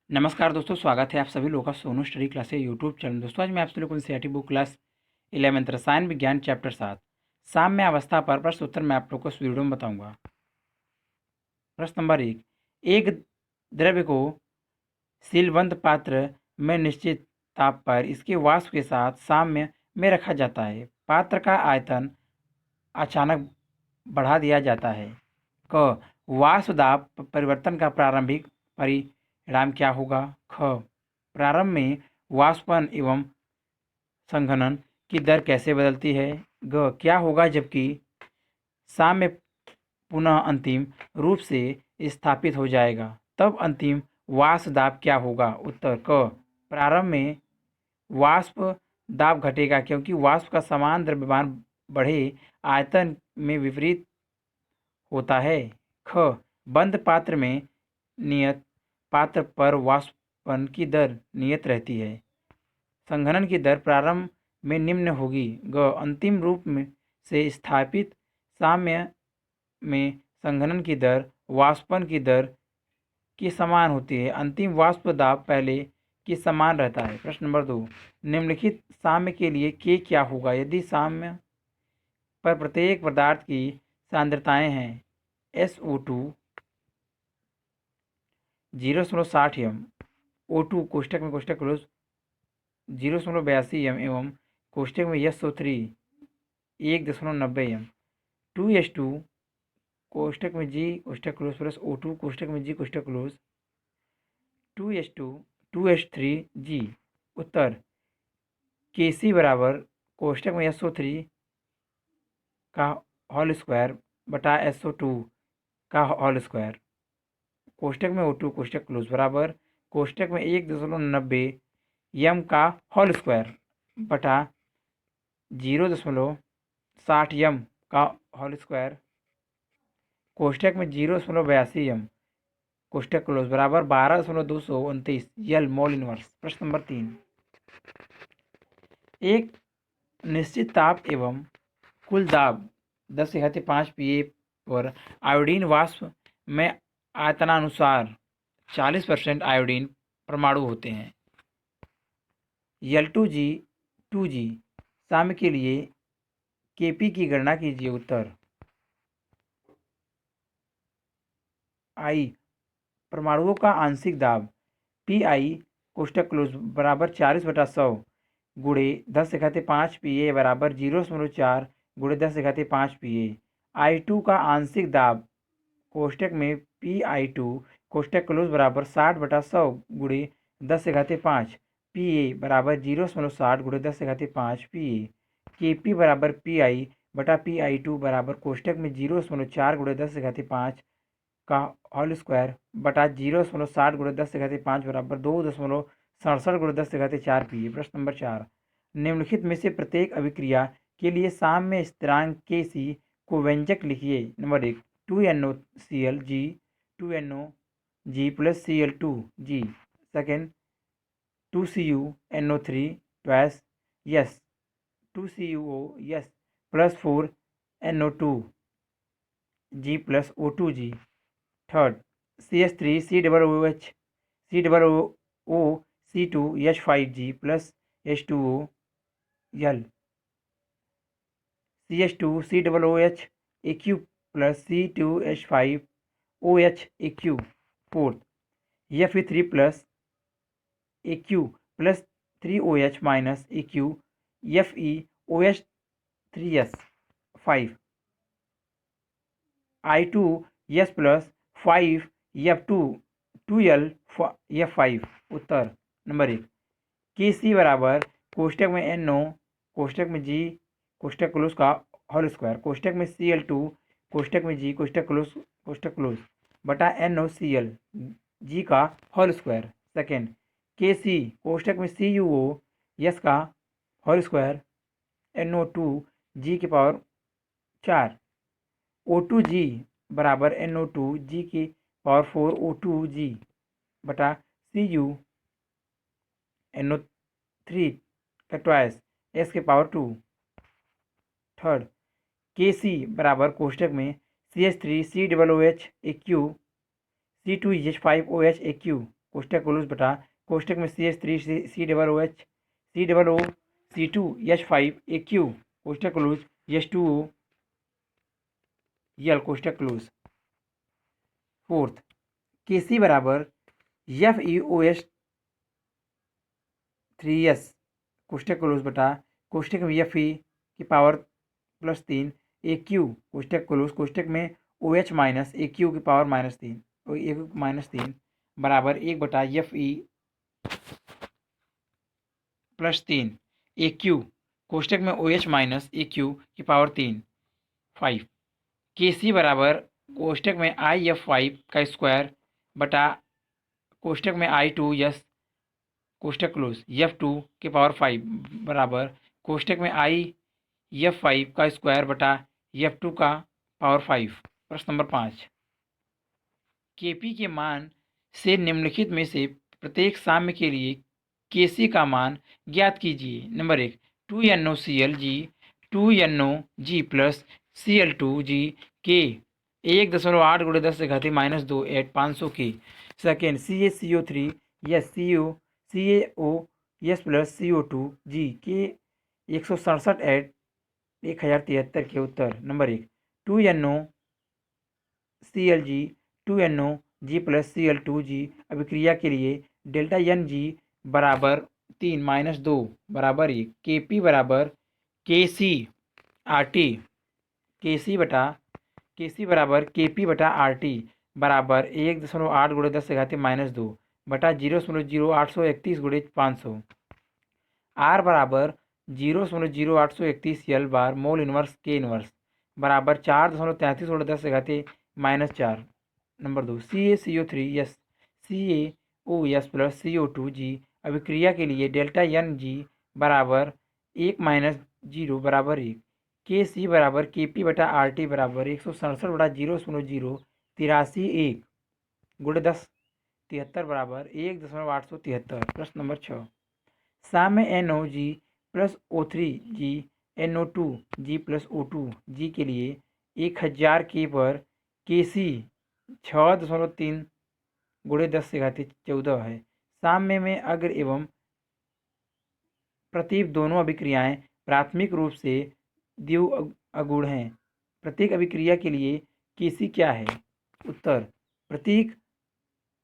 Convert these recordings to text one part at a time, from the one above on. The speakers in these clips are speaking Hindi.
नमस्कार दोस्तों, स्वागत है आप सभी लोगों का सोनू स्टडी क्लास है यूट्यूब चैनल। दोस्तों आज मैं आप सभी लोगों को एनसीईआरटी बुक क्लास 11 रसायन विज्ञान चैप्टर 7 साम्य अवस्था पर प्रश्न उत्तर मैं आप लोगों को इस वीडियो में बताऊंगा। प्रश्न नंबर 1, एक द्रव्य को सीलबंद पात्र में निश्चित ताप पर इसके वाष्प के साथ साम्य में रखा जाता है। पात्र का आयतन अचानक बढ़ा दिया जाता है। क वाष्प दाब परिवर्तन का प्रारंभिक परिणाम क्या होगा? ख प्रारंभ में वाष्पन एवं संघनन की दर कैसे बदलती है? ग क्या होगा जबकि साम्य पुनः अंतिम रूप से स्थापित हो जाएगा, तब अंतिम वाष्प दाब क्या होगा? उत्तर क प्रारंभ में वाष्प दाब घटेगा क्योंकि वाष्प का समान द्रव्यमान बढ़े आयतन में विपरीत होता है। ख बंद पात्र में नियत पात्र पर वाष्पन की दर नियत रहती है। संघनन की दर प्रारंभ में निम्न होगी। ग अंतिम रूप में से स्थापित साम्य में संघनन की दर वाष्पन की दर की समान होती है। अंतिम वाष्प दाब पहले की समान रहता है। प्रश्न नंबर 2, निम्नलिखित साम्य के लिए के क्या होगा यदि साम्य पर प्रत्येक पदार्थ की सांद्रताएं हैं SO2 0.60 m, O2 कोष्टक में कोष्टक क्लोज 0.82 m एवं कोष्टक में SO3 1.90 m, 2H2 कोष्टक में G कोष्टक क्लोज प्लस O2 कोष्टक में G कोष्टक क्लोज 2H2 2H3G। उत्तर Kc बराबर कोष्टक में SO3 का होल स्क्वायर बटा SO2 का होल स्क्वायर, कोष्टक में O2 कोष्टक क्लोज बराबर कोष्टक में 1.90 m का होल स्क्वायर बटा 0.60 m का होल स्क्वायर, कोष्टक में 0.82 m कोष्टक क्लोज बराबर 12.229 यल मोल इनवर्स। प्रश्न नंबर 3, एक निश्चित ताप एवं कुल दाब 10⁵ PA पर आयोडीन वाष्प में आयतनानुसार 40% आयोडीन परमाणु होते हैं। L2G2G साम्य के लिए Kp की गणना कीजिए। उत्तर I परमाणुओं का आंशिक दाब Pi कोष्टक क्लोज बराबर 40/100 गुणे 10⁵ PA बराबर 0.4 गुणे 10⁵ PA। I2 का आंशिक दाब कोष्टक में Pi2 कोष्टक क्लोज बराबर 60/100 गुणे 10⁵ PA बराबर 0.60 गुणे 10⁵ PA। Kp बराबर Pi बटा Pi2 बराबर कोष्टक में 0.4 गुणे 10⁵ का होल स्क्वायर बटा 0.60 गुणे 10⁵ बराबर 2.67 गुणे 10⁴ PA। प्रश्न नंबर 4, निम्नलिखित में से प्रत्येक अभिक्रिया के लिए साम्य स्थिरांक Kc को व्यंजक लिखिए। Number 1, 2NoCl G 2NoG plus Cl2G। Second, 2CuNO3 twice yes 2CuO plus 4NO2 G plus O2G। Third, CH3 COOH C2H5G plus H2O L CH2 COOH AQ plus C2H5OH AQ। Fourth, Fe3 plus AQ plus 3OH minus AQ FeOH 3S। 5, I2S plus 5F2 2L F5। उत्तर नंबर 1, Kc बराबर कोष्टक में NO कोष्टक में G कोष्टक क्लोज का होल स्क्वायर कोष्टक में Cl2 कोष्टक में G कोष्टक क्लोज बटा NoCl G का होल स्क्वायर। सेकेंड, Kc कोष्टक में CuO यस का होल स्क्वायर NO2 G की पावर 4 O2G बराबर NO2 G की पावर 4 O2G बटा Cu NO3 का ट्वाइस S के पावर 2। थर्ड, Kc बराबर कोष्टक में CH3 COOH AQ C2H5OH AQ कोष्टक क्लोज बटा कोष्टक में CH3 C double O H C double O C2H5 AQ कोष्टक क्लोज H2O यल कोष्टक क्लोज। फोर्थ, Kc बराबर FeOH3S कोष्टक क्लोज बटा कोष्टक में Fe की पावर +3 AQ कोष्टक क्लोज कोष्टक में OH माइनस AQ की पावर -3 बराबर 1 बटा Fe +3 AQ कोष्टक में OH माइनस AQ की पावर 3 5। Kc बराबर कोष्टक में IF5 का स्क्वायर बटा कोष्टक में I2S कोष्टक क्लोज F2 की पावर 5 बराबर कोष्टक में IF5 का स्क्वायर बटा F2 का पावर 5। प्रश्न नंबर 5, Kp के मान से निम्नलिखित में से प्रत्येक साम्य के लिए Kc का मान ज्ञात कीजिए। Number 1, 2NoClG 2NoG plus Cl2G के 1.8 × 10⁻² एट 500 के। Second, CaCO3 yes CaOS plus CO2G के 167 एट 1073 के। उत्तर number 1, 2NoClG 2NoG plus Cl2G अभिक्रिया के लिए डेल्टा NG बराबर 3 - 2 बराबर 1। Kp बराबर Kc RT Kc बराबर Kp बटा RT बराबर 1.8 × 10⁻² बटा 0.0831 × 500। R बराबर 0.0831 यल बार मोल इनवर्स K इनवर्स बराबर 4.33 × 10⁻⁴। Number 2, CaCO3 yes CaOS plus CO2G अभिक्रिया के लिए डेल्टा NG बराबर 1 - 0 बराबर 1। Kc बराबर Kp बटा RT बराबर 167 बटा 0.083 × 1073 बराबर 1.873। प्रश्न नंबर 6, साम्य NOG plus O3G NO2G plus O2G के लिए 1000 K पर Kc 6.3 × 10⁻14 है। साम्य में अग्र एवं प्रतीप दोनों अभिक्रियाएं प्राथमिक रूप से द्विअगुण हैं। प्रत्येक अभिक्रिया के लिए Kc क्या है? उत्तर,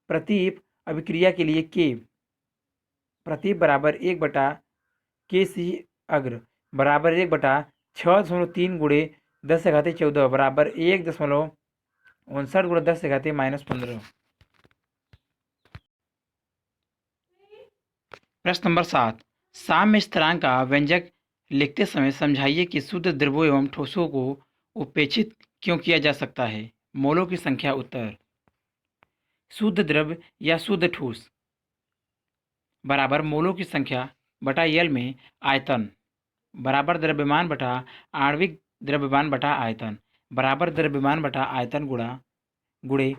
प्रतीप अभिक्रिया के लिए K प्रतीप बराबर 1 बटा Kc अग्र बराबर 1 बटा 6.3 × 10⁻14 बराबर 1.59 × 10⁻15। प्रश्न नंबर 7, साम्य स्थिरांक का व्यंजक लिखते समय समझाइए कि शुद्ध द्रव्यों एवं ठोसों को उपेक्षित क्यों किया जा सकता है। मोलों की संख्या। उत्तर, शुद्ध द्रव्य या शुद्ध ठोस बराबर मोलों की संख्या बटा यल में आयतन बराबर द्रव्यमान बटा आणविक द्रव्यमान बटा आयतन बराबर द्रव्यमान बटा आयतन गुणे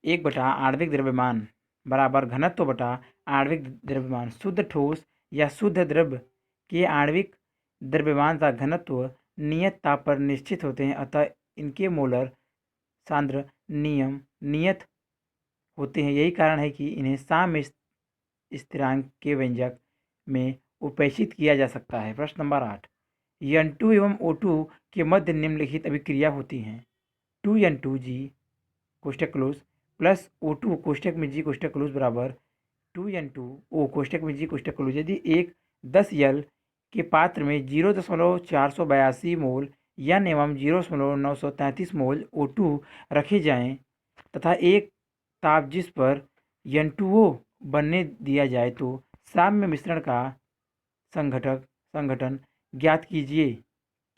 1 बटा आणविक द्रव्यमान बराबर घनत्व बटा आणविक द्रव्यमान। शुद्ध ठोस या शुद्ध द्रव्य के आणविक द्रव्यमान का घनत्व नियत ताप पर निश्चित होते हैं, अतः इनके मोलर सांद्र नियत होते हैं। यही कारण है कि इन्हें साम्य स्थिरांक के व्यंजक में उपेक्षित किया जा सकता है। प्रश्न नंबर 8, N2 एवं O2 के मध्य निम्नलिखित अभिक्रिया होती हैं। 2N2G कोष्टक क्लोज प्लस O2 कोष्टक में G कोष्टक क्लोज बराबर 2N2O कोष्टक में G कोष्टक क्लोज। यदि एक 10 यल के पात्र में 0.482 मोल N एवं 0.933 मोल O2 रखे जाएं तथा एक ताप जिस पर N2O बनने दिया जाए तो साम्य मिश्रण का संघटन ज्ञात कीजिए।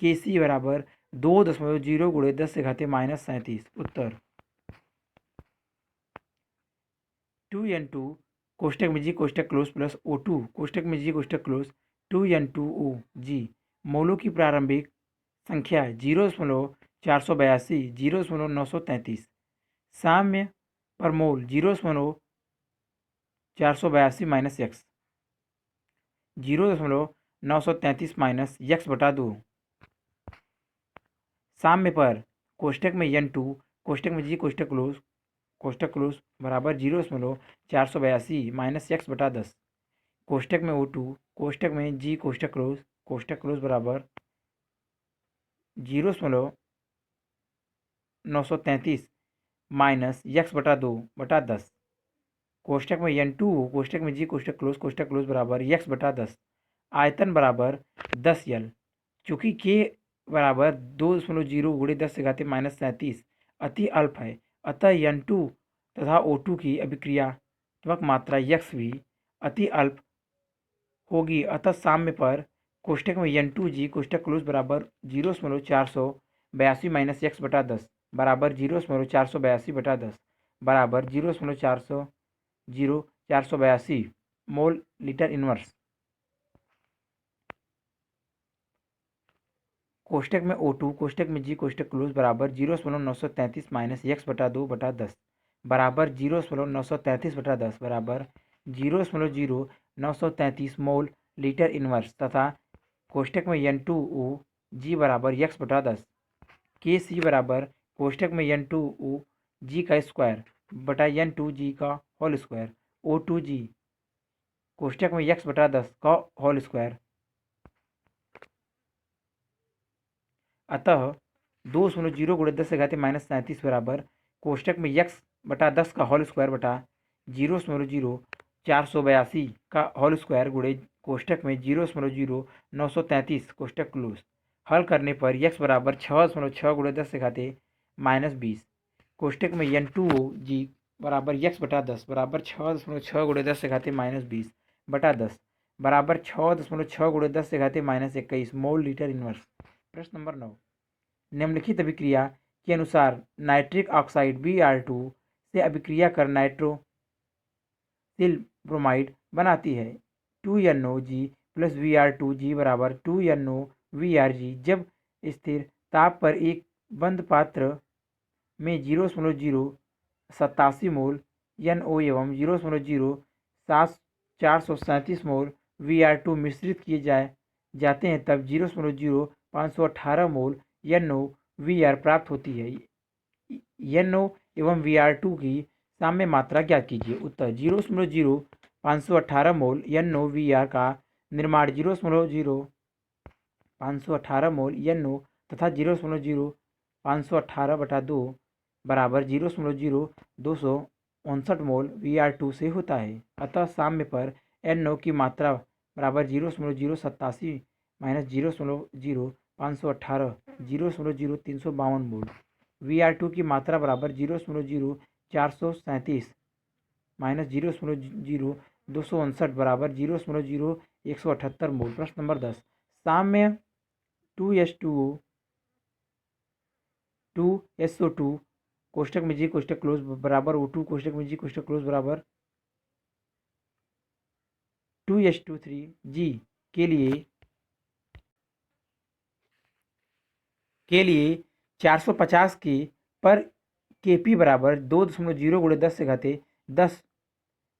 Kc बराबर 2.0 × 10⁻37। उत्तर, 2N2 कोष्टक में G कोष्टक क्लोज प्लस O2 कोष्टक में G कोष्टक क्लोज 2N2OG मोलों की प्रारंभिक संख्या 0.482 0.933 साम्य पर मोल 0.482 - x 0.933 - x बटा 2 साम्य पर कोष्टक में N2 कोष्टक में G कोष्टक क्लोज कोष्टक क्लोज बराबर 0.482 माइनस एक्स बटा 10 कोष्टक में O2 कोष्टक में जी कोष्टक क्लोज बराबर 0.933 माइनस एक्स बटा 2 बटा 10 कोष्टक में N2 कोष्टक में जी कोष्टक क्लोज बराबर एक्स बटा 10 आयतन बराबर 10 L। चूँकि के बराबर 2.0 गुणे 10 से घाते माइनस 37 अति अल्प है, अतः N2 तथा O2 की अभिक्रियात्मक मात्रा x भी अति अल्प होगी। अतः साम्य पर कोष्टक में N2G कोष्टक क्लोज बराबर 0.482 माइनस एक्स बटा 10 बराबर 0.482 बटा 10 बराबर 0.482 मोल लीटर इनवर्स। कोष्टक में O2 कोष्टक में जी कोष्टक क्लोज बराबर 0.933 माइनस एक्स बटा 2 बटा 10 बराबर 0.933 बटा 10 बराबर 0.0933 मोल लीटर इनवर्स तथा कोष्टक में N2O जी बराबर एक्स बटा 10 के सी बराबर कोष्टक में N2O जी का स्क्वायर बटा N2G का होल स्क्वायर O2G कोष्टक में एक्स बटा 10 का होल स्क्वायर। अतः 2.0 गुणे 10 से घाते माइनस 37 बराबर कोष्टक में एक्स बटा 10 का होल स्क्वायर बटा 0.0482 का होल स्क्वायर गुणे कोष्टक में 0.0933 कोष्टक क्लोज। हल करने पर एक्स बराबर 6.6 गुणे 10 से घाते माइनस 20 कोष्टक में N2O जी बराबर एक्स बटा 10 बराबर 6.6 गुणे 10 से घाते माइनस 20 बटा 10 बराबर 6.6 गुणे 10 से घाते माइनस 21 मोल लीटर इनवर्स। प्रश्न नंबर 9 निम्नलिखित अभिक्रिया के अनुसार नाइट्रिक ऑक्साइड Br2 से अभिक्रिया कर नाइट्रोसिल ब्रोमाइड बनाती है 2NOG प्लस Br2G बराबर 2NOVRG। जब स्थिर ताप पर एक बंद पात्र में 0.087 मोल NO एवं 0.0437 मोल Br2 मिश्रित किए जाते हैं तब 0.0518 मोल NOVR प्राप्त होती है। NO एवं Br2 की साम्य मात्रा ज्ञात कीजिए। उत्तर 0.0518 मोल NOVR का निर्माण 0.0518 मोल NO तथा 0.0518 बटा 2 बराबर 0.0259 मोल Br2 से होता है। अतः साम्य पर NO की मात्रा बराबर 0.087 माइनस 0.0518 0.0352 मोल Br2 की मात्रा बराबर 0.0437 माइनस 0.0259 बराबर 0.0178 मोल। प्रश्न नंबर 10 साम्य 2H2O 2SO2 कोष्टक में जी कोष्टक क्लोज बराबर O2 कोष्टक में जी कोष्टक क्लोज बराबर 2H23G के लिए 450 के पर Kp बराबर 2.0 गुणे 10 से घाते 10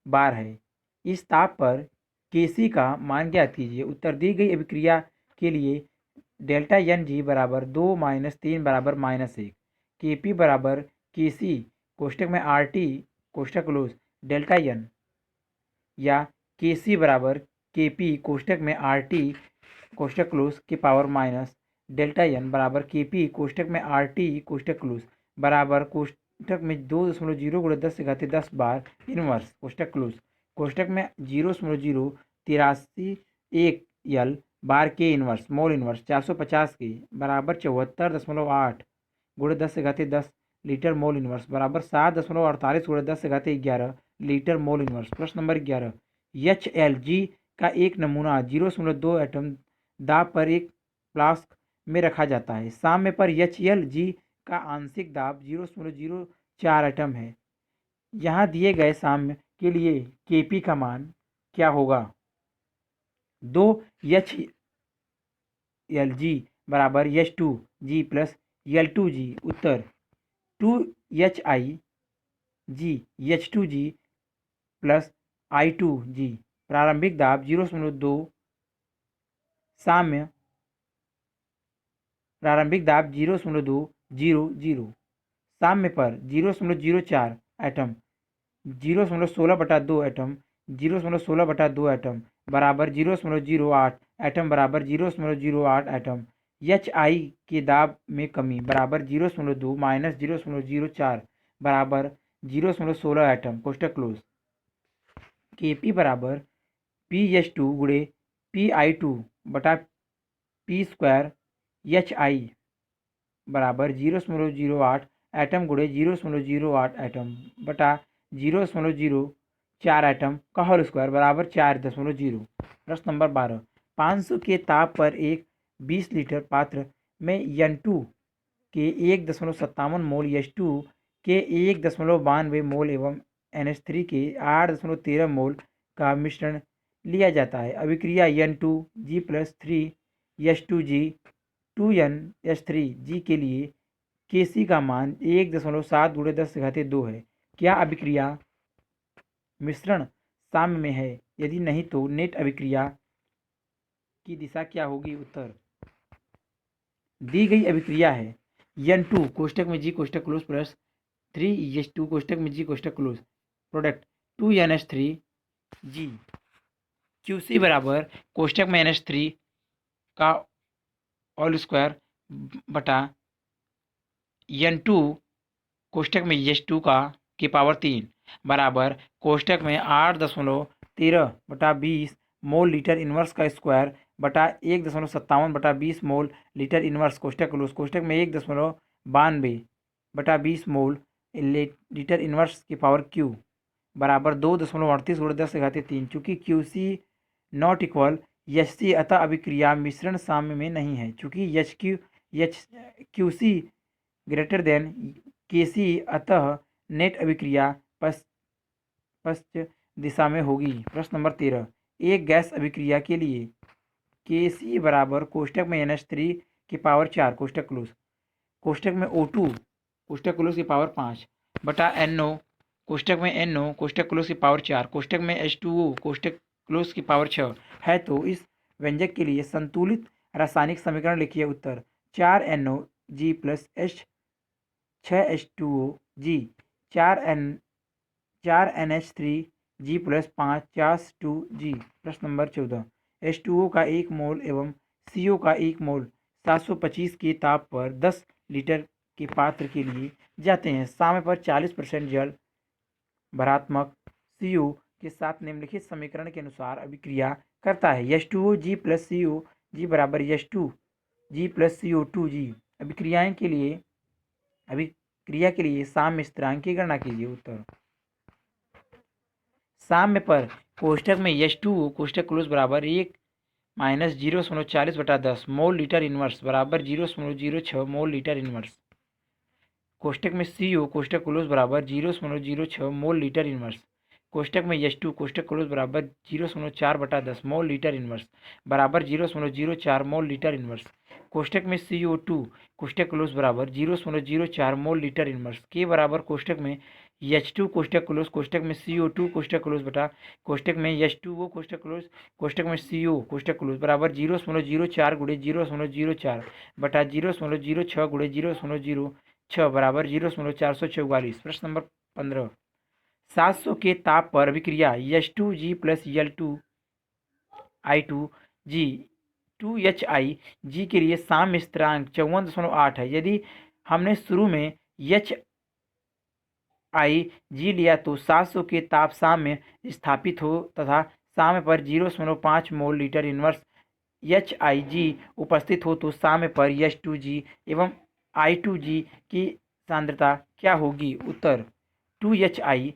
बार है। इस ताप पर Kc का मान ज्ञात कीजिए। उत्तर दी गई अभिक्रिया के लिए डेल्टा NG बराबर 2 माइनस 3 बराबर माइनस 1 Kp बराबर Kc कोष्टक में RT कोष्टक क्लोज डेल्टा N या Kc बराबर Kp कोष्टक में RT कोष्टक क्लोज के पावर माइनस डेल्टा N बराबर Kp कोष्टक में RT कोष्टक क्लोज बराबर कोष्टक में 2.0 गुणे 10 से घाते 10 बार इनवर्स कोष्टक क्लोज कोष्टक में 0.083 1 L बार के इनवर्स मोल इनवर्स 450 के बराबर 74.8 गुणे 10 से घाते 10 लीटर मोल इनवर्स बराबर 7.48 गुणे 10 से घाते 11 लीटर मोल इनवर्स। प्रश्न नंबर 11 HLG का एक नमूना 0.2 एटम दाब पर एक फ्लास्क में रखा जाता है। साम्य पर HLG का आंशिक दाब 0.04 एटम है। यहाँ दिए गए साम्य के लिए Kp का मान क्या होगा। 2HLG बराबर H2G प्लस L2G। उत्तर 2HIG H2G प्लस I2G। प्रारंभिक दाब 0.2 साम्य प्रारंभिक दाब 0.200 साम्य पर 0.04 एटम, 0.16/2 एटम, 0.16/2 एटम बराबर 0.08 एटम बराबर 0.08 एटम। एच आई के दाब में कमी बराबर 0.2 माइनस 0.04 बराबर 0.16 एटम कोष्टक क्लोज। के पी बराबर पी एच टू गुड़े पी आई टू बटा पी स्क्वायर एच आई बराबर 0.08 एटम गुड़े 0.08 एटम बटा 0.04 एटम का होल स्क्वायर बराबर 4.0। प्रश्न नंबर 12, 500 के ताप पर एक 20 लीटर पात्र में N2 के 1.57 मोल, H2 के 1.92 मोल एवं NH3 के 8.13 मोल का मिश्रण लिया जाता है। अभिक्रिया N2G प्लस 3H2G 2NH3G के लिए Kc का मान 1.7 गुणे 10⁻2 है। क्या अभिक्रिया मिश्रण साम्य में है? यदि नहीं तो नेट अभिक्रिया की दिशा क्या होगी? उत्तर, दी गई अभिक्रिया है N2 कोष्टक में G कोष्टक क्लोज प्लस 3H2 कोष्टक में G कोष्टक क्लोज प्रोडक्ट 2NH3G QC बराबर कोष्टक में NH3 का होल स्क्वायर बटा N2 कोष्टक में H2 का की पावर 3 बराबर कोष्टक में 8.13/20 मोल लीटर इनवर्स का स्क्वायर बटा 1.57/20 मोल लीटर इनवर्स कोष्टक क्लोज कोष्टक में 1.92/20 मोल लीटर इनवर्स की पावर क्यू बराबर 2.38 गुणे 10⁻3। चूँकि Q C not equal H C अतः अभिक्रिया मिश्रण साम्य में नहीं है। चूँकि क्यू सी ग्रेटर देन के सी अतः नेट अभिक्रिया पश्च दिशा में होगी। प्रश्न नंबर 13, एक गैस अभिक्रिया के लिए के सी बराबर कोष्टक में NH3 की पावर 4 कोष्टक क्लोज कोष्टक में O2 कोष्टक क्लोज की पावर 5 बटा NO कोष्टक में NO कोष्टक क्लोज की पावर 4 कोष्टक में H2O कोष्टक क्लोज की पावर 6 है तो इस व्यंजक के लिए संतुलित रासायनिक समीकरण लिखिए। उत्तर, 4NOG plus 6H2OG 4NH3G plus 5 प्रश्न नंबर 14, H2O का 1 मोल एवं CO का 1 मोल 725 के ताप पर 10 लीटर के पात्र के लिए जाते हैं। साम्य पर 40% जल भरात्मक CO के साथ निम्नलिखित समीकरण के अनुसार अभिक्रिया करता है। H2OG प्लस COG बराबर H2G प्लस CO2G। अभिक्रिया के लिए साम्य स्थिरांक की गणना कीजिए। उत्तर, साम्य पर कोष्टक में H2O कोष्टक क्लोज बराबर 1 माइनस 0.40/10 मोल लीटर इनवर्स बराबर 0.06 मोल लीटर इनवर्स कोष्टक में CO कोष्टक क्लोज बराबर 0.06 मोल लीटर इनवर्स कोष्टक में H2 कोष्टक क्लोज बराबर 0.4/10 मोल लीटर इनवर्स बराबर 0.04 मोल लीटर इनवर्स कोष्टक में CO2 कोष्टक क्लोज बराबर 0.04 मोल लीटर इनवर्स के बराबर कोष्टक में H2 कोष्टक क्लोज कोष्टक में CO2 कोष्टक क्लोज बटा कोष्टक में H2O कोष्टक क्लोज कोष्टक में CO कोष्टक क्लोज बराबर 0.04 गुणे 0.04 बटा 0.06 गुणे 0.06 बराबर 0.444। प्रश्न नंबर 15, 700 के ताप पर अभिक्रिया H2G प्लस L2I2G 2HIG के लिए साम्य स्थिरांक 54.8 है। यदि हमने शुरू में HIG लिया तो 700 के ताप साम्य स्थापित हो तथा साम्य पर 0.5 मोल लीटर इनवर्स HIG उपस्थित हो तो साम्य पर H2G एवं I2G की सांद्रता क्या होगी? उत्तर, 2HIG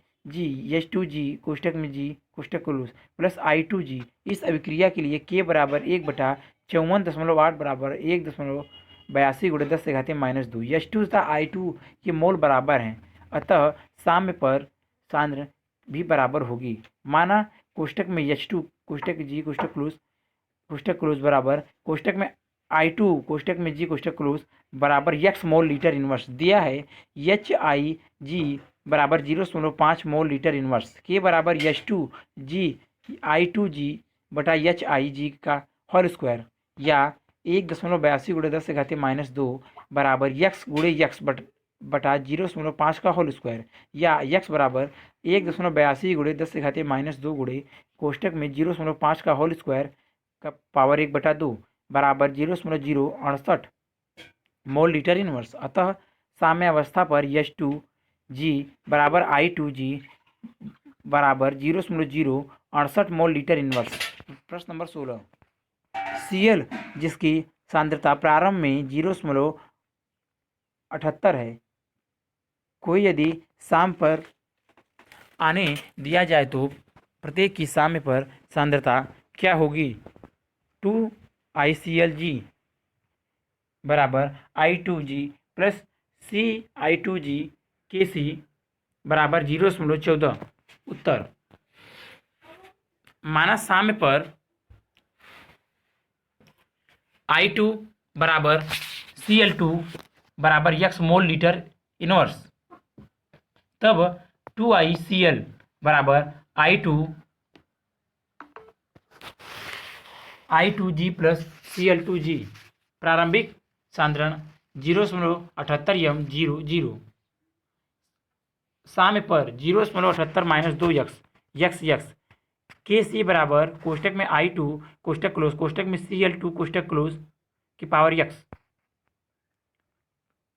H2G कोष्टक में G कोष्टक क्लोज प्लस I2G। इस अभिक्रिया के लिए K बराबर 1/54.8 बराबर 1.82 गुणे 10⁻2। H2 तथा I2 के मोल बराबर हैं अतः साम्य पर सांद्र भी बराबर होगी। माना कोष्टक में H2 कोष्टक G कोष्टक क्लोज बराबर कोष्टक में I2 कोष्टक में G कोष्टक क्लोज बराबर x मोल लीटर इनवर्स दिया है। HIG बराबर 0.5 मोल लीटर इनवर्स के बराबर H2G I2G बटा HIG का होल स्क्वायर या 1.82 गुणे 10⁻2 बराबर x गुणे x बटा 0.5 का होल स्क्वायर, या x बराबर 1.82 गुणे 10⁻² गुणे कोष्टक में 0.5 का होल स्क्वायर का पावर 1/2 बराबर 0.068 मोल लीटर इनवर्स। अतः साम्य अवस्था पर H2G बराबर I2G बराबर 0.068 मोल लीटर इनवर्स। प्रश्न नंबर 16, Cl जिसकी सांद्रता प्रारंभ में 0.78 है को यदि साम्य पर आने दिया जाए तो प्रत्येक की साम्य पर सांद्रता क्या होगी? 2IClG बराबर I2G प्लस CI2G KC बराबर 0.14। उत्तर, माना साम्य पर I2 बराबर Cl2 बराबर x मोल लीटर इनवर्स, तब 2ICl बराबर I2G प्लस Cl2G प्रारंभिक सांद्रण 0.78 m 0 साम्य पर 0.78 - 2x x KC बराबर कोष्टक में I2 कोष्टक क्लोज कोष्टक में Cl2 कोष्टक क्लोज की पावर x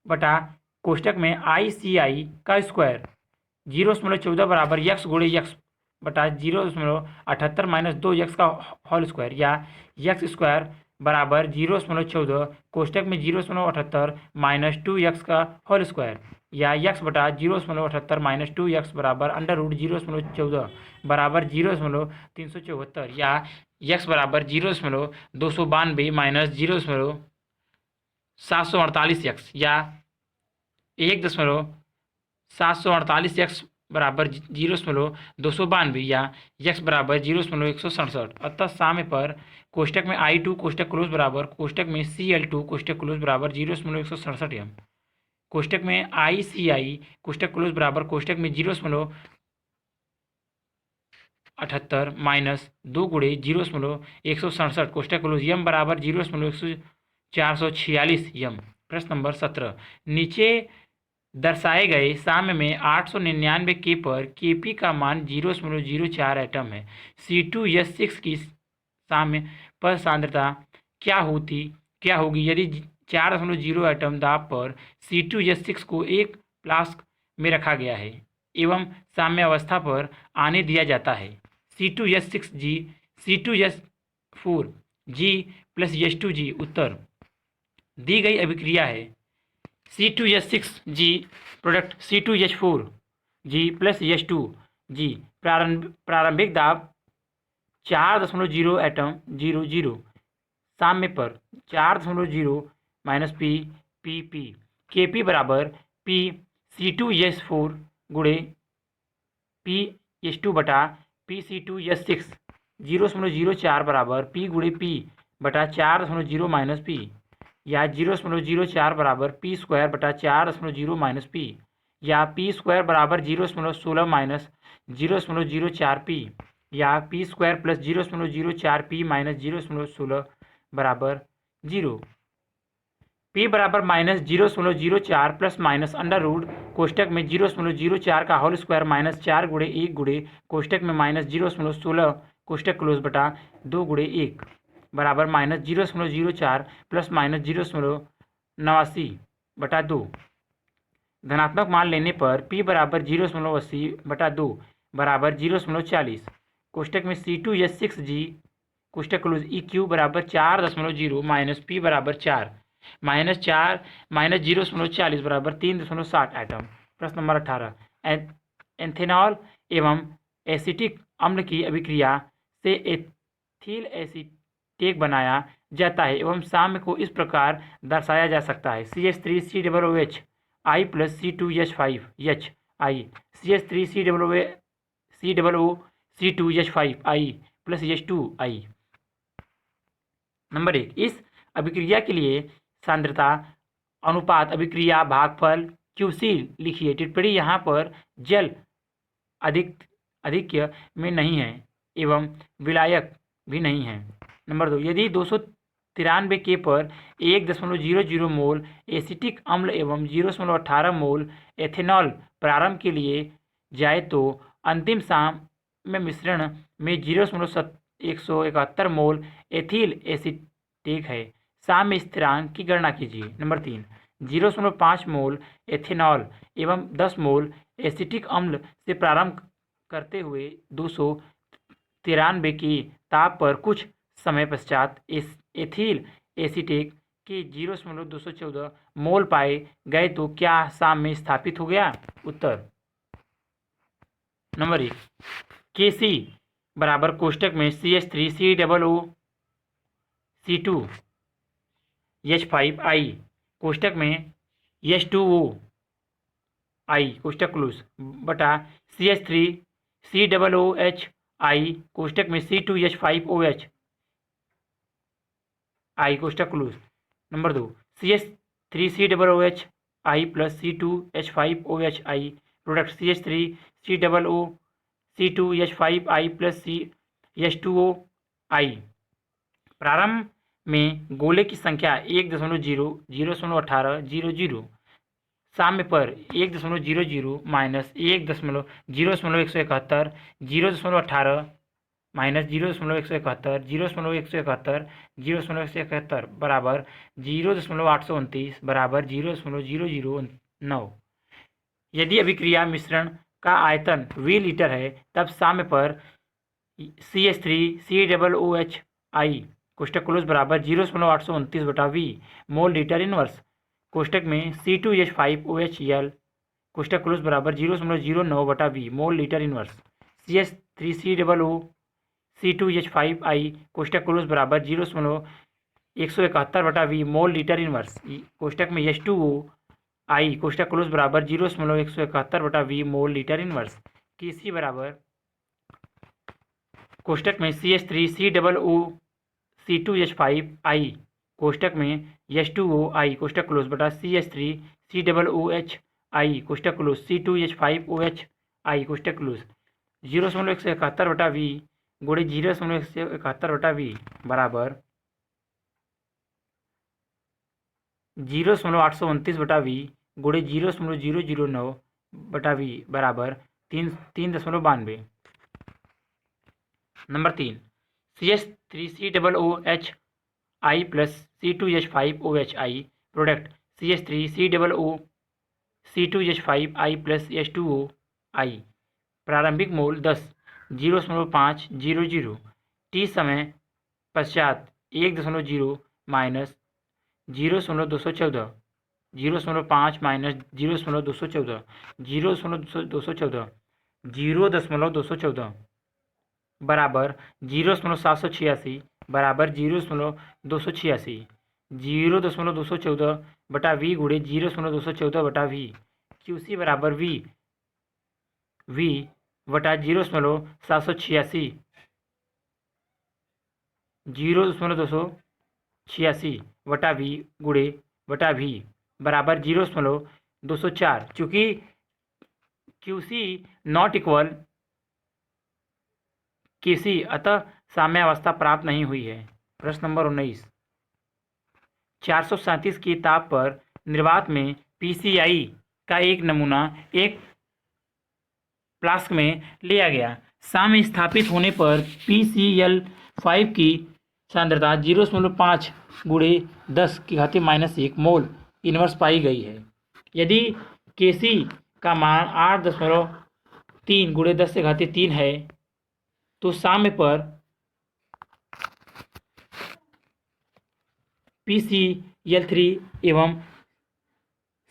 बटा कोष्टक में ICI का स्क्वायर 0.14 बराबर x गुणे x बटा 0.78 - 2x का होल स्क्वायर, या x स्क्वायर बराबर 0.14 कोष्टक में 0.78 - 2x का होल स्क्वायर, या x बटा 0.78 - 2x बराबर अंडर रूट 0.14 बराबर 0.374, या x बराबर 0.292 माइनस 0.748x, या 1.748x बराबर 0.292, या x बराबर 0.167। अतः साम्य पर कोष्टक में I2 कोष्टक क्लोज बराबर कोष्टक में Cl2 कोष्टक क्लोज बराबर 0.167 m कोष्टक में ICI कोष्टक क्लोज बराबर कोष्टक में 0.78 माइनस 2 गुणे 0.167 कोष्टक क्लोज m बराबर 0.446 m। प्रश्न नंबर 17, नीचे दर्शाए गए साम्य में 899 K पर Kp का मान 0.04 एटम है। C2H6 की साम्य पर सांद्रता क्या होगी यदि 4.0 एटम दाब पर C2H6 को एक फ्लास्क में रखा गया है एवं साम्य अवस्था पर आने दिया जाता है? C2H6G C2H4G plus H2G। उत्तर, दी गई अभिक्रिया है C2H6G product C2H4G plus H2G प्रारंभिक दाब 4.0 एटम 0 साम्य पर 4.0 माइनस P Kp बराबर P C2H4 गुणे P H2 बटा P C2H6 0.04 बराबर P गुणे P बटा 4.0 माइनस P, या 0.04 बराबर P स्क्वायर बटा 4.0 माइनस P, या P स्क्वायर बराबर 0.16 माइनस 0.04 P, या P square plus 0.04 P minus 0.16 बराबर 0। P बराबर minus 0.04 plus minus under root कोष्टक में 0.04 का होल स्क्वायर माइनस 4 गुणे 1 गुणे कोष्टक में माइनस 0.16 कोष्टक क्लोज बटा 2 गुणे 1 बराबर माइनस 0.04 प्लस माइनस 0.89 बटा 2। धनात्मक मान लेने पर P बराबर 0.80 बटा 2 बराबर 0.40 कोष्टक में C2H6G कोष्टक क्लोज EQ बराबर 4.0 माइनस P बराबर 4 माइनस 0.40 बराबर 3.60 एटम। प्रश्न नंबर 18, एथेनॉल एवं एसिटिक अम्ल की अभिक्रिया से एथिल एसीटेट बनाया जाता है एवं साम्य को इस प्रकार दर्शाया जा सकता है CH3COOH I plus C2H5H I CH3COOC2H5 I plus H2 I। Number 1, इस अभिक्रिया के लिए सांद्रता अनुपात अभिक्रिया भागफल QC लिखिए। टिप्पणी, यहाँ पर जल अधिक्य में नहीं है एवं विलायक भी नहीं है। नंबर 2, यदि 93 पर 1.00 मोल एसिटिक अम्ल एवं 0.18 मोल एथेनॉल प्रारंभ के लिए जाए तो अंतिम साम्य मिश्रण में 0.171 मोल एथिल एसिटेट है। साम्य स्थिरांक की गणना कीजिए। नंबर 3, 0.5 मोल एथेनॉल एवं 10 मोल एसिटिक अम्ल से प्रारंभ करते हुए 293 के ताप पर कुछ समय पश्चात एथिल एसिटेट के 0.214 मोल पाए गए तो क्या साम्य स्थापित हो गया? उत्तर नंबर 1, Kc बराबर कोष्टक में CH3COO C2H5I कोष्टक में H2O I कोष्टक क्लोज बटा CH3COOH I कोष्टक में C2H5OH I कोष्टक close. Number 2, CH3COOH I plus C2H5OH I product CH3COO C2H5I plus H2O I। प्रारंभ में गोले की संख्या 1.0 0.18 00 साम्य पर 1.00 माइनस 1.0.171 0.18 माइनस 0.171 0.171 0.171 बराबर 0.829 बराबर 0.009। यदि अभिक्रिया मिश्रण का आयतन V लीटर है तब साम्य पर CH3COOH I कोष्टक क्लोज बराबर 0.829 बटा V मोल लीटर इनवर्स कोष्टक में C2H5OH L कोष्टक क्लोज बराबर 0.09 बटा V mole litre inverse CH3COO C2H5I कोष्टक क्लोज बराबर 0.171 बटा V मोल लीटर इनवर्स कोष्टक में H2O I कोष्टक क्लोज बराबर 0.171 बटा V mole litre inverse Kc बराबर कोष्टक में CH3COO C2H5I कोष्टक में H2O I कोष्टक क्लोज बटा CH3COOH I कोष्टक क्लोज C2H5OH I कोष्टक क्लोज 0.171 बटा V गुणे 0.171 बटा V बराबर 0.829 बटा V गुणे 0.009 बटा V बराबर 3.92। Number 3, CH3COOH I plus C2H5OH I product CH3COO C2H5I plus H2O I। प्रारंभिक मोल 10 0.500 T समय पश्चात 1.0 माइनस 0.214 0.5 माइनस 0.214 0.214 बराबर 0.786 बराबर 0.286 0.214 बटा V गुणे 0.214 बटा V। QC बराबर V बटा 0.786 0.286 बटा V गुणे बटा V बराबर 0.204। चूँकि QC नॉट इक्वल Kc अतः साम्यावस्था प्राप्त नहीं हुई है। प्रश्न नंबर 19, 437 के ताप पर निर्वात में PCI का एक नमूना एक फ्लास्क में लिया गया। साम्य स्थापित होने पर PCl5 की सांद्रता 0.5 गुणे 10⁻⁻1 मोल इनवर्स पाई गई है। यदि Kc का मान 8.3 गुणे 10⁻³ है तो साम्य पर PCl3 एवं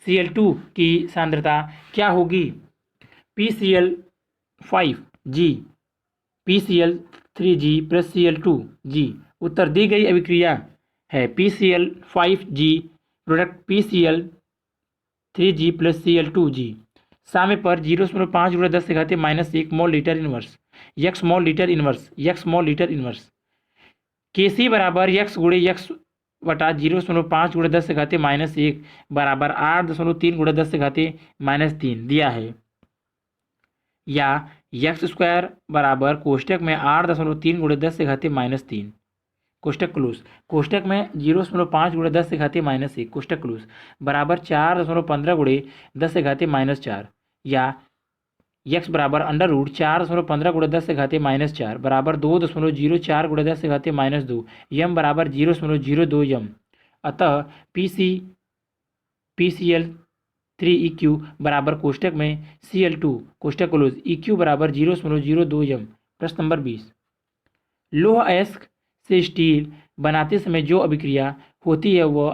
Cl2 की सांद्रता क्या होगी? PCl5G PCl3G plus Cl2G। उत्तर दी गई अभिक्रिया है PCl5G product PCl3G plus Cl2G। साम्य पर 0.5 गुणे 10⁻⁻1 मोल लीटर इनवर्स x मोल लीटर इनवर्स Kc बराबर x गुणे x बटा 0.5 गुणे 10⁻⁻1 बराबर 8.3 गुणे 10⁻⁻3 दिया है, या x² बराबर कोष्टक में 8.3 गुणे 10⁻⁻3 कोष्टक क्लोज। कोष्टक में 0.5 गुणे 10 से घातीय -1 कोष्टक क्लोज बराबर 4.15 गुणे 10 से घातीय -4 या x बराबर अंडर रूट 4.15 गुणे 10 से घातीय -4 बराबर 2.04 गुणे 10 से घातीय -2 यम बराबर 0.02 यम। अतः PCl3EQ बराबर कोष्टक में Cl2 कोष्टक क्लोज EQ बराबर 0.02 यम। प्रश्न नंबर 20। लोह अयस्क से स्टील बनाते समय जो अभिक्रिया होती है वह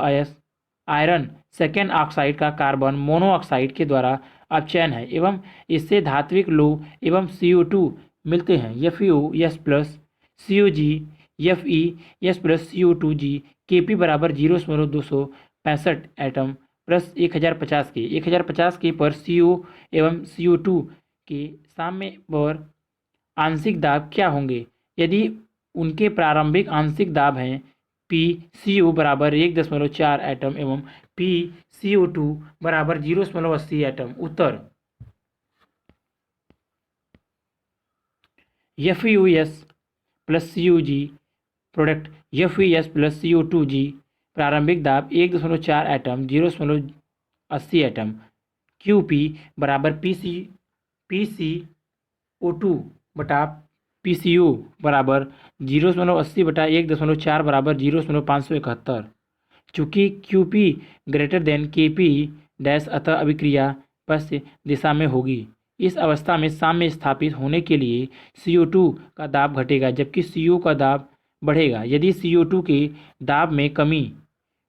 आयरन सेकेंड ऑक्साइड का कार्बन मोनोऑक्साइड के द्वारा अपचयन है एवं इससे धात्विक लोह एवं CO2 मिलते हैं। FeOS plus COG FeS plus CO2G Kp बराबर 0.265 एटम प्लस 1050 के पर CO एवं CO2 के साम्य पर आंशिक दाब क्या होंगे यदि उनके प्रारंभिक आंशिक दाब हैं PCO बराबर 1.4 एटम एवं PCO2 बराबर 0.80 एटम। उत्तर FeOS plus COG product FeS plus CO2G प्रारंभिक दाब 1.4 एटम 0.80 एटम। QP बराबर PCO2 बटा PCO बराबर 0.80 बटा 1.4 बराबर 0.571। चूँकि QP greater than KP dash अतः अभिक्रिया पश्च दिशा में होगी। इस अवस्था में साम्य स्थापित होने के लिए CO2 का दाब घटेगा जबकि CO का दाब बढ़ेगा। यदि CO2 के दाब में कमी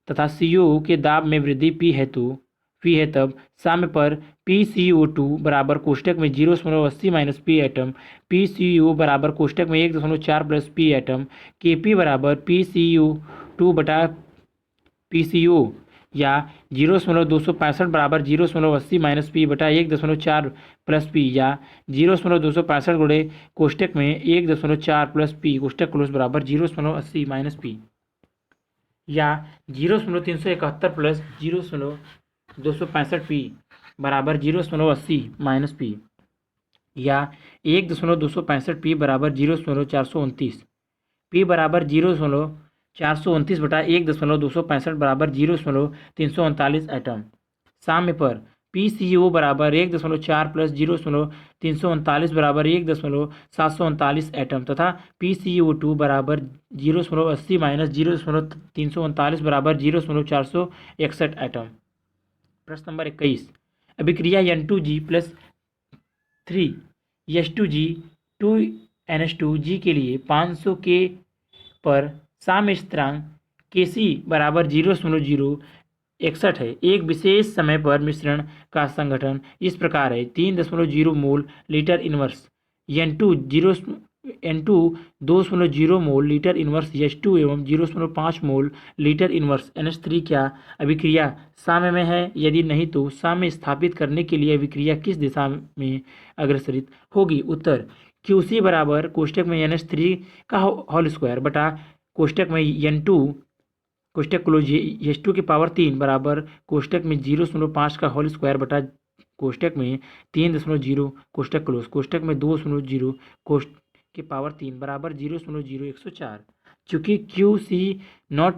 तथा CO के दाब में वृद्धि P है तब साम्य पर PCO2 बराबर कोष्टक में 0.80 माइनस P एटम PCO बराबर कोष्टक में 1.4 प्लस P एटम Kp बराबर PCO2 बटा PCO या 0.265 बराबर 0.80 माइनस P बटा 1.4 प्लस P या 0.265 गुणे कोष्टक में 1.4 प्लस P कोष्टक क्लोज बराबर 0.80 माइनस P या 0.371 प्लस 0.265 P बराबर 0.80 माइनस P या 1.265 P बराबर 0.429 P बराबर 0.429 बटा 1.265 बराबर 0.339 एटम। साम्य पर PCO बराबर 1.4 प्लस 0.339 बराबर 1.739 एटम तथा PCO2 बराबर 0.80 माइनस 0.339 बराबर 0.461 एटम। प्रश्न नंबर 21। अभिक्रिया N2G प्लस 3H2G 2NH2G के लिए 500 K पर साम्य स्थिरांक Kc बराबर 0.061 है। एक विशेष समय पर मिश्रण का संगठन इस प्रकार है 3.0 मोल लीटर इनवर्स N2 2.0 मोल लीटर इनवर्स H2 एवं 0.5 मोल लीटर इनवर्स NH3 क्या अभिक्रिया साम्य में है? यदि नहीं तो साम्य स्थापित करने के लिए अभिक्रिया किस दिशा में अग्रसरित होगी? उत्तर QC बराबर कोष्टक में NH3 का होल स्क्वायर बटा कोष्टक में N2 कोष्टक क्लोज H2 की पावर 3 बराबर कोष्टक में 0.5 का होल स्क्वायर बटा कोष्टक में 3.0 कोष्टक क्लोज कोष्टक में 2.0 कोष्टक की पावर 3 बराबर 0.0104। चूँकि QC not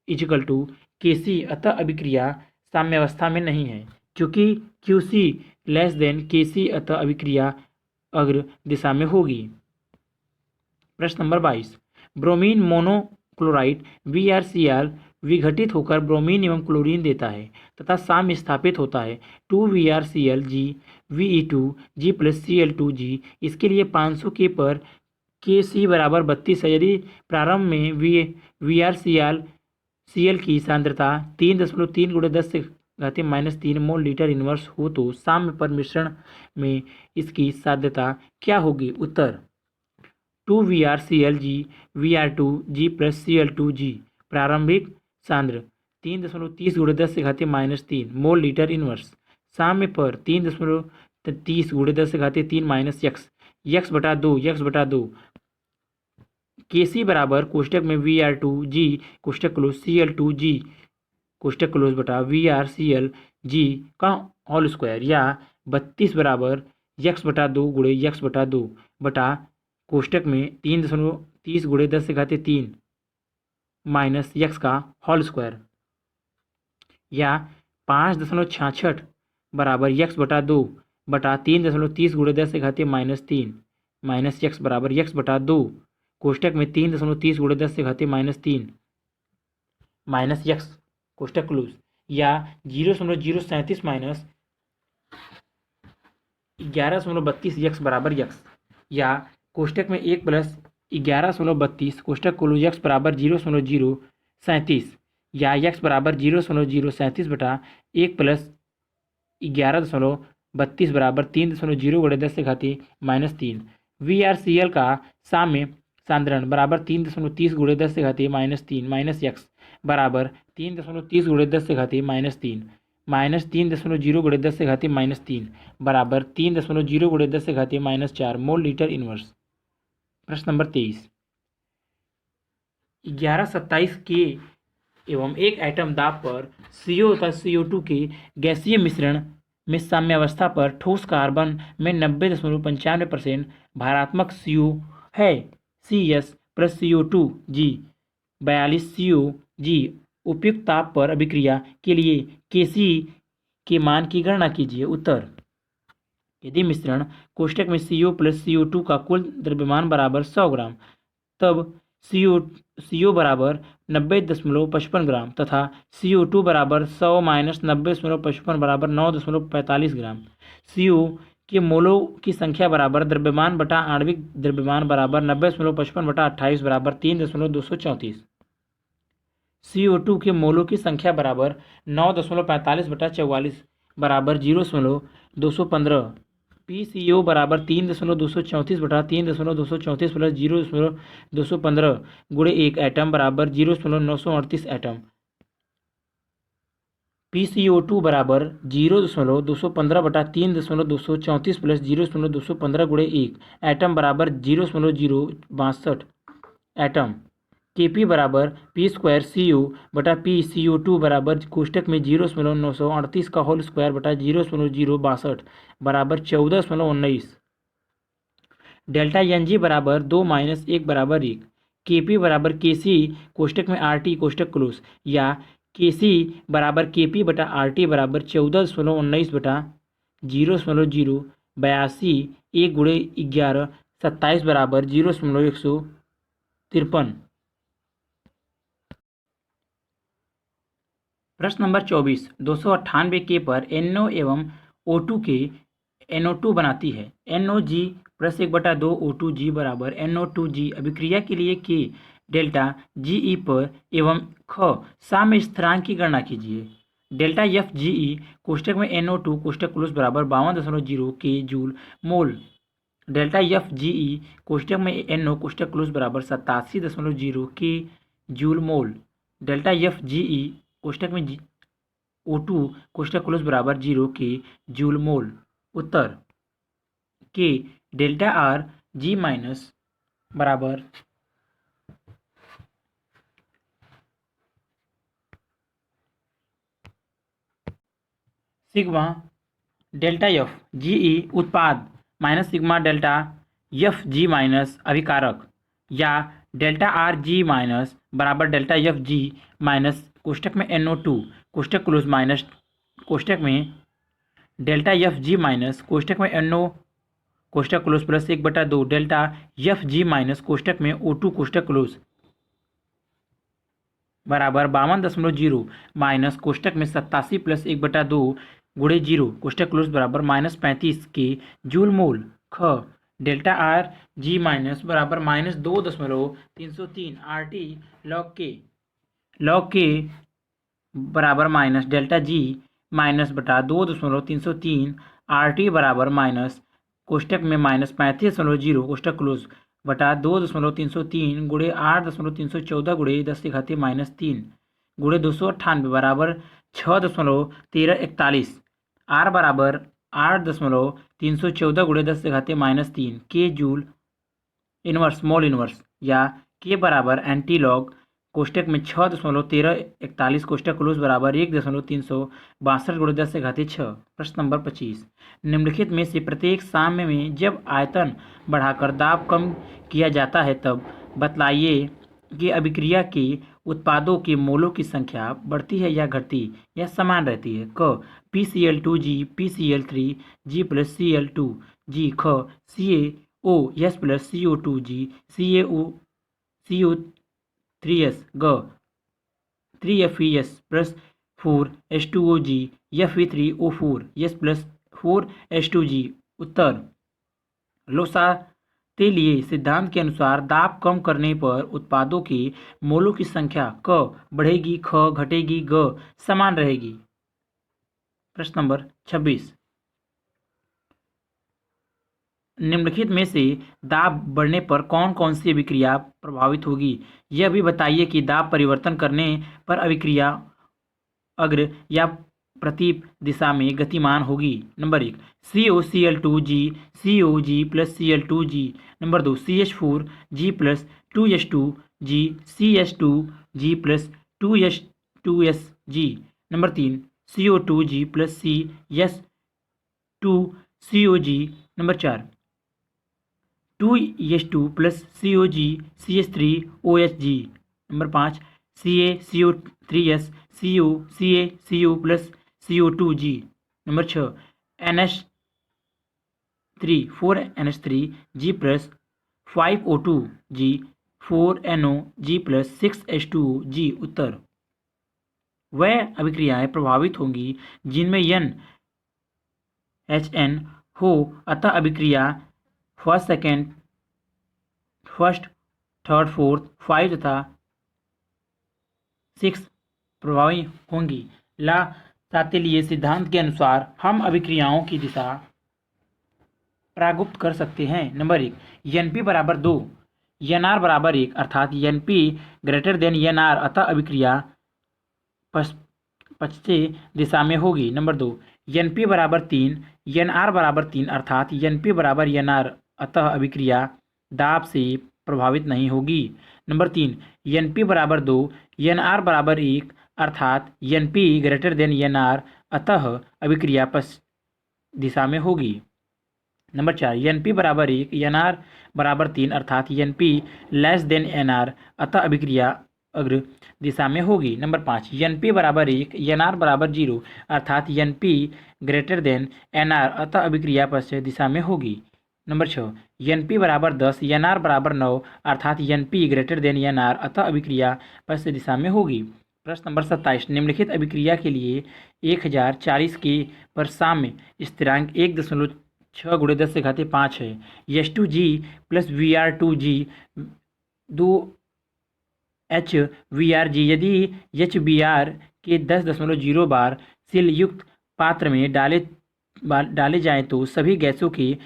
equal to KC अतः अभिक्रिया साम्यावस्था में नहीं है। क्योंकि QC लेस देन KC अतः अभिक्रिया अग्र दिशा में होगी। प्रश्न नंबर 22। ब्रोमीन मोनोक्लोराइड VrCl विघटित होकर ब्रोमीन एवं क्लोरीन देता है तथा साम्य स्थापित होता है 2VrClG VE2G प्लस Cl2G। इसके लिए 500 K पर Kc बराबर 32 है। यदि प्रारंभ में VrCl की सांद्रता 3.3 गुणे 10 से घातीय -3 मोल लीटर इनवर्स हो तो साम्य पर मिश्रण में इसकी सांद्रता क्या होगी? उत्तर 2VrClG Vr2G प्लस Cl2G प्रारंभिक सांद्र 3.30 गुणे 10 से घातीय -3 मोल लीटर इनवर्स साम्य पर 3.30 गुणे 10 से घातीय 3 माइनस x बटा 2 Kc बराबर कोष्टक में Vr2G कोष्टक क्लोज Cl2G कोष्टक क्लोज बटा VrClG का होल स्क्वायर या 32 बराबर x बटा 2 गुणे x बटा 2 बटा कोष्टक में 3.30 गुणे 10 से घातीय 3 माइनस यक्स का होल स्क्वायर, या 5.66 बराबर यक्स बटा 2 बटा 3.30 गुणे 10 से घातीय -3 माइनस यक्स बराबर यक्स बटा 2 कोष्टक में 3.30 गुणे 10 से घातीय -3 माइनस यक्स कोष्टक क्लोज, या 0.037 माइनस 11.32 यक्स बराबर यक्स, या कोष्टक में 1 प्लस 11.32 कोष्टक क्लोज यक्स बराबर 0.037, या यक्स बराबर 0.037 बटा 1 प्लस 11.32 बराबर 3.0 गुणे 10 से घातीय -3। VRCL का साम्य सांद्रण बराबर 3.30 गुणे 10 से घातीय -3 माइनस यक्स बराबर 3.30 गुणे 10 से घातीय -3 माइनस 3.0 गुणे 10 से घातीय -3 बराबर 3.0 गुणे 10 से घातीय -4 मोल लीटर इनवर्स। प्रश्न नंबर 23, 1127 के एवं एक एटम दाब पर CO तथा CO2 के गैसीय मिश्रण में साम्यावस्था पर ठोस कार्बन में 90.95% भारात्मक CO है। CS plus CO2 G 42 CO G उपयुक्त ताप पर अभिक्रिया के लिए Kc के मान की गणना कीजिए। उत्तर, यदि मिश्रण कोष्टक में CO प्लस CO2 का कुल द्रव्यमान बराबर 100 ग्राम, तब CO बराबर 90.55 ग्राम तथा CO2 बराबर 100 माइनस 90.55 बराबर 9.45 ग्राम। CO के मोलों की संख्या बराबर द्रव्यमान बटा आणविक द्रव्यमान बराबर 90.55 बटा 28 बराबर 3.234। CO2 के मोलों की संख्या बराबर 9.45 बटा 44 बराबर 0.215। PCO बराबर 3.234 बटा 3.234 प्लस 0.215 गुणे 1 एटम बराबर 0.938 एटम। PCO2 बराबर 0.215 बटा 3.234 प्लस 0.215 गुणे 1 एटम बराबर 0.062 एटम। Kp बराबर P स्क्वायर CO बटा PCO2 बराबर कोष्टक में 0.938 का होल स्क्वायर बटा 0.062 बराबर 14.19। डेल्टा NG बराबर 2 माइनस 1 बराबर 1। Kp बराबर Kc कोष्टक में RT कोष्टक क्लोज, या Kc बराबर Kp बटा RT बराबर 14.19 बटा 0.082 1 गुणे 11 27 बराबर 0.153। प्रश्न नंबर 24, 298 के पर NO एवं O2 के NO2 बनाती है। NOG प्लस 1/2 O2G बराबर NO2G अभिक्रिया के लिए K डेल्टा GE पर एवं ख साम्य स्थिरांक की गणना कीजिए। डेल्टा FGE कोष्टक में NO2 कोष्टक क्लोज बराबर 52.0 K joule mole. Delta FGE कोष्टक में NO कोष्टक क्लोज बराबर 87.0 K joule mole. Delta FGE कोष्टक में O2 कोष्टक क्लोज बराबर 0 K जूल मोल। उत्तर, K delta R G minus बराबर सिग्मा डेल्टा F GE उत्पाद minus sigma delta FG minus अभिकारक, या डेल्टा RG माइनस बराबर डेल्टा FG माइनस कोष्टक में NO2 कोष्टक क्लोज माइनस कोष्टक में डेल्टा FG माइनस कोष्टक में NO कोष्टक close plus 1/2 delta FG minus कोष्टक में O2 कोष्टक क्लोज बराबर 52.0 माइनस कोष्टक में 87 प्लस 1/2 गुणे 0 कोष्टक क्लोज बराबर -35 के जूल मोल। ख डेल्टा आर जी माइनस बराबर -2.303 RT लॉग के बराबर माइनस डेल्टा जी माइनस बटा 2.303 RT बराबर माइनस कोष्टक में -35.0 कोष्टक क्लोज बटा 2.303 गुणे 8.314 गुणे 10 से घातीय -3 गुणे 298 बराबर 6.1341। R बराबर 8.314 गुणे 10 से घातीय -3 K joule inverse mole inverse, या K बराबर एंटी लॉग कोष्टक में 6.1341 कोष्टक क्लोज बराबर 1.362 गुणे 10 से घातीय 6। प्रश्न नंबर 25, निम्नलिखित में से प्रत्येक साम्य में जब आयतन बढ़ाकर दाब कम किया जाता है तब बतलाइए कि अभिक्रिया के उत्पादों के मोलों की संख्या बढ़ती है या घटती या समान रहती है? क PCl2G PCl3G प्लस Cl2G। ख CaOS प्लस CO2G CO3S। ग 3FeS plus 4H2OG Fe3O4S plus 4H2G। उत्तर लोसा तेलीय सिद्धांत के अनुसार दाब कम करने पर उत्पादों के मोलों की संख्या क बढ़ेगी, ख घटेगी, ग समान रहेगी। प्रश्न नंबर 26, निम्नलिखित में से दाब बढ़ने पर कौन कौन सी अभिक्रिया प्रभावित होगी? यह भी बताइए कि दाब परिवर्तन करने पर अभिक्रिया अग्र या प्रतीप दिशा में गतिमान होगी। Number 1 COCl2G COG plus Cl2G। Number 2 CH4G plus 2H2G CH2G plus 2H2SG। Number 3 CO2G plus CS2COG। Number 4 2H2 plus COG CH3OHG। Number 5 CaCO3S CaCO plus CO2G। Number 6 NH3 4NH3G plus 5O2G 4NOG plus 6H2OG। उत्तर वह अभिक्रियाएं प्रभावित होंगी जिनमें NHN हो, अतः अभिक्रिया first, second, first, third, fourth, 5 तथा 6 प्रभावी होंगी। ला सातेलिए सिद्धांत के अनुसार हम अभिक्रियाओं की दिशा प्रागुप्त कर सकते हैं। नंबर 1 NP बराबर 2 NR बराबर 1 अर्थात NP ग्रेटर देन NR, अतः अभिक्रिया पश्चिमी दिशा में होगी। नंबर 2 NP बराबर 3 NR बराबर 3 अर्थात NP बराबर NR, अतः अभिक्रिया दाब से प्रभावित नहीं होगी। नंबर 3 NP बराबर 2 NR बराबर 1 अर्थात NP ग्रेटर देन NR, अतः अभिक्रिया पश्चिम दिशा में होगी। नंबर 4 NP बराबर 1 NR बराबर 3 अर्थात NP लेस देन NR, अतः अभिक्रिया अग्र दिशा में होगी। नंबर 5 NP बराबर 1 NR बराबर 0 अर्थात NP ग्रेटर देन NR, अतः अभिक्रिया पश्चिम दिशा में होगी। नंबर 6 NP बराबर 10 NR बराबर 9 अर्थात NP ग्रेटर देन NR, अतः अभिक्रिया पश्चिम दिशा में होगी। प्रश्न नंबर 27, निम्नलिखित अभिक्रिया के लिए 1040 के पर साम्य स्थिरांक 1.6 × 10⁵ है। H2G प्लस Vr2G 2HVrG यदि HBr के 10.0 बार सील युक्त पात्र में डाले जाएं तो सभी गैसों के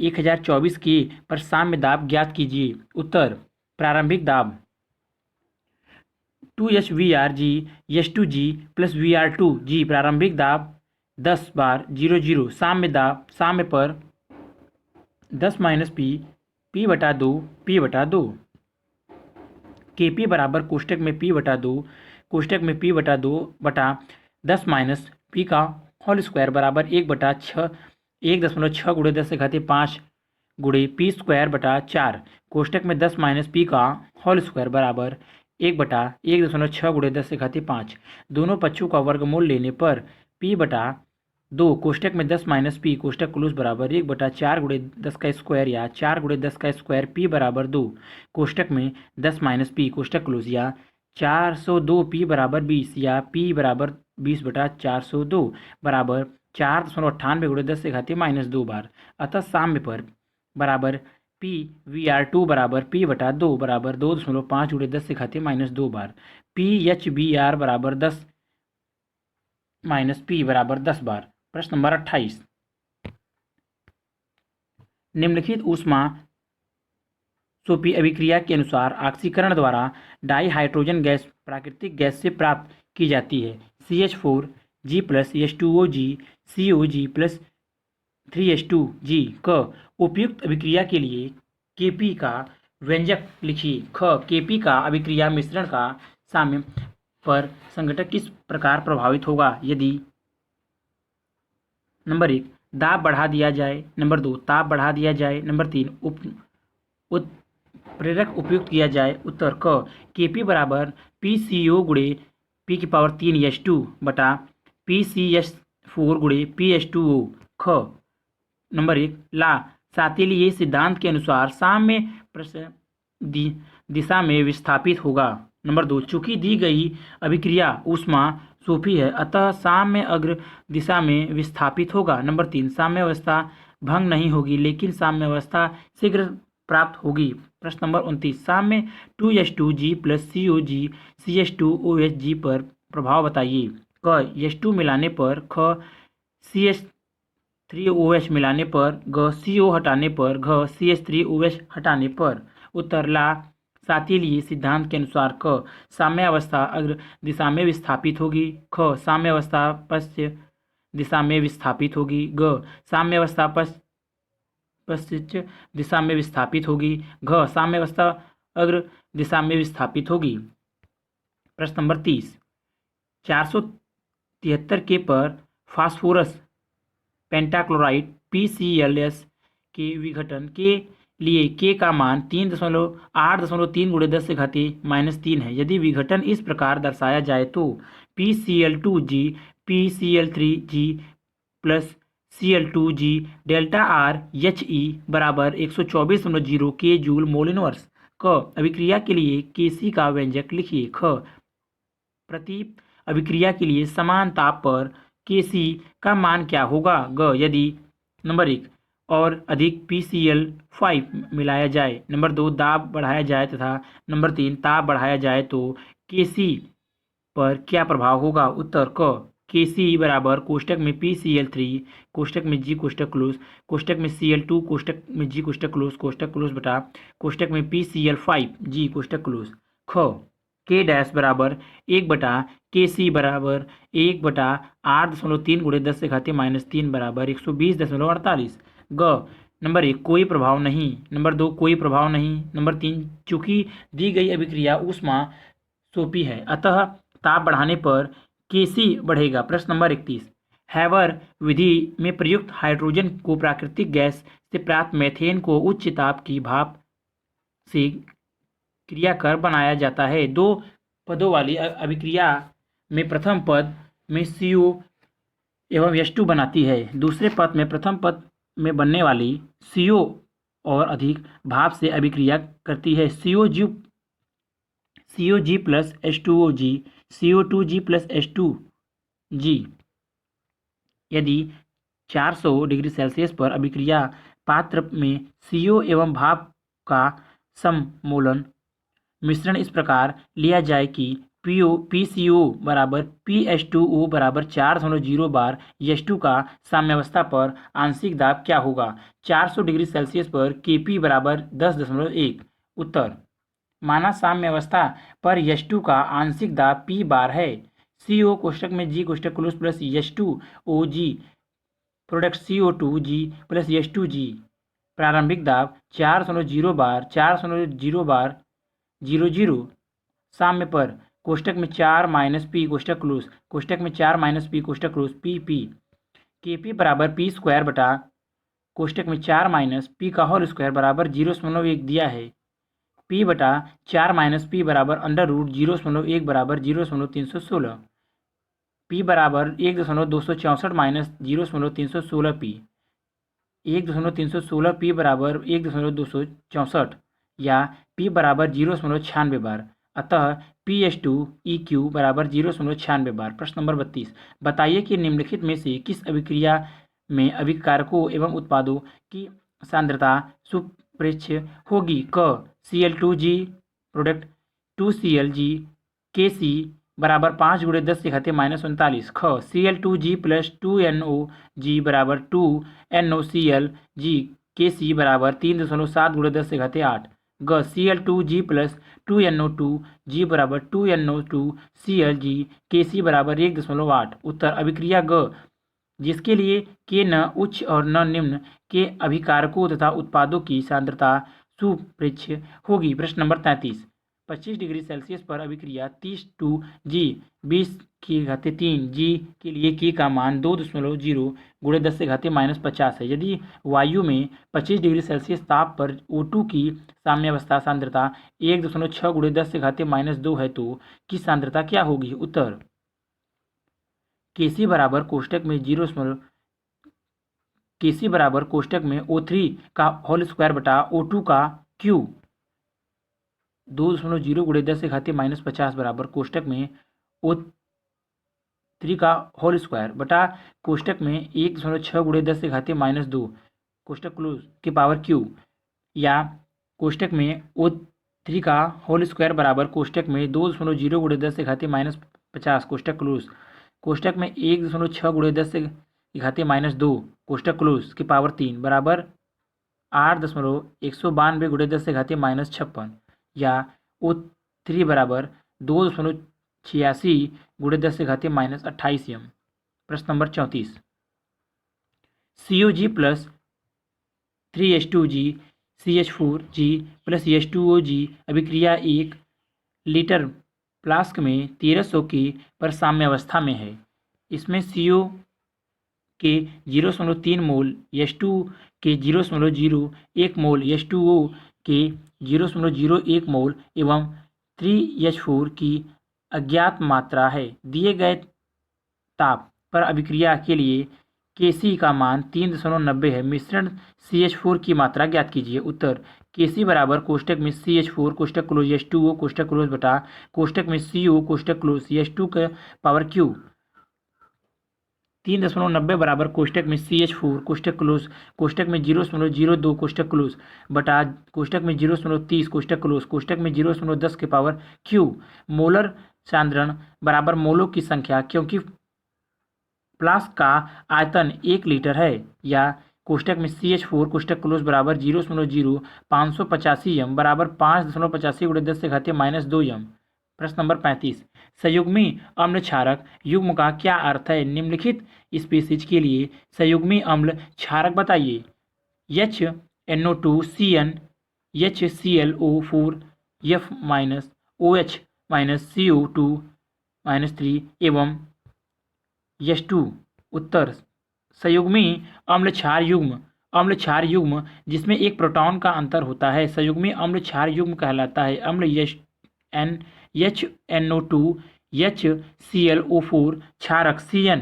1024 के पर साम्य दाब ज्ञात कीजिए। उत्तर प्रारंभिक दाब 2HVrG H2G प्लस Vr2G प्रारंभिक दाब 10 बार 00 साम्य पर 10 - P/2 Kp बराबर कोष्टक में P/2 बटा 10 - P का होल स्क्वायर बराबर 1/6 1.6 × 10⁵ P स्क्वायर बटा 4 कोष्टक में 10 - P का होल स्क्वायर बराबर 1/1.6 × 10⁵ दोनों पक्षों का वर्गमूल लेने पर P/2 कोष्टक में 10 - P कोष्टक क्लोज बराबर 1/4 × 10 का स्क्वायर या 4 × 10 का स्क्वायर P बराबर 2 कोष्टक में 10 - P कोष्टक क्लोज या 402 P बराबर 20 या P बराबर 20/402 बराबर 4.98 × 10⁻² बार, अतः साम्य पर बराबर PVr2 बराबर P/2 बराबर 2.5 × 10⁻² बार। PHBr बराबर 10 - P बराबर 10 बार। प्रश्न नंबर 28, निम्नलिखित ऊष्मा सोपी अभिक्रिया के अनुसार ऑक्सीकरण द्वारा डाइहाइड्रोजन गैस प्राकृतिक गैस से प्राप्त की जाती है। CH4G plus H2OG COG plus 3H2G। क उपयुक्त अभिक्रिया के लिए Kp का व्यंजक लिखिए। ख Kp का अभिक्रिया मिश्रण का साम्य पर संघटक किस प्रकार प्रभावित होगा यदि नंबर 1 दाब बढ़ा दिया जाए, नंबर 2 ताप बढ़ा दिया जाए, नंबर 3 प्रेरक उपयुक्त किया जाए? उत्तर क Kp बराबर PCO गुणे P की पावर 3H2 बटा PCH4 गुणे PH2O। ख नंबर 1 ला सातिलिये सिद्धांत के अनुसार साम्य प्रश्न दिशा में विस्थापित होगा। नंबर 2 चूंकि दी गई अभिक्रिया ऊष्मा सोपी है अतः साम्य अग्र दिशा में विस्थापित होगा। नंबर 3 साम्य अवस्था भंग नहीं होगी लेकिन साम्य अवस्था शीघ्र प्राप्त होगी। प्रश्न नंबर 29 साम्य 2H2G प्लस COG CH2OHG पर प्रभाव बताइए। क H2 मिलाने पर, ख CH3OH मिलाने पर, ग CO हटाने पर, घ CH3OH हटाने पर। उत्तर ला सातिलिये सिद्धांत के अनुसार क साम्यावस्था अग्र दिशा में विस्थापित होगी, ख साम्यावस्था पश्च दिशा में विस्थापित होगी, ग साम्यावस्था पश्चिम दिशा में विस्थापित होगी, घ साम्यावस्था अग्र दिशा में विस्थापित होगी। प्रश्न नंबर 30 473 के पर फास्फोरस पेंटाक्लोराइड PClS के विघटन के लिए K का मान 8.3 गुणे 10 से घातीय -3 है। यदि विघटन इस प्रकार दर्शाया जाए तो PCl2G PCl3G plus Cl2G delta R He बराबर 124.0 के जूल मोल इनवर्स। क अभिक्रिया के लिए Kc का व्यंजक लिखिए। ख प्रति अभिक्रिया के लिए समान ताप पर Kc का मान क्या होगा? ग यदि नंबर 1 और अधिक PCl5 मिलाया जाए, नंबर 2 दाब बढ़ाया जाए तथा नंबर 3 ताप बढ़ाया जाए तो Kc पर क्या प्रभाव होगा? उत्तर क Kc बराबर कोष्टक में PCl3 कोष्टक में G कोष्टक क्लोज कोष्टक में Cl2 कोष्टक में G कोष्टक क्लोज बटा कोष्टक में PCl5 G कोष्टक क्लोज। ख K डैश बराबर 1 बटा Kc बराबर 1 बटा 8.3 गुणे 10 से घातीय -3 बराबर 120.48। ग नंबर 1 कोई प्रभाव नहीं, नंबर 2 कोई प्रभाव नहीं, नंबर 3 चूंकि दी गई अभिक्रिया ऊष्मा सोपी है अतः ताप बढ़ाने पर Kc बढ़ेगा। प्रश्न नंबर 31 हैवर विधि में प्रयुक्त हाइड्रोजन को प्राकृतिक गैस से प्राप्त मीथेन को उच्च ताप की भाप से क्रिया कर बनाया जाता है। दो पदों वाली अभिक्रिया में प्रथम पद में CO एवं H2 बनाती है, दूसरे पद में प्रथम पद में बनने वाली CO और अधिक भाप से अभिक्रिया करती है। COG plus H2OG CO2G plus H2G। यदि 400 डिग्री सेल्सियस पर अभिक्रिया पात्र में CO एवं भाप का सममूलन मिश्रण इस प्रकार लिया जाए कि PCO बराबर PH2O बराबर 4.0 बार H2 का साम्यावस्था पर आंशिक दाब क्या होगा? 400 डिग्री सेल्सियस पर Kp बराबर 10.1। उत्तर माना साम्यावस्था पर H2 का आंशिक दाब P बार है। CO कोष्टक में G कोष्टक close plus H2OG product CO2G plus H2G प्रारंभिक दाब 4.0 बार 00 साम्य पर कोष्टक में 4 माइनस P कोष्टक में 4 माइनस P कोष्टक क्लोज PP Kp बराबर P स्क्वायर बटा कोष्टक में 4 माइनस P का होल स्क्वायर बराबर 0.1 दिया है। P बटा 4 माइनस P बराबर अंडर रूट 0.1 बराबर 0.316। P बराबर 1.264 माइनस 0.316 P 1.316 P बराबर 1.264 या P बराबर 0.96 बार, अतः PH2EQ बराबर 0.96 बार। प्रश्न नंबर 32 बताइए कि निम्नलिखित में से किस अभिक्रिया में अभिकारकों एवं उत्पादों की सांद्रता सुपरिच्छ होगी? क Cl2G प्रोडक्ट 2ClG Kc बराबर 5 गुणे 10 से घातीय -39। ख Cl2G प्लस 2NOG बराबर 2NOClG Kc बराबर 3.7 गुणे 10 से घातीय 8। ग Cl2G प्लस 2NO2G बराबर 2NO2ClG Kc बराबर 1.8। उत्तर अभिक्रिया ग जिसके लिए K न उच्च और न निम्न के अभिकारकों तथा उत्पादों की सांद्रता सुपरिच्छ होगी। प्रश्न नंबर 33 25 डिग्री सेल्सियस पर अभिक्रिया 30 टू जी 20⁻³ जी के लिए की का मान 2.0 गुणे 10⁻⁻50 है। यदि वायु में 25 डिग्री सेल्सियस ताप पर O2 की साम्यावस्था सांद्रता 1.6 गुणे 10⁻² है तो की सांद्रता क्या होगी? उत्तर Kc बराबर कोष्टक में Kc बराबर कोष्टक में O3 का होल स्क्वायर बटा O2 का क्यू 2.0 गुणे 10⁻⁻50 बराबर कोष्टक में O3 का होल स्क्वायर बटा कोष्टक में 1.6 गुणे 10⁻² कोष्टक क्लोज की पावर क्यू या कोष्टक में O3 का होल स्क्वायर बराबर कोष्टक में 2.0 गुणे 10⁻50 कोष्टक क्लोज कोष्टक में 1.6 गुणे 10⁻² कोष्टक क्लोज की पावर 3 बराबर 8.192 गुणे 10⁻56 या O3 बराबर 2.86 गुणे 10⁻28 एम। प्रश्न number 34 COG plus 3H2G CH4G plus H2OG अभिक्रिया 1 लीटर फ्लास्क में 1300 के पर साम्यावस्था में है। इसमें CO के 0.3 मोल H2 के 0.01 मोल H2O के 0.01 मोल एवं 3H4 की अज्ञात मात्रा है। दिए गए ताप पर अभिक्रिया के लिए Kc का मान 3.90 है। मिश्रण CH4 की मात्रा ज्ञात कीजिए। उत्तर Kc बराबर कोष्टक में CH4 कोष्टक क्लोज H2O कोष्टक क्लोज बटा कोष्टक में CO कोष्टक क्लोज H2 का पावर क्यू 3.90 बराबर कोष्टक में CH4 कोष्टक क्लोज कोष्टक में 0.02 कोष्टक क्लोज बटा कोष्टक में 0.30 कोष्टक क्लोज कोष्टक में 0.10 के पावर क्यू मोलर सांद्रण बराबर मोलों की संख्या क्योंकि फ्लास्क का आयतन 1 लीटर है या कोष्टक में CH4 कोष्टक क्लोज बराबर 0.0585 एम बराबर 5.85 गुणे 10⁻² एम। प्रश्न नंबर 35 संयुग्मी अम्ल क्षारक युग्म का क्या अर्थ है? निम्नलिखित स्पीशीज के लिए संयुग्मी अम्ल क्षारक बताइए। HNO2CN HClO4 F- OH CO2-3 एवं H2। उत्तर संयुग्मी अम्ल क्षार युग्म अम्ल क्षार युग्म जिसमें एक प्रोटॉन का अंतर होता है संयुग्मी अम्ल क्षार युग्म कहलाता है। अम्ल HNO2 HClO4 क्षारक CN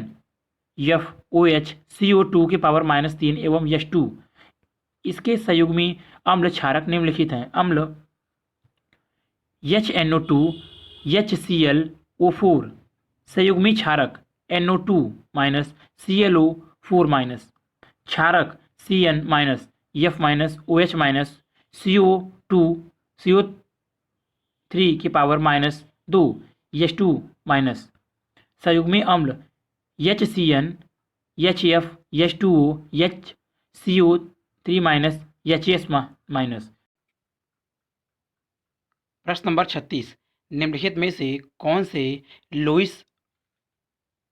FOH CO2 की पावर -3 एवं H2। इसके संयुग्मी अम्ल क्षारक निम्नलिखित हैं। अम्ल HNO2 HClO4 संयुग्मी क्षारक NO2 ClO4 क्षारक CN F OH CO2 CO3 की पावर -2 H2 संयुग्मी अम्ल HCN HF H2O HCO3 HS-। प्रश्न नंबर 36 निम्नलिखित में से कौन से लोइस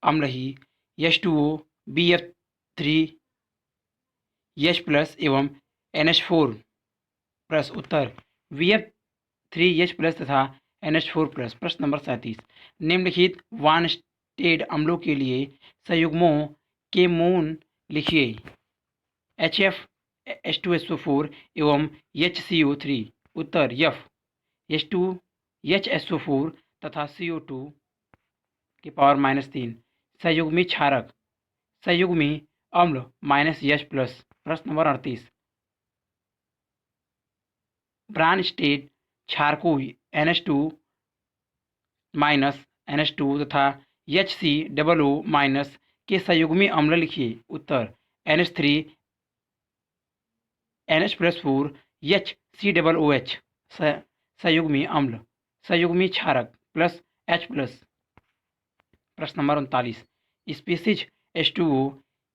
अम्ल ही H2O BF3H+ एवं NH4+ उत्तर BF3H+ तथा NH4+। प्रश्न नंबर 37 निम्नलिखित वानस्टेड अम्लों के लिए संयुग्मों के मूल लिखिए। HF H2SO4 एवं HCO3। उत्तर F H2HSO4 तथा CO2 की पावर -3 संयुग्मी क्षारक संयुग्मी अम्ल -H+। प्रश्न नंबर 38 ब्रांस्टेड क्षारकों NH2 NH2 तथा HCOO- के संयुग्मी अम्ल लिखिए। उत्तर NH3 NH+4 HCOOH संयुग्मी अम्ल संयुग्मी क्षारक +H+। प्रश्न number 39 species H2O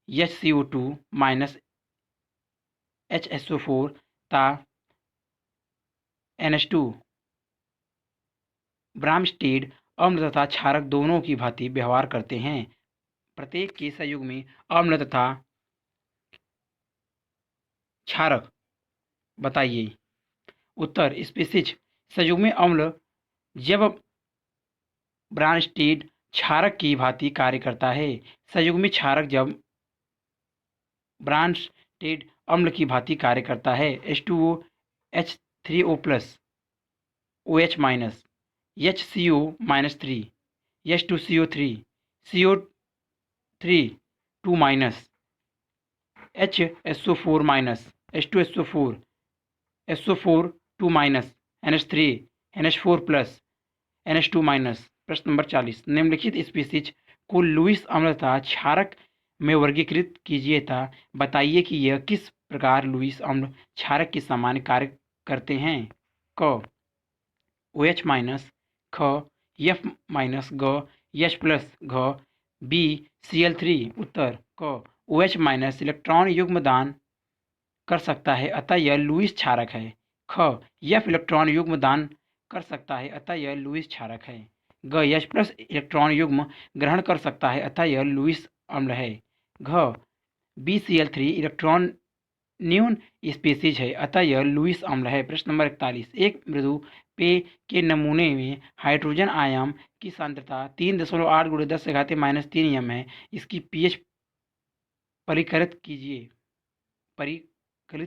HCO2 HSO4 तथा NH2 ब्रांस्टेड अम्ल तथा क्षारक दोनों की भांति व्यवहार करते हैं। प्रत्येक के संयुग्मी अम्ल तथा क्षारक बताइए। उत्तर स्पीशीज संयुग्मी अम्ल जब ब्रांस्टेड क्षारक की भांति कार्य करता है। संयुग्मी क्षारक जब ब्रांस्टेड अम्ल की भांति कार्य करता है। H2O H3O plus OH minus HCO minus 3 H2CO3 CO3 2 minus HSO4 minus H2SO4 SO4 2 minus NH3 NH4 plus NH2 minus. प्रश्न नंबर 40 निम्नलिखित स्पीसीज को लुईस अम्ल तथा क्षारक में वर्गीकृत कीजिए तथा बताइए कि यह किस प्रकार लुईस अम्ल क्षारक के सामान्य कार्य करते हैं। क OH माइनस ख F माइनस ग H प्लस घ B Cl3। उत्तर क OH माइनस इलेक्ट्रॉन युग्म दान कर सकता है अतः यह लुईस क्षारक है। ख F इलेक्ट्रॉन युग्म दान कर सकता है अतः यह लुईस क्षारक है। ग H प्लस इलेक्ट्रॉन युग्म ग्रहण कर सकता है अतः यह लुईस अम्ल है। घ BCl3 इलेक्ट्रॉन न्यून स्पीसीज है अतः यह लुईस अम्ल है। प्रश्न नंबर 41 एक मृदु पेय के नमूने में हाइड्रोजन आयन की सांद्रता 3.8 × 10⁻³ m है। इसकी pH परिकलित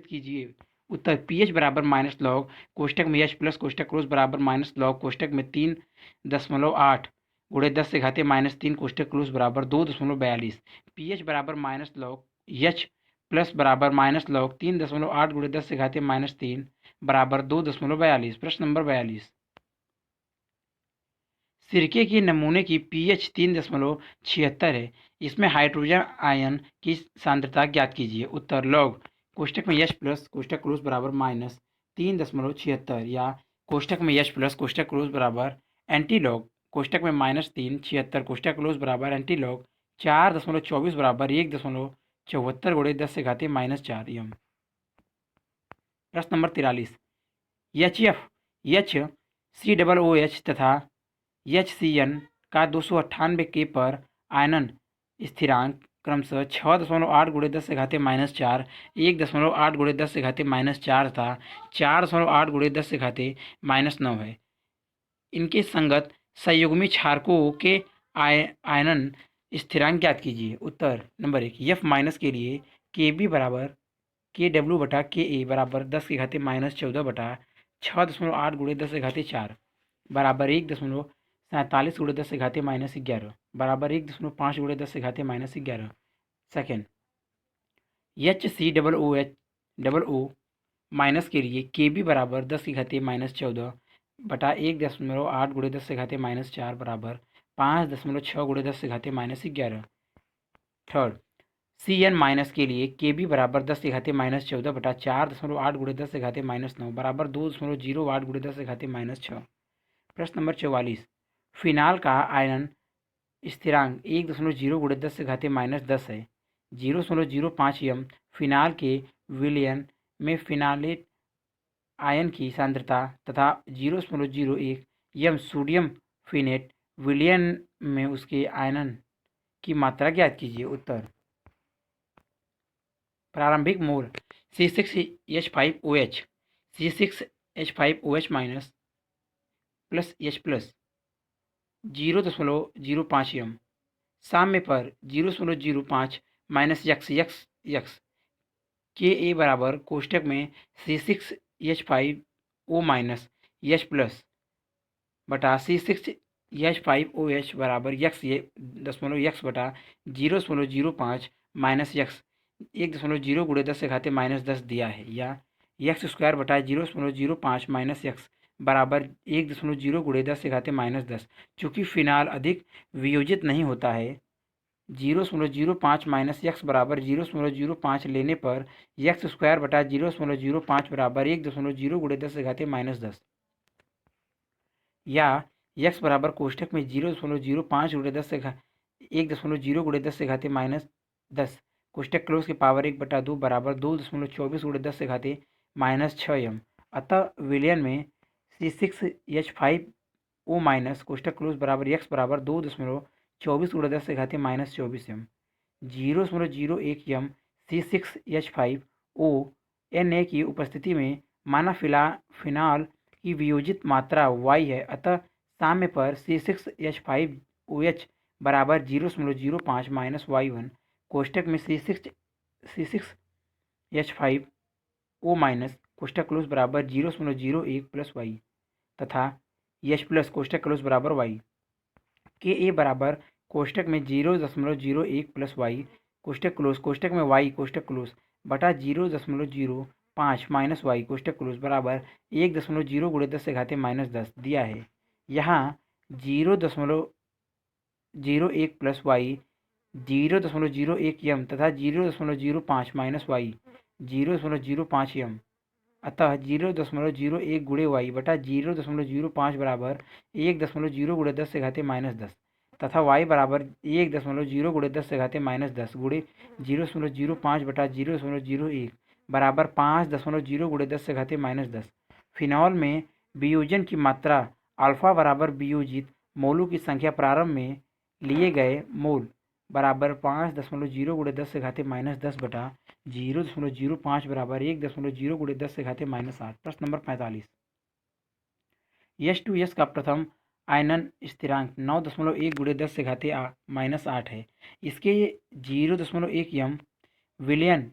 कीजिए। उत्तर pH बराबर माइनस लॉग कोष्टक में H प्लस कोष्टक क्लोज बराबर माइनस लॉग कोष्टक में 3.8 × 10⁻³ कोष्टक क्लोज बराबर 2.42। pH बराबर माइनस लॉग H प्लस बराबर माइनस लॉग 3.8 × 10⁻³ बराबर 2.42। प्रश्न नंबर 42 सिरके के नमूने की pH 3.76 है। इसमें हाइड्रोजन आयन की सांद्रता ज्ञात कीजिए। उत्तर लॉग कोष्टक में H प्लस कोष्टक क्लोज बराबर माइनस 3.76 या कोष्टक में H प्लस कोष्टक क्लोज बराबर एंटी लॉग कोष्टक में -3.76 कोष्टक क्लोज बराबर एंटी लॉग 4.24 बराबर 1.74 × 10⁻⁻4 m। प्रश्न नंबर 43 HF HCOOH तथा HCN का 298 K पर आयनन स्थिरांक क्रमशः 6.8 × 10⁻⁻4 1.8 × 10⁻⁻4 तथा 4.8 × 10⁻⁻9 है। इनके संगत संयुग्मी क्षारकों के आयनन स्थिरांक ज्ञात कीजिए। उत्तर नंबर 1 F माइनस के लिए KB बराबर KW बटा KA बराबर 10⁻14 बटा 6.8 × 10⁻4 बराबर 1.47 × 10⁻11 बराबर 1.5 × 10⁻11। सेकेंड HCOO माइनस के लिए KB बराबर 10⁻14 बटा 1.8 × 10⁻4 बराबर 5.6 × 10⁻11। थर्ड CN माइनस के लिए KB बराबर 10⁻14 बटा 4.8 × 10⁻9 बराबर 2.08 × 10⁻6। प्रश्न नंबर 44 फिनाल का आयनन स्थिरांक 1.0 × 10⁻10 है। 0.05 m फिनाल के विलयन में फिनालेट आयन की सांद्रता तथा 0.01 m सोडियम फिनेट विलयन में उसके आयनन की मात्रा ज्ञात कीजिए। उत्तर प्रारंभिक मोल C6H5OH C6H5OH minus plus H plus 0.05 m साम्य पर 0.05 माइनस यक्स Ka बराबर कोष्टक में C6H5O माइनस H प्लस बटा C6H5OH बराबर यक्स बटा 0.05 माइनस यक्स 1.0 × 10⁻10 दिया है या यक्स स्क्वायर बटा 0.05 माइनस यक्स बराबर 1.0 × 10⁻10। चूँकि फिनाल अधिक वियोजित नहीं होता है 0.05 माइनस यक्स बराबर 0.05 लेने पर यक्स स्क्वायर बटा 0.05 बराबर 1.0 × 10⁻10 या यक्स बराबर कोष्टक में 0.05 × 1.0 × 10⁻10 कोष्टक क्लोज के पावर 1/2 बराबर 2.24 × 10⁻6 m। अतः विलयन में C6H5O माइनस कोष्टक क्लोज बराबर यक्स बराबर 2.24 × 10⁻24 m। 0.01 m C6H5O Na की उपस्थिति में माना फिनाल की वियोजित मात्रा y है अतः साम्य पर C6H5OH बराबर 0.05 माइनस Y1 कोष्टक में C6H5O माइनस कोष्टक क्लोज बराबर 0.01 प्लस Y तथा H प्लस कोष्टक क्लोज बराबर Y के ए बराबर कोष्टक में 0.01 प्लस Y कोष्टक में Y कोष्टक क्लोज बटा 0.05 माइनस Y कोष्टक क्लोज बराबर 1.0 गुणे 10 से घाते माइनस 10 दिया है। यहाँ 0.01 प्लस Y 0.01 यम तथा 0.05 माइनस Y 0.05 यम, अतः 0.01 गुणे Y बटा 0.05 बराबर 1.0 गुणे 10 से घाते माइनस 10 तथा Y बराबर 1.0 गुणे 10 से घाते माइनस 10 गुणे 0.05 बटा 0.01 बराबर 5.0 गुणे 10 से घाते माइनस 10। फिनॉल में वियोजन की मात्रा अल्फा बराबर वियोजित मोलों की संख्या प्रारंभ में लिए गए मोल बराबर 5.0 गुणे 10 से घाते माइनस 10 बटा 0.05 बराबर 1.0 गुणे 10 से घाते माइनस 8। प्रश्न नंबर 45। H2S का प्रथम आयनन स्थिरांक 9.1 गुणे 10 से घाते माइनस 8 है। इसके 0.1 यम विलयन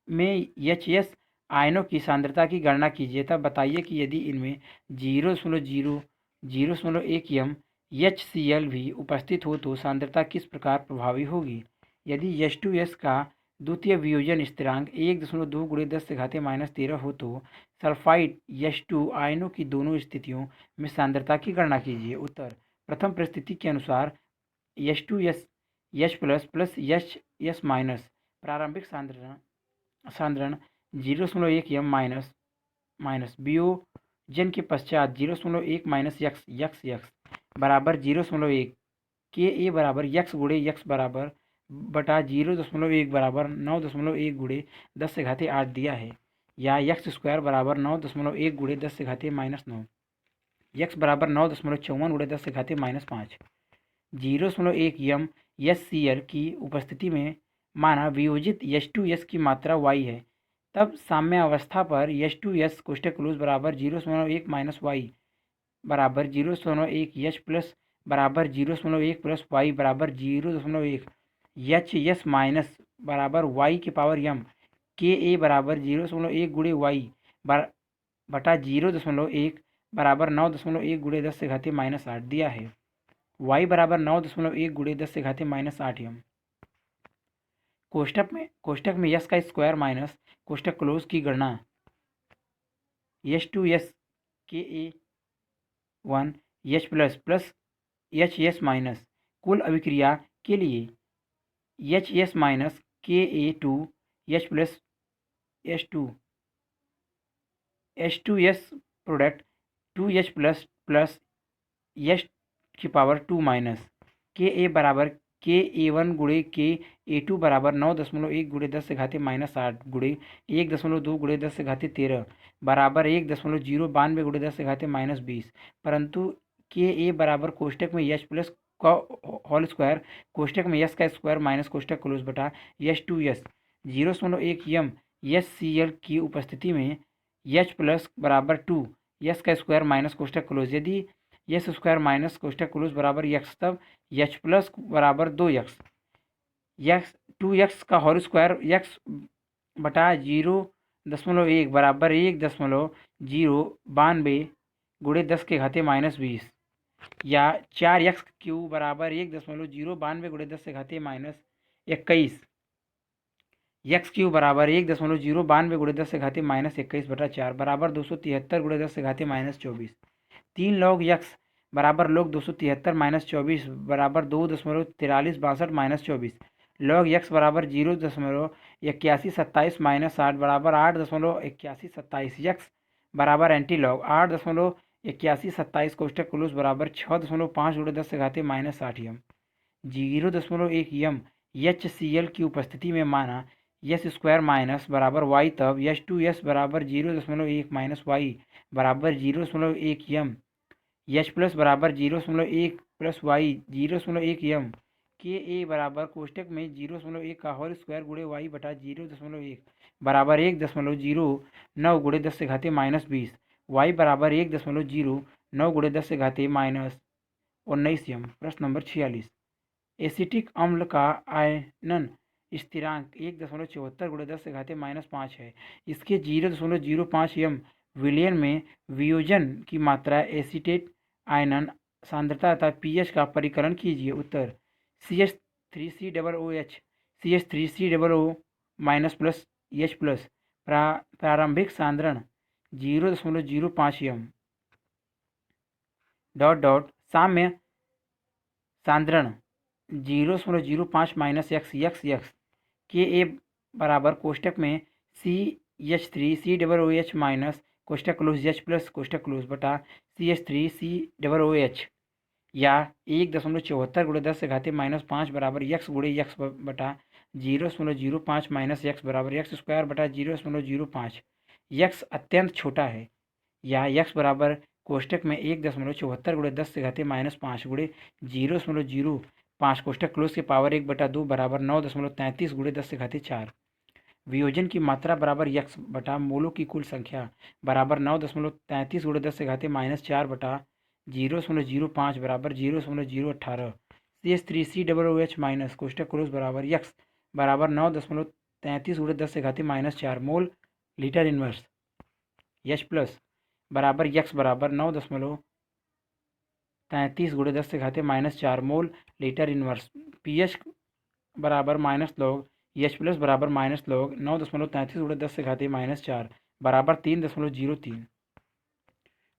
में HS आयनों की सांद्रता की गणना कीजिए तब बताइए कि यदि इनमें 0.1 यम HCl भी उपस्थित हो तो सांद्रता किस प्रकार प्रभावी होगी। यदि H2S का द्वितीय वियोजन स्थिरांक 1.2 गुणे 10 से घाते माइनस 13 हो तो सल्फाइड H2 आयनों की दोनों स्थितियों में सांद्रता की गणना कीजिए। उत्तर, प्रथम परिस्थिति के अनुसार H2S H plus plus HS minus प्रारंभिक सांद्रण 0.1 यम माइनस वियोजन के पश्चात 0.1 माइनस यक्स बराबर 0.1 के ए बराबर यक्स गुणे यक्स बराबर बटा 0.1 बराबर 9.1 गुणे 10 से घाते 8 दिया है। या यक्स स्क्वायर बराबर 9.1 गुणे 10 से घाते माइनस 9, यक्स बराबर 9.54 गुणे 10 से घाते माइनस 5। 0.1 यम HCl की उपस्थिति में माना वियोजित H2S की मात्रा Y है, तब साम्य अवस्था पर H2S कोष्टक क्लोज बराबर 0.1 माइनस Y बराबर 0.1 H प्लस बराबर 0.1 प्लस Y बराबर 0.1 HS माइनस बराबर Y की पावर यम के ए बराबर 0.1 गुणे Y बटा 0.1 बराबर 9.1 गुणे 10 से घाते माइनस 8 दिया है। Y बराबर 9.1 गुणे 10 से घाते माइनस 8 यम। कोष्टक में यस का स्क्वायर माइनस कोष्टक क्लोज की गणना H2S के ए 1 H plus plus HS minus कुल अभिक्रिया के लिए HS माइनस के ए 2 H plus H2S product 2H plus plus H की पावर 2 माइनस के ए बराबर के A1 गुणे के A2 बराबर 9.1 गुणे 10 से घाते माइनस 8 गुणे 1.2 गुणे 10 से घाते 13 बराबर 1.092 गुणे 10 से घाते माइनस 20, परंतु के ए बराबर कोष्टक में H प्लस का होल स्क्वायर कोष्टक में यस का स्क्वायर माइनस कोष्टक क्लोज बटा H2S 0.1 यम HCl की उपस्थिति में H प्लस बराबर 2 यस का स्क्वायर माइनस कोष्टक क्लोज, यदि यस स्क्वायर माइनस कोष्टक क्लोज बराबर यक्स तब H प्लस बराबर 2x 2x का होल स्क्वायर यक्स बटा 0.1 बराबर 1.092 गुणे 10 के घाते माइनस 20 या 4x क्यू बराबर 1.092 गुणे 10 से घाते माइनस 21 यक्स क्यू बराबर 1.092 गुणे 10 से घाते माइनस 21 बटा 4 बराबर 273 गुणे 10 से घाते माइनस 24। 3 log यक्स बराबर log 273 माइनस 24 बराबर 2.4362 माइनस 24 log यक्स बराबर 0.8127 माइनस 8 बराबर 8.8127 यक्स बराबर एंटी लॉग 8.8127 कोष्टक क्लोज बराबर 6.5 गुणे 10 से घाते माइनस 8 यम। 0.1 यम HCl की उपस्थिति में माना यस स्क्वायर माइनस बराबर Y तब H2S बराबर 0.1 माइनस Y बराबर 0.1 यम H प्लस बराबर 0.1 प्लस Y 0.1 यम के ए बराबर कोष्टक में 0.1 का होल स्क्वायर गुणे Y बटा 0.1 बराबर 1.09 गुणे 10 से घाते माइनस 20 Y बराबर 1.0 9 गुणे 10 से घाते -19 यम। प्रश्न नंबर 46, एसिटिक अम्ल का आयनन स्थिरांक 1.74 गुणे 10 से घाते -5 है। इसके 0.05 यम विलयन में वियोजन की मात्रा एसीटेट आयनन सांद्रता तथा पीएच का परिकलन कीजिए। उत्तर CH3COOH CH3COO- plus H plus. प्रारंभिक सांद्रण 0.05 यम डॉट डॉट साम्य सांद्रण 0.05 minus X X X K A बराबर कोष्टक में CH3COOH माइनस कोष्टक क्लोज H प्लस कोष्टक क्लोज बटा CH3COOH या 1.74 गुणे 10 से घाते -5 बराबर यक्स गुणे यक्स बटा 0.05 माइनस यक्स बराबर यक्स स्क्वायर बटा 0.05। यक्स अत्यंत छोटा है या यक्स बराबर कोष्टक में 1.74 गुणे 10 से घाते -5 गुणे 0.05 कोष्टक क्लोज के पावर 1/2 बराबर 9.33 गुणे 10 से घाते 4। वियोजन की मात्रा बराबर यक्स बटा मोलों की कुल संख्या बराबर 9.33 गुणे 10 से घाते -4 बटा 0.05 बराबर 0.018। CH3COOH माइनस कोष्टक क्लोज बराबर यक्स बराबर 9.33 गुणे 10 से घाते -4 मोल लीटर इनवर्स। H प्लस बराबर यक्स बराबर 9.33 गुणे 10 से घाते -4 मोल लीटर इनवर्स। पीएच बराबर माइनस लॉग H प्लस बराबर माइनस लॉग 9.33 गुणे 10 से घाते -4 बराबर 3.03।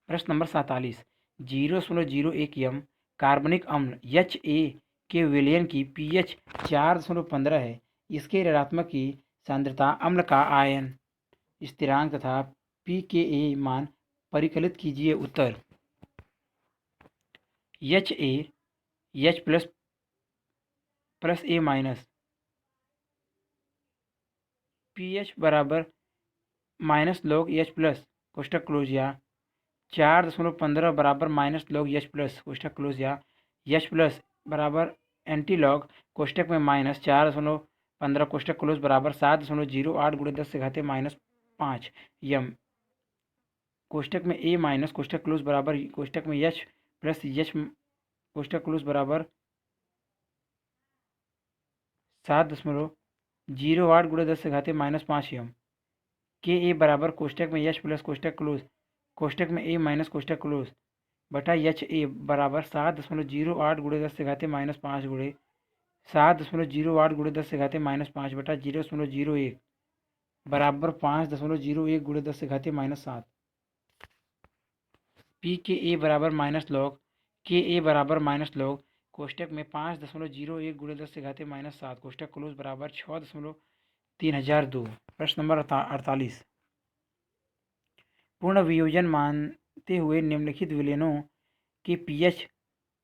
प्रश्न नंबर 47, 0.01 यम कार्बनिक अम्ल HA के विलयन की pH 4.15 है। इसके ऋणात्मक की सांद्रता अम्ल का आयन स्थिरांक तथा pKa मान परिकलित कीजिए। उत्तर HA H plus plus A minus pH बराबर माइनस लॉग H प्लस कोष्टक क्लोज या 4.15 बराबर माइनस लॉग H प्लस कोष्टक क्लोज या H प्लस बराबर एंटी लॉग कोष्टक में -4.15 कोष्टक क्लोज बराबर 7.08 गुणे 10 से घाते -5 यम कोष्टक में A माइनस कोष्टक क्लोज बराबर कोष्टक में H प्लस H कोष्टक क्लोज बराबर 7.08 गुणे 10 से घाते -5 यम के ए बराबर कोष्टक में H प्लस कोष्टक क्लोज कोष्टक में A माइनस कोष्टक क्लोज बटा HA बराबर 7.08 गुणे 10 से घाते -5 गुणे 7.08 गुणे 10 से घाते -5 बटा 0.01 बराबर 5.01 गुणे 10 से घाते -7। पी के ए बराबर माइनस लॉग के ए बराबर माइनस लॉग कोष्टक में 5.01 गुणे 10 से घाते -7 कोष्टक क्लोज बराबर 6.3002। प्रश्न नंबर 48, पूर्ण वियोजन मानते हुए निम्नलिखित विलयनों के पीएच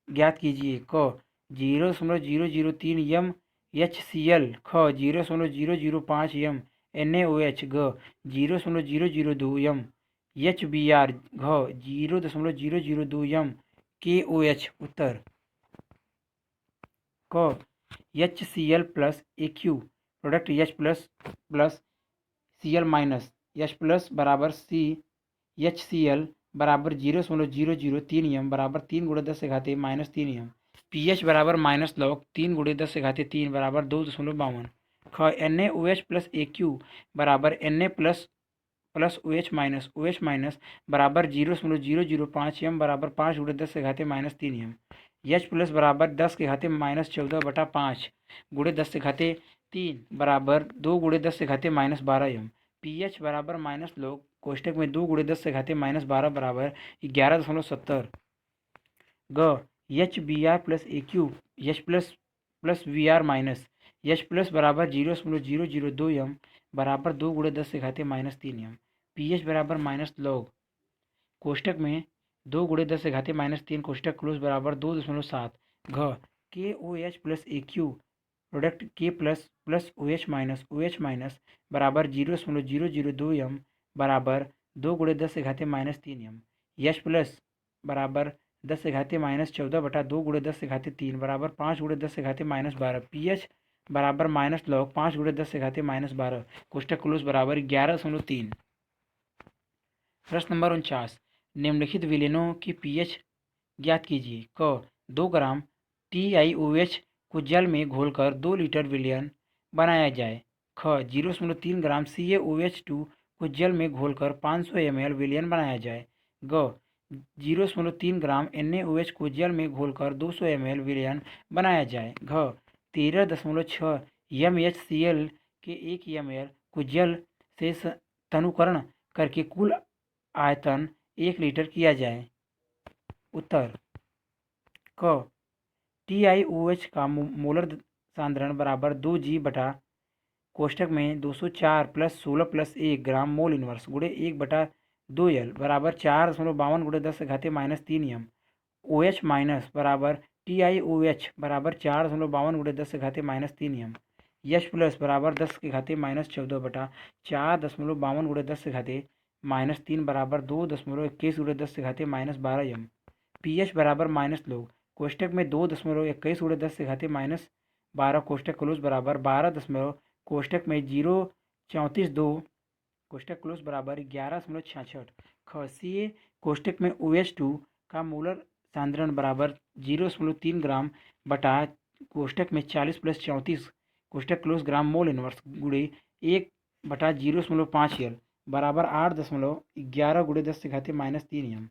ज्ञात कीजिए। क 0.003 यम HCl ख 0.005 यम NaOH ग 0.002 यम HBr घ 0.002 यम KOH। उत्तर क HCl plus AQ product H plus plus Cl minus H plus बराबर C HCl बराबर 0.003 यम बराबर 3 गुणे 10 से घाते -3 यम। pH बराबर माइनस लॉग 3 गुणे 10 से घाते 3 बराबर 2.52। ख NaOH प्लस AQ बराबर Na plus plus OH minus बराबर 0.005 यम बराबर 5 गुणे 10 से घाते -3 यम। H प्लस बराबर 10 के घाते -14 बटा 5 गुणे 10 से घाते 3 बराबर 2 गुणे 10 से घाते -12 यम। pH बराबर माइनस लॉग कोष्टक में 2 गुणे 10 से घाते -12 बराबर 11.70। ग HBr plus AQ H plus plus VR minus H plus बराबर 0.002 यम बराबर 2 गुणे 10 से घाते -3 यम। pH बराबर माइनस लॉग कोष्टक में 2 गुणे 10 से घाते -3 कोष्टक क्लोज बराबर 2.7। घ KOH plus AQ product K plus plus OH minus बराबर 0.002 यम बराबर 2 गुणे 10 से घाते -3 यम। H प्लस बराबर 10 से घाते -14 बटा 2 गुणे 10 से घाते 3 बराबर 5 गुणे 10 से घाते -12। pH बराबर माइनस लॉग 5 गुणे 10 से घाते -12 कोष्टक क्लोज बराबर 11.3। प्रश्न नंबर 49, निम्नलिखित विलयनों की पीएच ज्ञात कीजिए। क 2 ग्राम TiOH को जल में घोलकर 2 लीटर विलयन बनाया जाए। ख 0.3 ग्राम CaOH2 को जल में घोलकर 500 ml विलयन बनाया जाए। ग 0.3 ग्राम NaOH को जल में घोलकर 200 ml विलयन बनाया जाए। घ 13.6 MHCl के 1 ml को जल से तनुकरण करके कुल आयतन 1 लीटर किया जाए। उत्तर क TiOH का मोलर सांद्रण बराबर 2G बटा कोष्टक में 204 + 16 + 1 ग्राम मोल इनवर्स गुणे 1/2L बराबर 4.52 × 10⁻³ m। OH माइनस बराबर TiOH बराबर 4.52 × 10⁻³ m। H प्लस बराबर 10⁻14 बटा 4.52 × 10⁻³ बराबर 2.21 × 10⁻12 m। pH बराबर माइनस लोग कोष्टक में 2.21 × 10⁻12 कोष्टक क्लोज बराबर 12 कोष्टक में 0.34 कोष्टक क्लोज बराबर 11.66। ख Ca कोष्टक में OH2 का मोलर सांद्रण बराबर 0.3 ग्राम बटा कोष्टक में 40 + 34 कोष्टक क्लोज ग्राम मोल इनवर्स गुणे 1/0.5 L बराबर 8.11 × 10⁻³ m।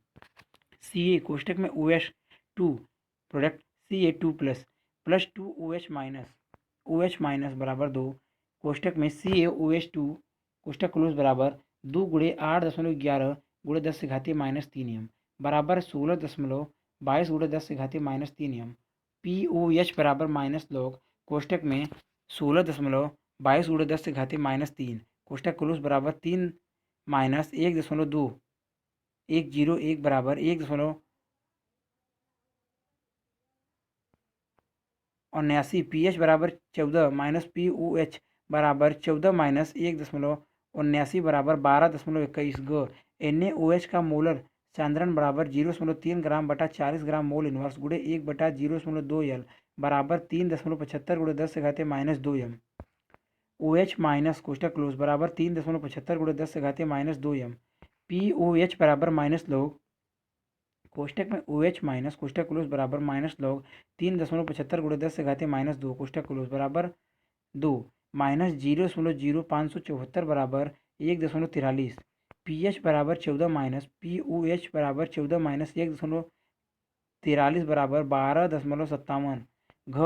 Ca कोष्टक में OH2 product Ca2 plus 2 OH minus बराबर 2 कोष्टक में CaOH2 कोष्टक क्लोज बराबर 2 × 8.11 × 10⁻³ m बराबर 16.22 × 10⁻³ m। POH बराबर माइनस लॉग कोष्टक में 16.22 × 10⁻³ कोष्टक क्लोज बराबर 3 माइनस 1.2 101 बराबर 1.79। pH बराबर 14 माइनस POH बराबर 14 माइनस 1.79 बराबर 12.21। ग NaOH का मोलर सांद्रण बराबर 0.3 ग्राम बटा 40 ग्राम मोल इनवर्स गुणे 1/0.2 L बराबर 3.75 × 10⁻² m। OH माइनस कोष्टक क्लोज बराबर 3.75 × 10⁻² m। POH बराबर माइनस लॉग कोष्टक में OH माइनस कोष्टक क्लोज बराबर माइनस लॉग 3.75 × 10⁻² कोष्टक क्लोज बराबर 2 माइनस 0.0574 बराबर 1.43। pH बराबर 14 माइनस POH बराबर 14 माइनस 1.43 बराबर 12.57। घ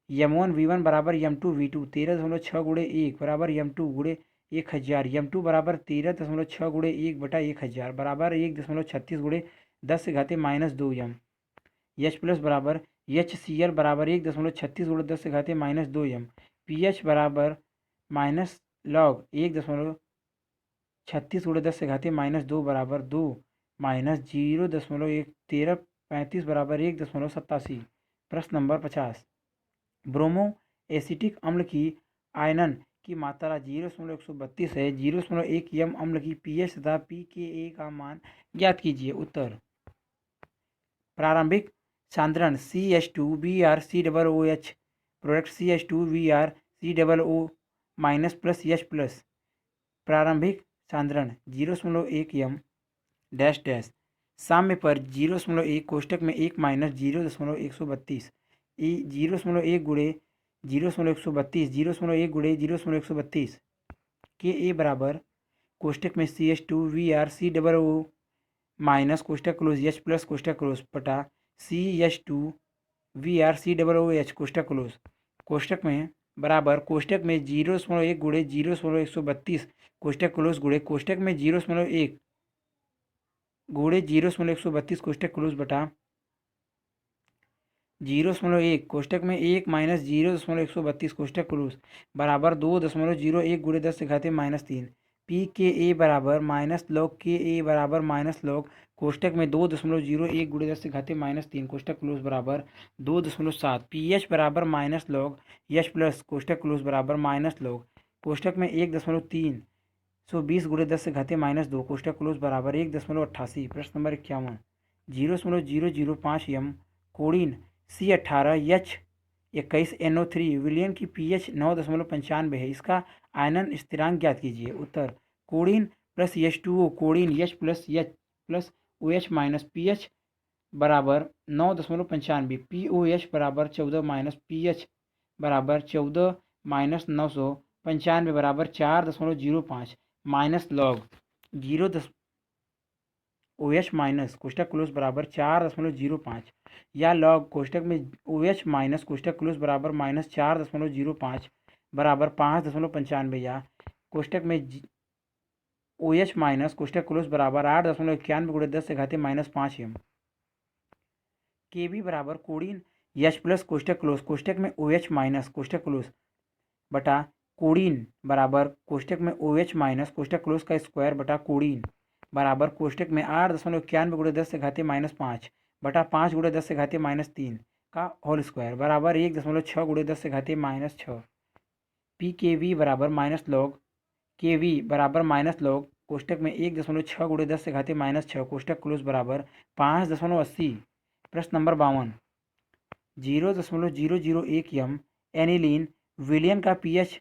M1 V1 बराबर M2 V2 13.6 × 1 बराबर M2 × 1000 M2 बराबर 13.6 × 1/1000 बराबर 1.36 × 10⁻² m। H प्लस बराबर HCl बराबर 1.36 × 10⁻² m। pH बराबर माइनस लॉग 1.36 × 10⁻² बराबर 2 माइनस 0.1335 बराबर 1.87। प्रश्न नंबर 50। ब्रोमो एसिटिक अम्ल की आयनन की मात्रा 0.132 है। 0.1 m अम्ल की pH तथा pKa का मान ज्ञात कीजिए। उत्तर प्रारंभिक सांद्रण CH2BrCOOH product CH2BrCOO minus plus H plus. प्रारंभिक सांद्रण 0.1 m डैश डैश साम्य पर 0.1 कोष्टक में 1 माइनस 0.132 0.1 गुणे 0.132 0.1 गुणे 0.132 Ka बराबर कोष्टक में CH2BrCOO माइनस कोष्टक क्लोज H प्लस कोष्टक क्लोज बटा CH2BrCOOH कोष्टक क्लोज कोष्टक में बराबर कोष्टक में 0.1 गुणे 0.132 कोष्टक क्लोज गुणे कोष्टक में 0.1 गुणे 0.132 कोष्टक क्लोज बटा 0.1 कोष्टक में 1 माइनस 0.132 कोष्टक क्लोज बराबर 2.01 गुणे 10⁻³ pKa बराबर माइनस लॉग Ka बराबर माइनस लॉग कोष्टक में 2.01 गुणे 10⁻³ कोष्टक क्लोज बराबर 2.7। pH बराबर माइनस लॉग H प्लस कोष्टक क्लोज बराबर माइनस लॉग कोष्टक में 1.320 गुणे 10⁻² कोष्टक क्लोज बराबर 1.88। प्रश्न नंबर 51। 0.005 m कोडीन C18H21NO3 विलयन की pH 9.95 है। इसका आयनन स्थिरांक ज्ञात कीजिए। उत्तर codeine plus H2O codeine H plus OH minus PH बराबर 9.95, POH बराबर 14 माइनस PH बराबर 14 माइनस 995 बराबर 4.05 माइनस लॉग 0 OH माइनस कोष्टक क्लोज बराबर 4.05 या लॉग कोष्टक में OH माइनस कोष्टक क्लोज बराबर माइनस 4.05 बराबर 5.95 या कोष्टक में OH माइनस कोष्टक क्लोज बराबर 8.91 गुणे 10 से घाते माइनस 5 m। KB बराबर कोडीन H प्लस कोष्टक में OH माइनस कोष्टक क्लोज बटा कोडीन बराबर कोष्टक में OH माइनस कोष्टक क्लोज का स्क्वायर बटा कोडीन बराबर कोष्टक में 8.91 गुणे 10 से घाते माइनस 5 बटा 5 गुणे 10 से घाते माइनस 3 का होल स्क्वायर बराबर 1.6 गुणे 10 से घाते माइनस 6। PKV बराबर माइनस लॉग KV बराबर माइनस लॉग कोष्टक में 1.6 गुणे 10 से घाते माइनस 6 कोष्टक क्लोज बराबर 5.80। प्रश्न नंबर 52 0.001 m एनिलीन विलियन का pH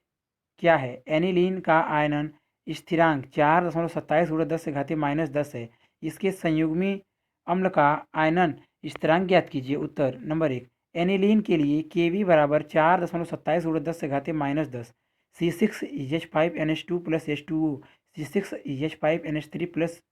क्या है? एनिलीन का आयनन स्थिरांक 4.27 गुणे 10 से घाते माइनस 10 है। इसके संयुग्मी अम्ल का आयनन स्थिरांक ज्ञात कीजिए। उत्तर नंबर 1 एनिलीन के लिए Kv बराबर 4.27 गुणे 10 से घाते minus 10 C6H5NH2 plus H2O C6H5NH3 plus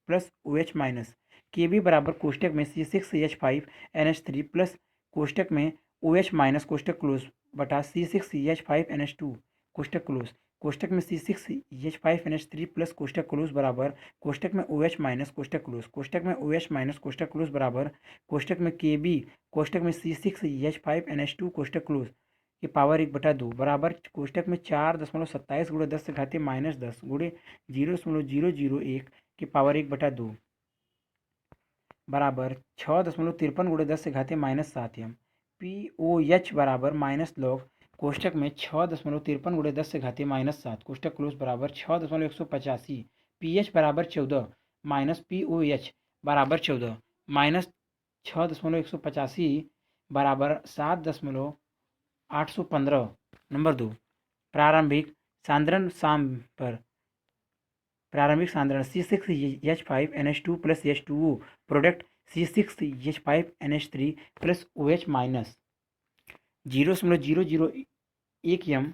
OH minus Kb बराबर कोष्टक में C6H5NH3 प्लस कोष्टक में OH माइनस कोष्टक क्लोज बटा C6H5NH2 कोष्टक क्लोज कोष्टक में C6H5NH3 प्लस कोष्टक क्लोज बराबर कोष्टक में OH माइनस कोष्टक क्लोज कोष्टक में OH माइनस कोष्टक क्लोज बराबर कोष्टक में KB कोष्टक में C6H5NH2 कोष्टक क्लोज की पावर 1/2 बराबर कोष्टक में 4.27 गुणे 10 से घाते माइनस 10 गुणे 0.001 की पावर 1/2 बराबर 6.53 गुणे 10 से घाते माइनस 7 m। POH बराबर माइनस लॉग कोष्टक में 6.53 गुणे 10 से घाते माइनस 7 कोष्टक क्लोज बराबर 6.185 PH बराबर 14 माइनस POH बराबर 14 माइनस 6.185 बराबर 7.815। नंबर 2 प्रारंभिक सांद्रण प्रारंभिक सांद्रण C6H5NH2 plus H2O product C6H5NH3 plus OH minus 0.001 m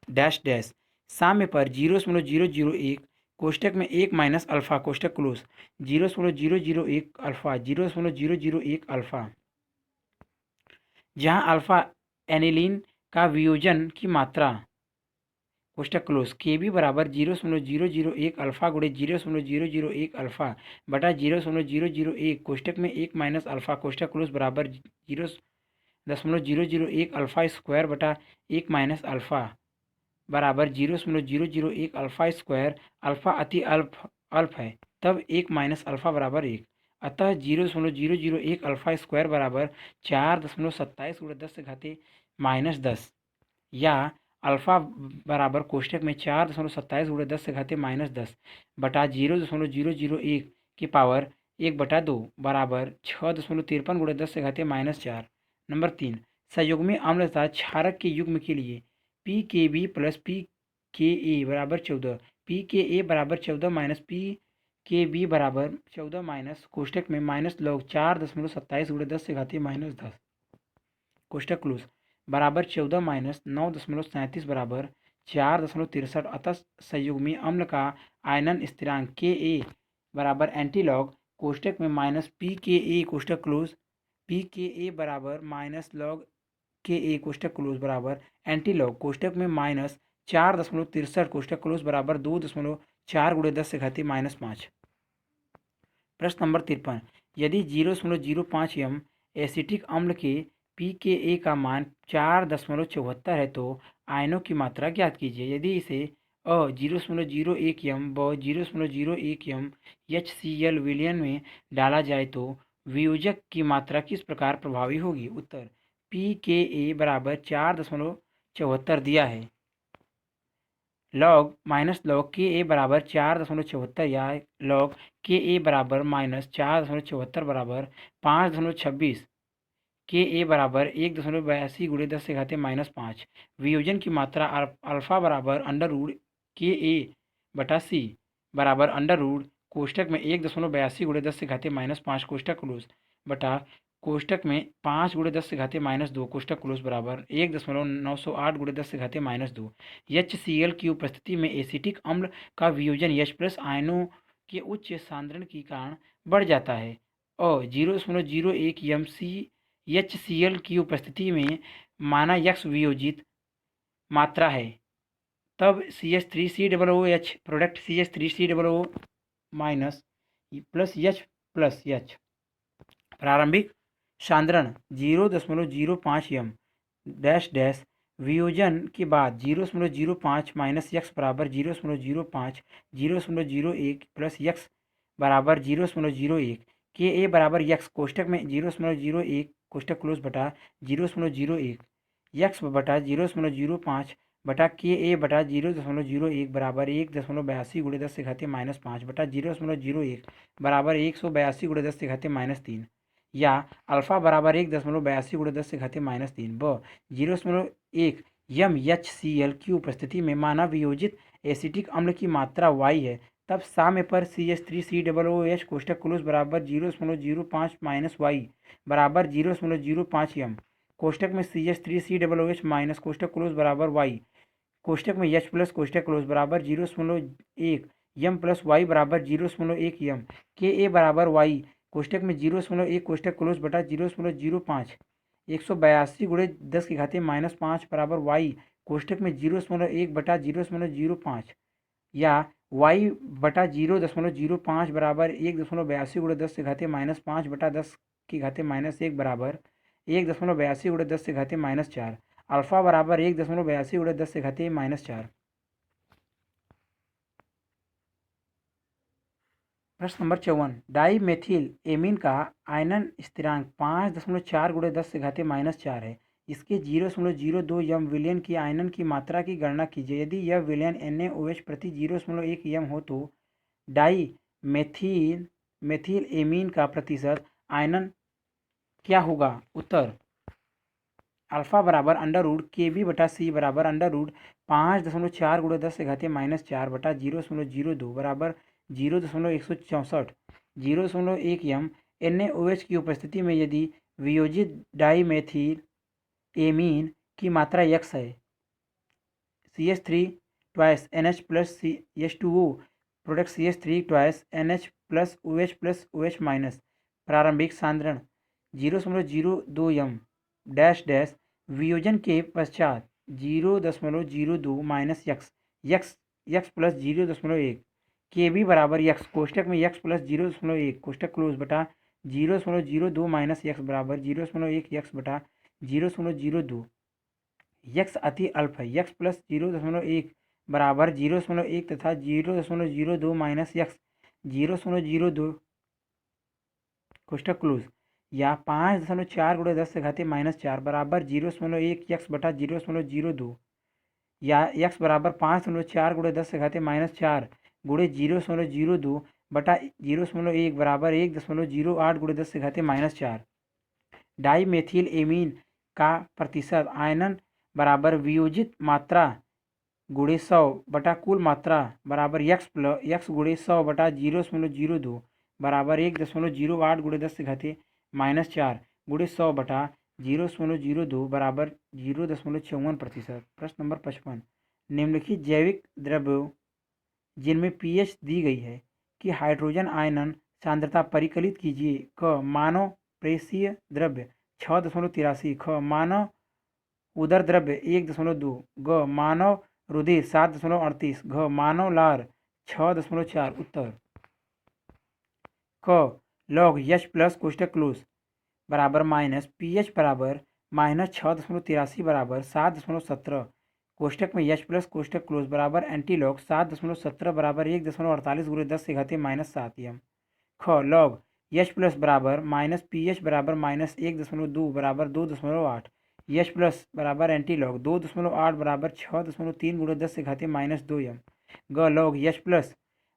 dash dash साम्य पर 0.001 कोष्टक में 1 माइनस अल्फा कोष्टक क्लोज 0.001 अल्फा 0.001 अल्फा जहां अल्फा एनिलीन का वियोजन की मात्रा कोष्टक क्लोज KB बराबर 0.001 अल्फा गुणे 0.001 अल्फा बटा 0.001 कोष्टक में 1 माइनस अल्फा कोष्टक क्लोज बराबर 0.001 अल्फा स्क्वायर बटा 1 माइनस अल्फा बराबर 0.001 अल्फा स्क्वायर अल्फा अति अल्फ है तब 1 माइनस अल्फा बराबर 1 अतः 0.001 अल्फा स्क्वायर बराबर 4.27 गुणे 10 से घाते माइनस 10 या अल्फा बराबर कोष्टक में 4.27 गुणे 10 से घाते माइनस 10 बटा 0.001 की पावर 1/2 बराबर 6.53 गुणे 10 से घाते माइनस 4। नंबर 3 संयुग्मी अम्ल तथा क्षारक के युग्म के लिए PKB प्लस PKA बराबर 14 PKA बराबर 14 माइनस PKB बराबर 14 माइनस कोष्टक में माइनस लॉग 4.27 गुणे 10 से घाते माइनस 10 कोष्टक क्लोज बराबर 14 माइनस 9.37 बराबर 4.63 अतः संयुग्मी अम्ल का आयनन स्थिरांक Ka बराबर एंटीलॉग कोष्टक में माइनस PKA कोष्टक क्लोज PKA बराबर माइनस लॉग Ka कोष्टक क्लोज बराबर एंटीलॉग कोष्टक में माइनस 4.63 कोष्टक क्लोज बराबर 2.4 गुणे 10 से घाते माइनस 5। प्रश्न नंबर 53 यदि 0.05 m एसिटिक अम्ल के PKA का मान 4.74 है तो आयनों की मात्रा ज्ञात कीजिए। यदि इसे 0.01 m व 0.01 m HCl विलयन में डाला जाए तो वियोजक की मात्रा किस प्रकार प्रभावी होगी। उत्तर PKA बराबर 4.74 दिया है लॉग माइनस लॉग Ka बराबर 4.74 या लॉग Ka बराबर माइनस 4.74 बराबर 5.26 Ka बराबर 1.82 गुणे 10 से घाते माइनस 5 वियोजन की मात्रा अल्फा बराबर अंडर रूट Ka बटा C बराबर अंडर रूट कोष्टक में 1.82 गुणे 10 से घाते -5 कोष्टक क्लोज बटा कोष्टक में 5 गुणे 10 से घाते -2 कोष्टक क्लोज बराबर 1.908 गुणे 10 से घाते -2। HCl की उपस्थिति में एसिटिक अम्ल का वियोजन H प्लस आयनों के उच्च सांद्रण के कारण बढ़ जाता है और 0.01 एम HCl की उपस्थिति में माना यक्स वियोजित मात्रा है, तब CH3COOH product CH3COO minus plus H प्रारंभिक सांद्रण 0.05 एम डैश डैश वियोजन के बाद 0.05 माइनस यक्स बराबर 0.05 0.01 प्लस यक्स बराबर 0.01 के ए बराबर यक्स कोष्टक में 0.01 कोष्टक क्लोज बटा 0.01 यक्स बटा 0.05 बटा के ए बटा 0.01 बराबर 1.82 गुणे 10 से घाते -5 बटा 0.01 बराबर 182 गुणे 10 से घाते -3 या अल्फा बराबर 1.82 गुणे 10 से घाते -3 व 0.1 यम HCl की उपस्थिति में मानव वियोजित एसिटिक अम्ल की मात्रा y है, तब साम्य पर CH3COOH कोष्टक क्लोज बराबर 0.05 माइनस y बराबर 0.05 यम कोष्टक में CH3COOH माइनस कोष्टक क्लोज बराबर y कोष्टक में H प्लस कोष्टक क्लोज बराबर 0.1 यम प्लस y बराबर 0.1 यम के ए बराबर y कोष्टक में 0.1 कोष्टक क्लोज बटा 0.05 182 गुणे 10 की घाते -5 बराबर y कोष्टक में 0.1 बटा 0.05 या y बटा 0.05 बराबर 1.82 गुणे 10 से घाते -5 बटा 10 की घाते -1 बराबर 1.82 गुणे 10 से घाते -4 अल्फा बराबर 1.82 गुणे 10 से घाते -4। प्रश्न नंबर 54 डाई मेथिल एमीन का आयनन स्थिरांक 5.4 गुणे 10 से घाते -4 है। इसके 0.02 यम विलयन की आयनन की मात्रा की गणना कीजिए। यदि यह विलयन NaOH प्रति 0.1 यम हो तो डाई मेथिल एमीन का प्रतिशत आयनन क्या होगा? उत्तर अल्फा बराबर √KB बटा C बराबर √5.4 गुणे 10 से घाते -4 बटा 0.02 बराबर 0.164 0.1 यम NaOH की उपस्थिति में यदि वियोजित डाईमेथिल एमीन की मात्रा x है CH3 twice NH plus H2O product CH3 twice NH plus OH minus प्रारंभिक सांद्रण 0.02 यम डैश डैश वियोजन के पश्चात 0.02 माइनस यक्स प्लस 0.1 के बी बराबर यक्स कोष्टक में यक्स प्लस 0.1 कोष्टक क्लोज बटा 0.02 माइनस यक्स बराबर 0.1 यक्स बटा 0.02 यक्स अति अल्प है। यक्स प्लस 0.1 बराबर 0.1 तथा 0.02 माइनस यक्स 0.02 कोष्टक क्लोज या 5.4 गुणे 10 से घाते -4 बराबर 0.1 यक्स बटा 0.02 या यक्स बराबर 5.4 गुणे 10 से घाते -4 गुणे 0.02 बटा 0.1 बराबर 1.08 गुणे 10 से घाते -4 डाई मेथिल एमीन का प्रतिशत आयनन बराबर वियोजित मात्रा गुणे 100 बटा कुल मात्रा बराबर यक्स गुणे 100 बटा 0.02 बराबर 1.08 गुणे 10 से घाते -4 गुणे 100 बटा 0.02 बराबर 0.54%। प्रश्न नंबर 55 निम्नलिखित जैविक द्रव्यों जिनमें pH दी गई है कि हाइड्रोजन आयनन सांद्रता परिकलित कीजिए। क मानव प्रेषीय द्रव्य 6.83 ख मानव उदर द्रव्य 1.2 ग मानव रुधिर 7.38 घ मानव लार 6.4 उत्तर क लॉग H प्लस कोष्टक क्लोज बराबर माइनस pH बराबर -6.83 बराबर 7.17 कोष्टक में H प्लस कोष्टक क्लोज बराबर एंटी लॉग 7.17 बराबर 1.48 गुणे 10 से घाते -7 यम ख लॉग H प्लस बराबर माइनस pH बराबर -1.2 बराबर 2.8 H प्लस बराबर एंटी लॉग 2.8 बराबर 6.3 गुणे 10 से घाते -2 यम ग लॉग H प्लस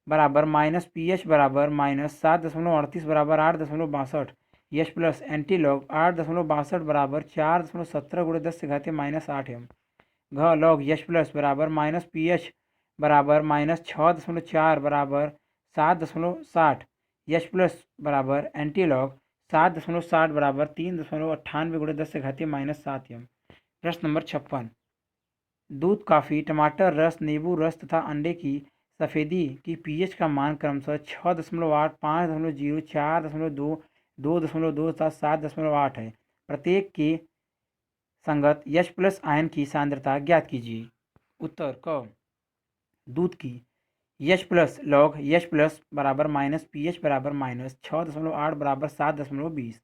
बराबर माइनस pH बराबर -7.38 बराबर 8.62 H प्लस एंटी लॉग 8.62 बराबर 4.17 गुणे 10 से घाते -8 एम घ लॉग H प्लस बराबर माइनस pH बराबर -6.4 बराबर 7.60 यश प्लस बराबर एंटी लॉग 7.60 बराबर 3.98 गुणे 10 से घातीय -7 यम। प्रश्न नंबर 56। दूध, कॉफ़ी, टमाटर रस, नींबू रस तथा अंडे की सफ़ेदी की पीएच का मान क्रमशः 6.8, 5.0, 4.2, 2.2 तथा 7.8 है। प्रत्येक के संगत यश प्लस आयन की सांद्रता ज्ञात कीजिए। उत्तर क। दूध की यश प्लस लॉग यश प्लस बराबर माइनस पीएच बराबर माइनस 6.8 बराबर 7.20,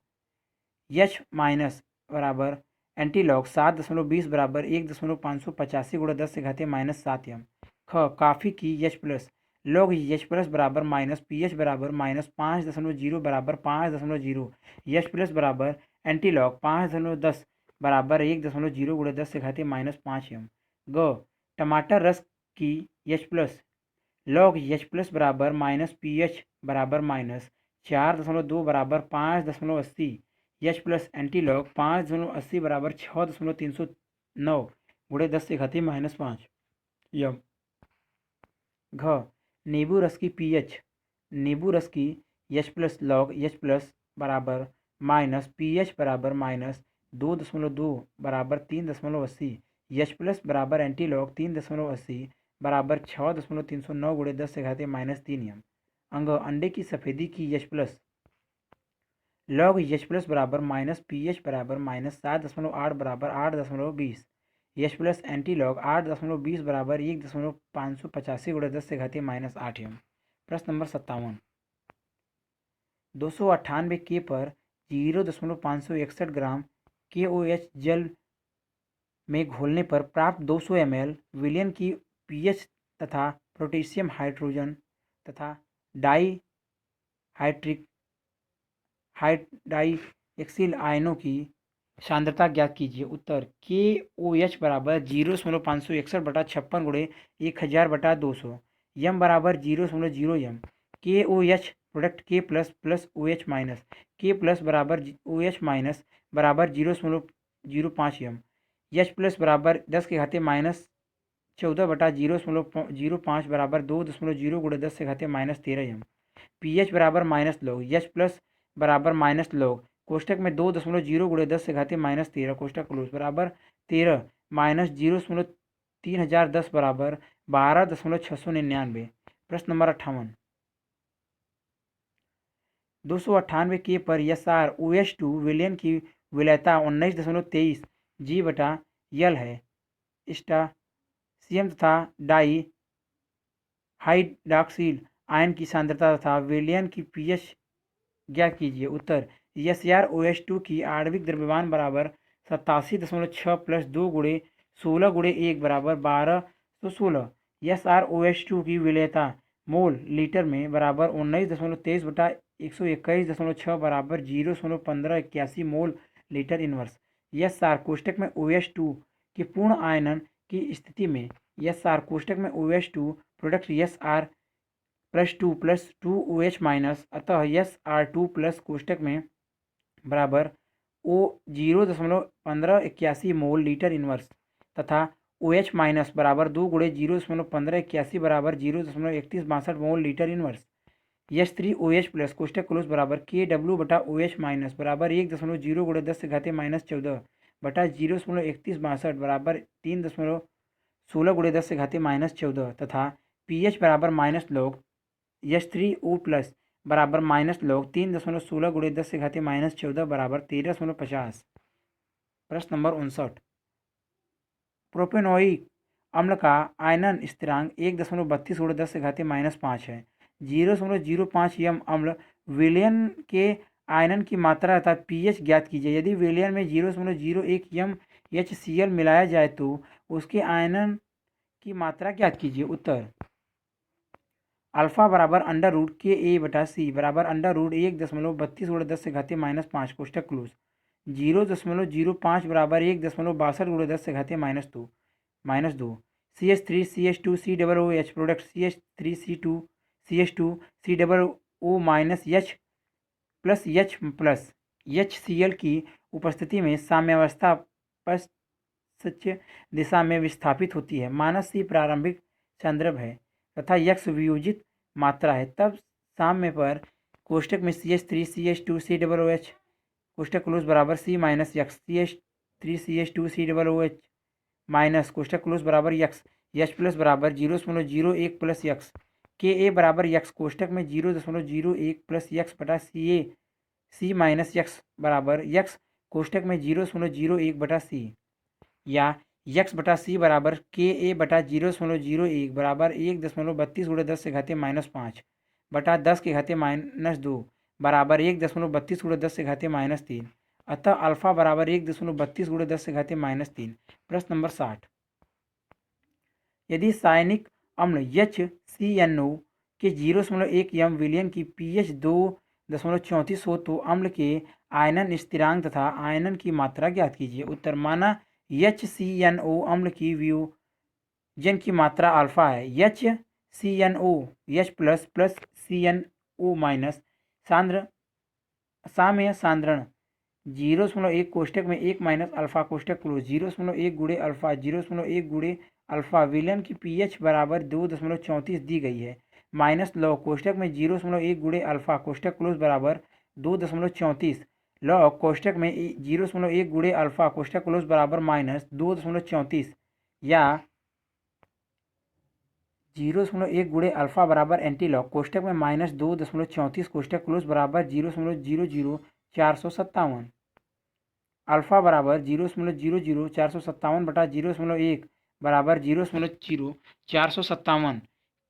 यश माइनस बराबर एंटी लॉग 7.20 बराबर 1.585 गुणा 10 से घातीय -7 यम। ख। काफ़ी की यश प्लस लॉग यश प्लस बराबर माइनस पीएच बराबर -5.0 बराबर 5.0, यश प्लस बराबर एंटी लॉग 5.10 बराबर 1.0 गुणा 10 से घातीय -5 यम। ग। टमाटर रस की यश प्लस लॉग यच प्लस बराबर माइनस पी एच बराबर -4.2 बराबर 5.80, यच प्लस एंटी लॉग 5.80 बराबर 6.309 गुणे 10 से घातीय -5 यम। घ। नींबू रस की पीएच नींबू रस की यच प्लस लॉग यच प्लस बराबर माइनस पीएच बराबर -2.2 बराबर 3.80, यच प्लस बराबर एंटी लॉग 3.80 बराबर 6.309 गुणे 10 से घातीय -3 यम। अंग। अंडे की सफ़ेदी की यच प्लस लॉग यच प्लस बराबर माइनस पीएच बराबर -7.8 बराबर 8.20, यच प्लस एंटी लॉग 8.20 बराबर 1.585 गुणे 10 से घातीय -8 यम। प्रश्न नंबर 57। 298 के पर 0.561 ग्राम KOH जल में घोलने पर प्राप्त 200 ml विलयन की पीएच तथा पोटेशियम हाइड्रोजन तथा डाइहाइड्रोक्सिल आयनों की सांद्रता ज्ञात कीजिए। उत्तर। KOH बराबर 0.561 बटा 56 गुणे 1000 बटा 200, यम बराबर 0.0 यम। KOH product K plus plus OH minus K plus बराबर OH माइनस बराबर 0.05 यम। यच प्लस बराबर 10 के घाते -14 बटा 0.05 बराबर 2.0 गुणे 10 से घाते -13 यम। पीएच बराबर माइनस लॉग यच प्लस बराबर माइनस लॉग कोष्टक में 2.0 गुणे 10 से घाते -13 कोष्टक क्लोज बराबर 13 माइनस 0.3010 बराबर 12.699। प्रश्न नंबर 58। 298 के पर SrOH2 विलयन की विलयता 19.23 G बटा यल है। पोटेशियम तथा डाई हाइड्रॉक्सिल आयन की सांद्रता तथा विलयन की पीएच ज्ञात कीजिए। उत्तर। SrOH2 की आणविक द्रव्यमान बराबर 87.6 प्लस 2 गुणे 16 गुणे 1 बराबर 1216। SrOH2 की विलयता मोल लीटर में बराबर 19.23 बटा 121.6 बराबर 0.1581 मोल लीटर इनवर्स। SR कोष्टक में OH2 के पूर्ण आयनन की स्थिति में SR कोष्टक में OH2 product SR plus 2 OH minus अतः SR2 प्लस कोष्टक में बराबर O 0.1581 मोल लीटर इनवर्स तथा OH माइनस बराबर 2 गुणे 0.1581 बराबर 0.3162 mole litre inverse. H3OH plus कोष्टक क्लोज बराबर KW बटा OH माइनस बराबर 1.0 गुणे 10 से घाते -14 बटा 0.3162 बराबर 3.16 गुणे 10 से घाते -14 तथा पीएच बराबर माइनस लॉग H3O प्लस बराबर माइनस लॉग 3.16 गुणे 10 से घाते -14 बराबर 13.50। प्रश्न नंबर 59। प्रोपेनोइक अम्ल का आयनन स्थिरांक 1.32 गुणे 10 से घाते -5 है। 0.05 यम अम्ल विलयन के आयनन की मात्रा तथा पीएच ज्ञात कीजिए। यदि विलयन में 0.01 यम HCl मिलाया जाए तो उसके आयनन की मात्रा ज्ञात कीजिए। उत्तर। अल्फा बराबर अंडर रूट KA बटा C बराबर अंडर रूट 1.32 गुणे 10 से घाते -5 कोष्टक क्लोज 0.05 बराबर 1.62 गुणे 10 से घाते -2 CH3 CH2 COOH product CH3 CH2 COO minus H plus HCl की उपस्थिति में साम्यावस्था पश्च दिशा में विस्थापित होती है। माइनस C प्रारंभिक संदर्भ है तथा X वियोजित मात्रा है, तब साम्य पर कोष्टक में CH3 CH2 COOH कोष्टक क्लोज बराबर C minus x CH3 CH2 COOH minus कोष्टक क्लोज बराबर यक्स H प्लस बराबर 0.01 प्लस यक्स Ka बराबर यक्स कोष्टक में 0.01 प्लस यक्स बटा C माइनस यक्स बराबर यक्स कोष्टक में 0.01 बटा C या यक्स बटा सी बराबर Ka बटा 0.01 बराबर 1.32 गुणे 10 से घाते माइनस 5 बटा 10 के घाते माइनस 2 बराबर 1.32 गुणे 10 से घाते माइनस 3। अतः अल्फा बराबर 1.32 गुणे 10 से घाते माइनस 3। प्रश्न नंबर 60। यदि सायनिक अम्ल HCNO के 0.1 यम विलयन की pH 2.34 हो तो अम्ल के आयनन स्थिरांक तथा आयनन की मात्रा ज्ञात कीजिए। उत्तर, माना HCNO अम्ल की वियोजन की मात्रा अल्फा है। HCNO H plus plus CNO minus साम्य सांद्रण 0.1 कोष्टक में 1 माइनस अल्फा कोष्टक क्लोज 0.1 गुणे अल्फा 0.1 गुणे अल्फा विलयन की pH बराबर 2.34 दी गई है। माइनस लॉग कोष्टक में 0.1 गुणे अल्फा कोष्टक क्लोज बराबर 2.34 लॉग कोष्टक में 0.1 गुणे अल्फा कोष्टक क्लोज बराबर माइनस 2.34 या 0.1 गुणे अल्फा बराबर एंटी लॉग कोष्टक में माइनस 2.34 कोष्टक क्लोज बराबर 0.00457 अल्फा बराबर 0.00457 बटा 0.1 बराबर 0.0457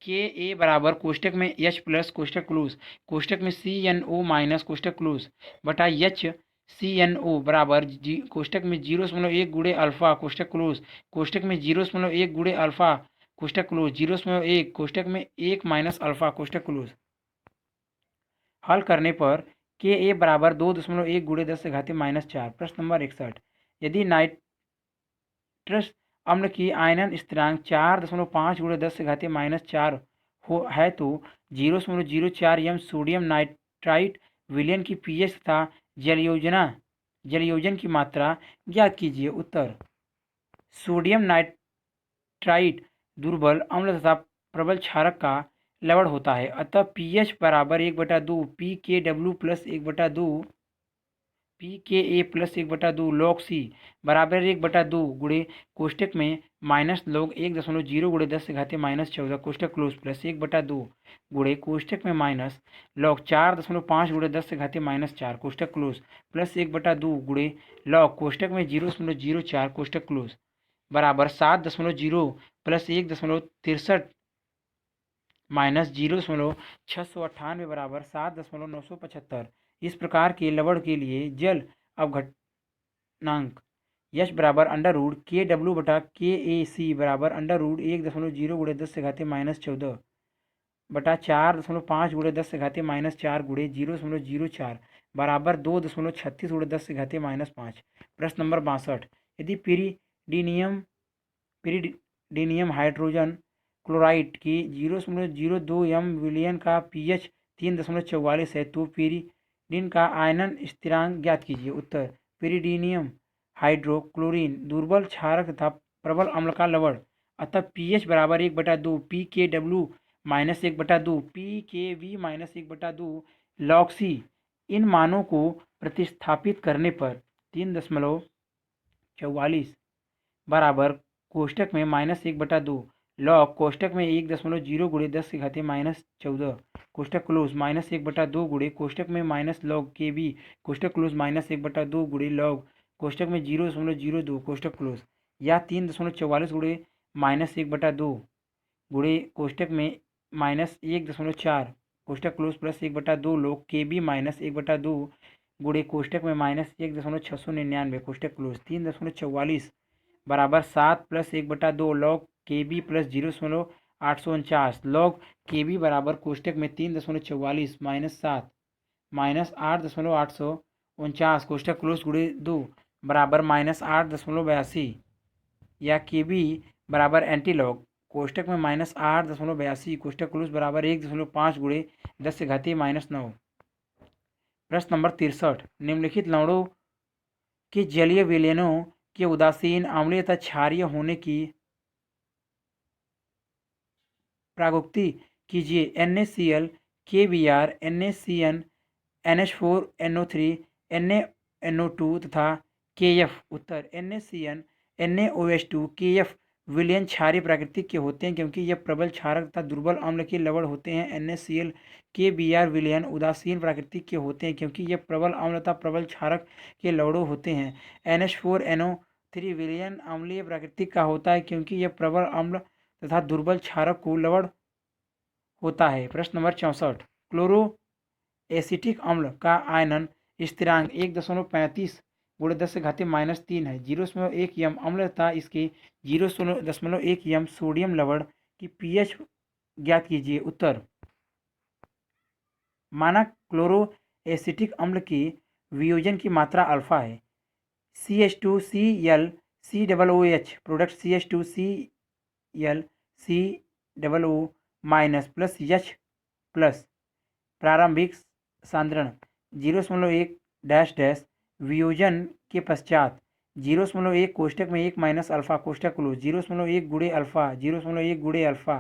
के ए बराबर कोष्टक में H प्लस कोष्टक क्लोज कोष्टक में CNO माइनस कोष्टक क्लोज बटा HCNO बराबर कोष्टक में 0.1 गुणे अल्फा कोष्टक क्लोज कोष्टक में 0.1 गुणे अल्फा कोष्टक क्लोज 0.1 कोष्टक में 1 माइनस अल्फा कोष्टक क्लोज। हल करने पर Ka बराबर 2.1 गुणे 10 से घाते माइनस 4। प्रश्न नंबर 61। यदि नाइट्रस अम्ल की आयनन स्थिरांक 4.5 गुणे 10 से घाते माइनस 4 है तो 0.04 यम सोडियम नाइट्राइट विलयन की pH तथा जलयोजन की मात्रा ज्ञात कीजिए। उत्तर, सोडियम नाइट्राइट दुर्बल अम्ल तथा प्रबल क्षारक का लवण होता है। अतः pH बराबर 1/2 pKw plus 1/2 pKa plus 1/2 log C बराबर 1/2 गुणे कोष्टक में माइनस लॉग 1.0 गुणे 10 से घाते माइनस 14 कोष्टक क्लोज प्लस 1/2 गुणे कोष्टक में माइनस लॉग 4.5 गुणे 10 से घाते माइनस 4 कोष्टक क्लोज प्लस 1/2 गुणे लॉग कोष्टक में 0.04 कोष्टक क्लोज बराबर 7.0 प्लस 1.63 माइनस 0.698 बराबर 7.975। इस प्रकार के लवण के लिए जल अवघटनांक यश बराबर अंडर रूट KW बटा KAC बराबर अंडर रूट 1.0 गुणे 10 से घाते माइनस 14 बटा 4.5 गुणे 10 से घाते माइनस 4 गुणे 0.04 बराबर 2.36 गुणे 10 से घाते माइनस 5। प्रश्न नंबर 62। यदि पिरीडीनियम हाइड्रोजन क्लोराइड की 0.02 यम विलयन का pH 3.44 है तो पिरीडीन का आयनन स्थिरांक ज्ञात कीजिए। उत्तर, पिरीडीनियम हाइड्रोक्लोरीन दुर्बल क्षारक तथा प्रबल अम्ल का लवण। अतः pH बराबर 1/2 pKw minus 1/2 pKv minus 1/2 log C। इन मानों को प्रतिस्थापित करने पर 3.44 बराबर कोष्टक में माइनस 1/2 लॉग कोष्टक में 1.0 गुणे 10 से घाते माइनस 14 कोष्टक क्लोज माइनस 1/2 गुणे कोष्टक में माइनस लॉग KB कोष्टक क्लोज माइनस 1/2 गुणे लॉग कोष्टक में 0.02 कोष्टक क्लोज या 3.44 गुणे माइनस 1/2 गुणे कोष्टक में माइनस 1.4 कोष्टक close plus 1/2 log KB minus 1/2 गुणे कोष्टक में माइनस 1.699 कोष्टक क्लोज 3.44 बराबर 7 plus 1/2 log KB plus 0.849 log KB बराबर कोष्टक में 3.44 माइनस 7 माइनस 8.849 कोष्टक क्लोज गुणे 2 बराबर माइनस 8.82 या KB बराबर एंटी लॉग कोष्टक में माइनस 8.82 कोष्टक क्लोज बराबर 1.5 गुणे 10 से घातीय माइनस 9। प्रश्न नंबर 63। निम्नलिखित लवणों के जलीय विलयनों के उदासीन अम्लीय तथा क्षारीय होने की प्रगुक्ति कीजिए NaCl KBr NaCN NH4NO3 NaNO2 तथा KF। उत्तर NaCN NaOH2 KF विलयन क्षारीय प्राकृतिक के होते हैं क्योंकि यह प्रबल क्षारक तथा दुर्बल अम्ल के लवण होते हैं। NaCl KBr विलयन उदासीन प्राकृतिक के होते हैं क्योंकि यह प्रबल अम्ल तथा प्रबल क्षारक के लवणों होते हैं। NH4NO3 विलयन अम्लीय प्राकृतिक का होता है क्योंकि यह प्रबल अम्ल तथा दुर्बल क्षारक को लवण होता है। प्रश्न नंबर 64। क्लोरो एसिटिक अम्ल का आयनन स्थिरांक 1.35 गुणे 10⁻³ है। 0.1 यम अम्ल तथा इसके 0.1 यम सोडियम लवण की पीएच ज्ञात कीजिए। उत्तर माना क्लोरो एसिटिक अम्ल की वियोजन की मात्रा अल्फा है। CH2Cl COOH product CH2Cl COO minus plus H plus प्रारंभिक सांद्रण 0.1 डैश डैश वियोजन के पश्चात 0.1 कोष्टक में 1 माइनस अल्फा कोष्टक क्लोज 0.1 गुणे अल्फा 0.1 गुणे अल्फा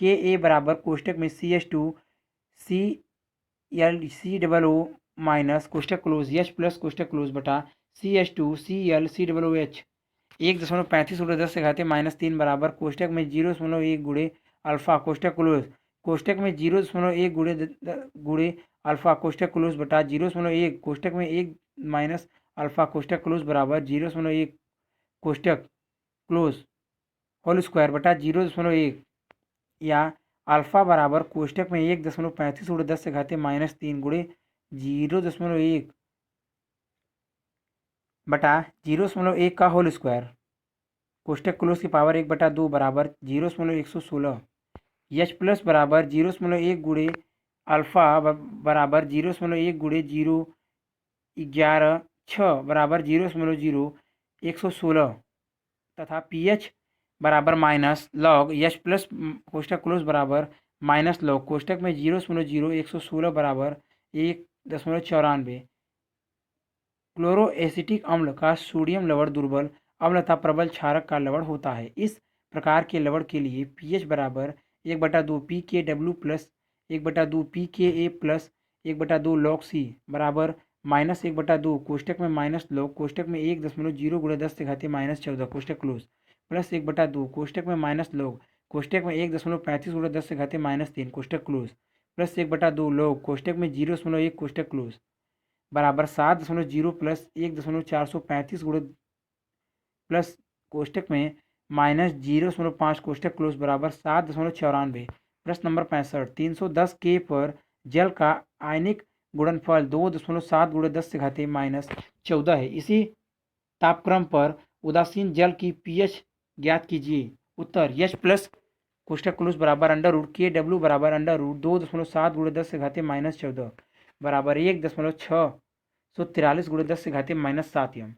के ए बराबर कोष्टक में CH2 Cl COO माइनस कोष्टक क्लोज H प्लस कोष्टक क्लोज बटा CH2 Cl COOH 1.35 गुणे 10⁻³ बराबर कोष्टक में 0.1 गुणे अल्फा कोष्टक क्लोज कोष्टक में 0.1 गुणे अल्फा कोष्टक क्लोज बटा 0.1 कोष्टक में 1 माइनस अल्फा कोष्टक क्लोज बराबर 0.1 कोष्टक क्लोज होल स्क्वायर बटा 0.1 या अल्फा बराबर कोष्टक में 1.35 गुणे 10⁻³ गुणे 0.1 बटा 0.1 का होल स्क्वायर कोष्टक क्लोज की पावर 1/2 बराबर 0.116 H प्लस बराबर 0.1 गुणे अल्फा बराबर 0.1 गुणे 0.11 बराबर 0.0116 तथा pH बराबर माइनस लॉग H प्लस कोष्टक क्लोज बराबर माइनस लॉग कोष्टक में 0.0116 बराबर 1.94। क्लोरो एसिटिक अम्ल का सोडियम लवण दुर्बल अम्ल तथा प्रबल क्षारक का लवण होता है। इस प्रकार के लवण के लिए pH बराबर 1/2 pKw plus 1/2 pKa plus 1/2 log C बराबर माइनस 1/2 कोष्टक में माइनस लॉग कोष्टक में 1.0 गुणे 10⁻14 कोष्टक क्लोज प्लस 1/2 कोष्टक में माइनस लॉग कोष्टक में 1.35 गुणे 10⁻³ कोष्टक क्लोज प्लस 1/2 लॉग कोष्टक में 0.1 कोष्टक क्लोज बराबर 7.0 प्लस 1.435 गुणे प्लस कोष्टक में माइनस 0.5 कोष्टक क्लोज बराबर 7.94। प्रश्न नंबर 65। 310 K पर जल का आयनिक गुणनफल 2.7 गुणे 10⁻14 है। इसी तापक्रम पर उदासीन जल की pH ज्ञात कीजिए। उत्तर H प्लस कोष्टक क्लोज बराबर √KW बराबर √2.7 गुणे 10⁻14 बराबर 1.643 गुणे 10⁻7 यम।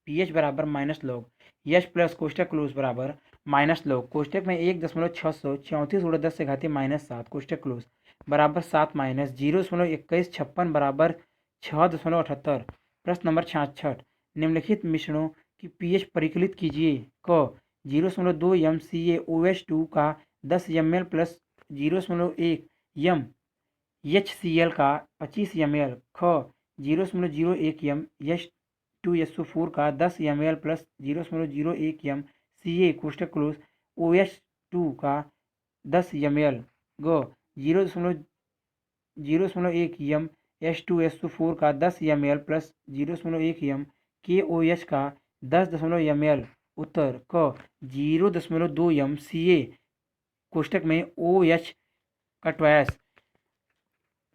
pH बराबर माइनस लॉग H प्लस कोष्टक क्लोज बराबर माइनस लॉग कोष्टक में 1.634 गुणे 10⁻7 कोष्टक क्लोज बराबर 7 माइनस 0.2156 बराबर 6.78। प्रश्न नंबर 66। निम्नलिखित मिश्रणों की pH परिकलित कीजिए। क 0.2 यम CaOH2 का 10 ml प्लस 0.1 यम HCl का 25 ml। ख 0.01 यम H2SO4 का 10 ml प्लस 0.01 यम Ca कोष्टक क्लोज OH2 का 10 ml। ग 0.1 यम H2SO4 का 10 ml प्लस 0.1 यम KOH का 10 ml। उत्तर क 0.2 यम Ca कोष्टक में OH का ट्वाइस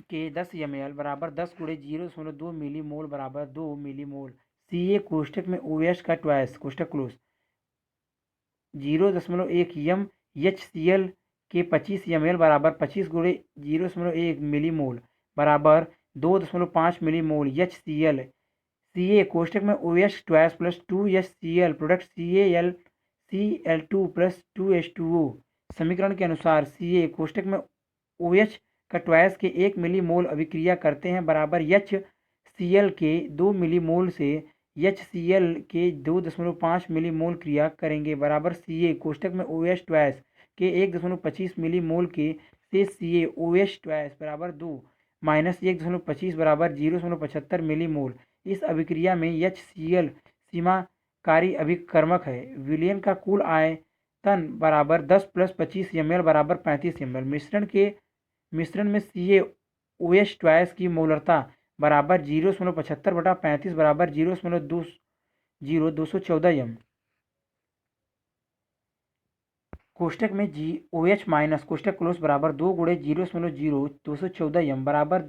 के 10 ml बराबर 10 गुणे 0.2 मिलीमोल बराबर 2 मिलीमोल। Ca कोष्टक में OH का ट्वाइस कोष्टक क्लोज 0.1 यम HCl के 25 ml बराबर 25 गुणे 0.1 मिलीमोल बराबर 2.5 मिलीमोल HCl। Ca कोष्टक में OH twice plus 2HCl product CaCl2 plus 2H2O। समीकरण के अनुसार Ca कोष्टक में OH का ट्वाइस के 1 मिलीमोल अभिक्रिया करते हैं बराबर HCl के 2 मिलीमोल से HCl के 2.5 मिलीमोल क्रिया करेंगे बराबर Ca कोष्टक में OH ट्वाइस के 1.25 मिली मोल के से CaOH ट्वाइस बराबर 2 माइनस 1.25 बराबर 0.75 मिली मोल। इस अभिक्रिया में HCl सीमाकारी अभिकर्मक है। विलयन का कुल आयतन बराबर 10 + 25 ml बराबर 35 ml। मिश्रण में CaOH ट्वाइस की मोलरता बराबर 0.75 बटा 35 बराबर 0.214 m। कोष्टक में OH माइनस कोष्टक क्लोज बराबर 2 गुणे 0.0214 m बराबर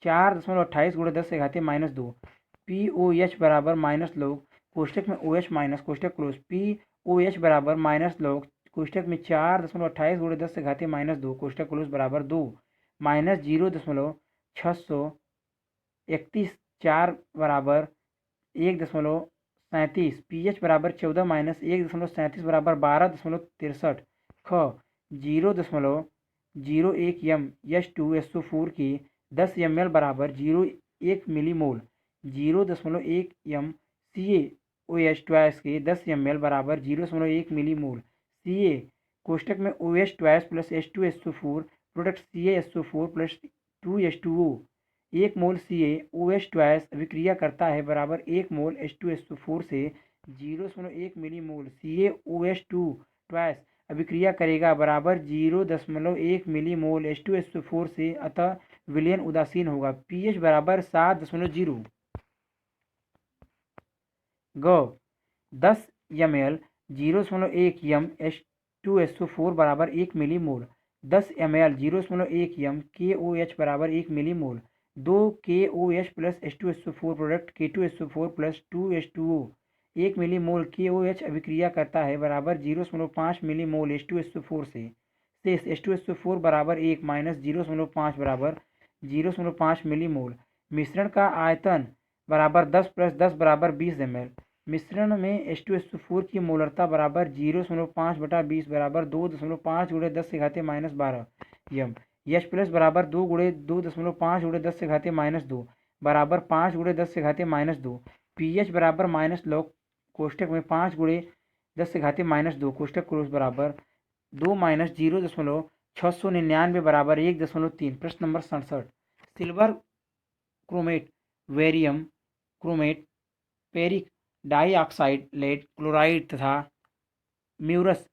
4.28 गुणे 10 से घातीय -2। POH बराबर माइनस लॉग कोष्टक में OH माइनस कोष्टक क्लोज POH बराबर माइनस लॉग कोष्टक में 4.28 गुणे 10 से घातीय -2 कोष्टक क्लोज बराबर 2 माइनस 0.631 4 बराबर 1.37। pH बराबर 14 माइनस 1.37 बराबर 12.63। ख 0.01 m H2SO4 की 10 ml बराबर 0.1 मिलीमोल। 0.1 m CaOH ट्वाइस के 10 ml बराबर 0.1 मिलीमोल। Ca कोष्टक में OH twice plus H2SO4 product CaSO4 plus 2H2O। 1 मोल CaOH ट्वाइस अभिक्रिया करता है बराबर 1 मोल H2SO4 से 0.1 मिलीमोल CaOH2 ट्वाइस अभिक्रिया करेगा बराबर 0.1 मिलीमोल H2SO4 से, अतः विलयन उदासीन होगा। pH बराबर 7.0। ग 10 ml 0.1 m H2SO4 बराबर 1 मिलीमोल। 10 ml 0.1 m KOH बराबर 1 millimole. 2 KOH plus H2SO4 product K2SO4 plus 2H2O। 1 millimole KOH अभिक्रिया करता है बराबर 0.5 मिलीमोल H2SO4 से। शेष H2SO4 बराबर 1 माइनस 0.5 बराबर 0.5 मिलीमोल। मिश्रण का आयतन बराबर 10 + 10 बराबर 20 ml। मिश्रण में H2SO4 की मोलरता बराबर 0.5 बटा 20 बराबर 2.5 गुणे 10 से घातीय -12 m। H प्लस बराबर 2 गुणे 2.5 गुणे 10 से घातीय -2 बराबर 5 गुणे 10 से घातीय -2। pH बराबर माइनस लॉग कोष्टक में 5 गुणे 10 से घातीय -2 कोष्टक क्लोज बराबर 2 माइनस 0.699 बराबर 1.3। प्रश्न number 67। Silver chromate, वेरियम chromate, पेरिक dioxide, lead chloride तथा म्यूरस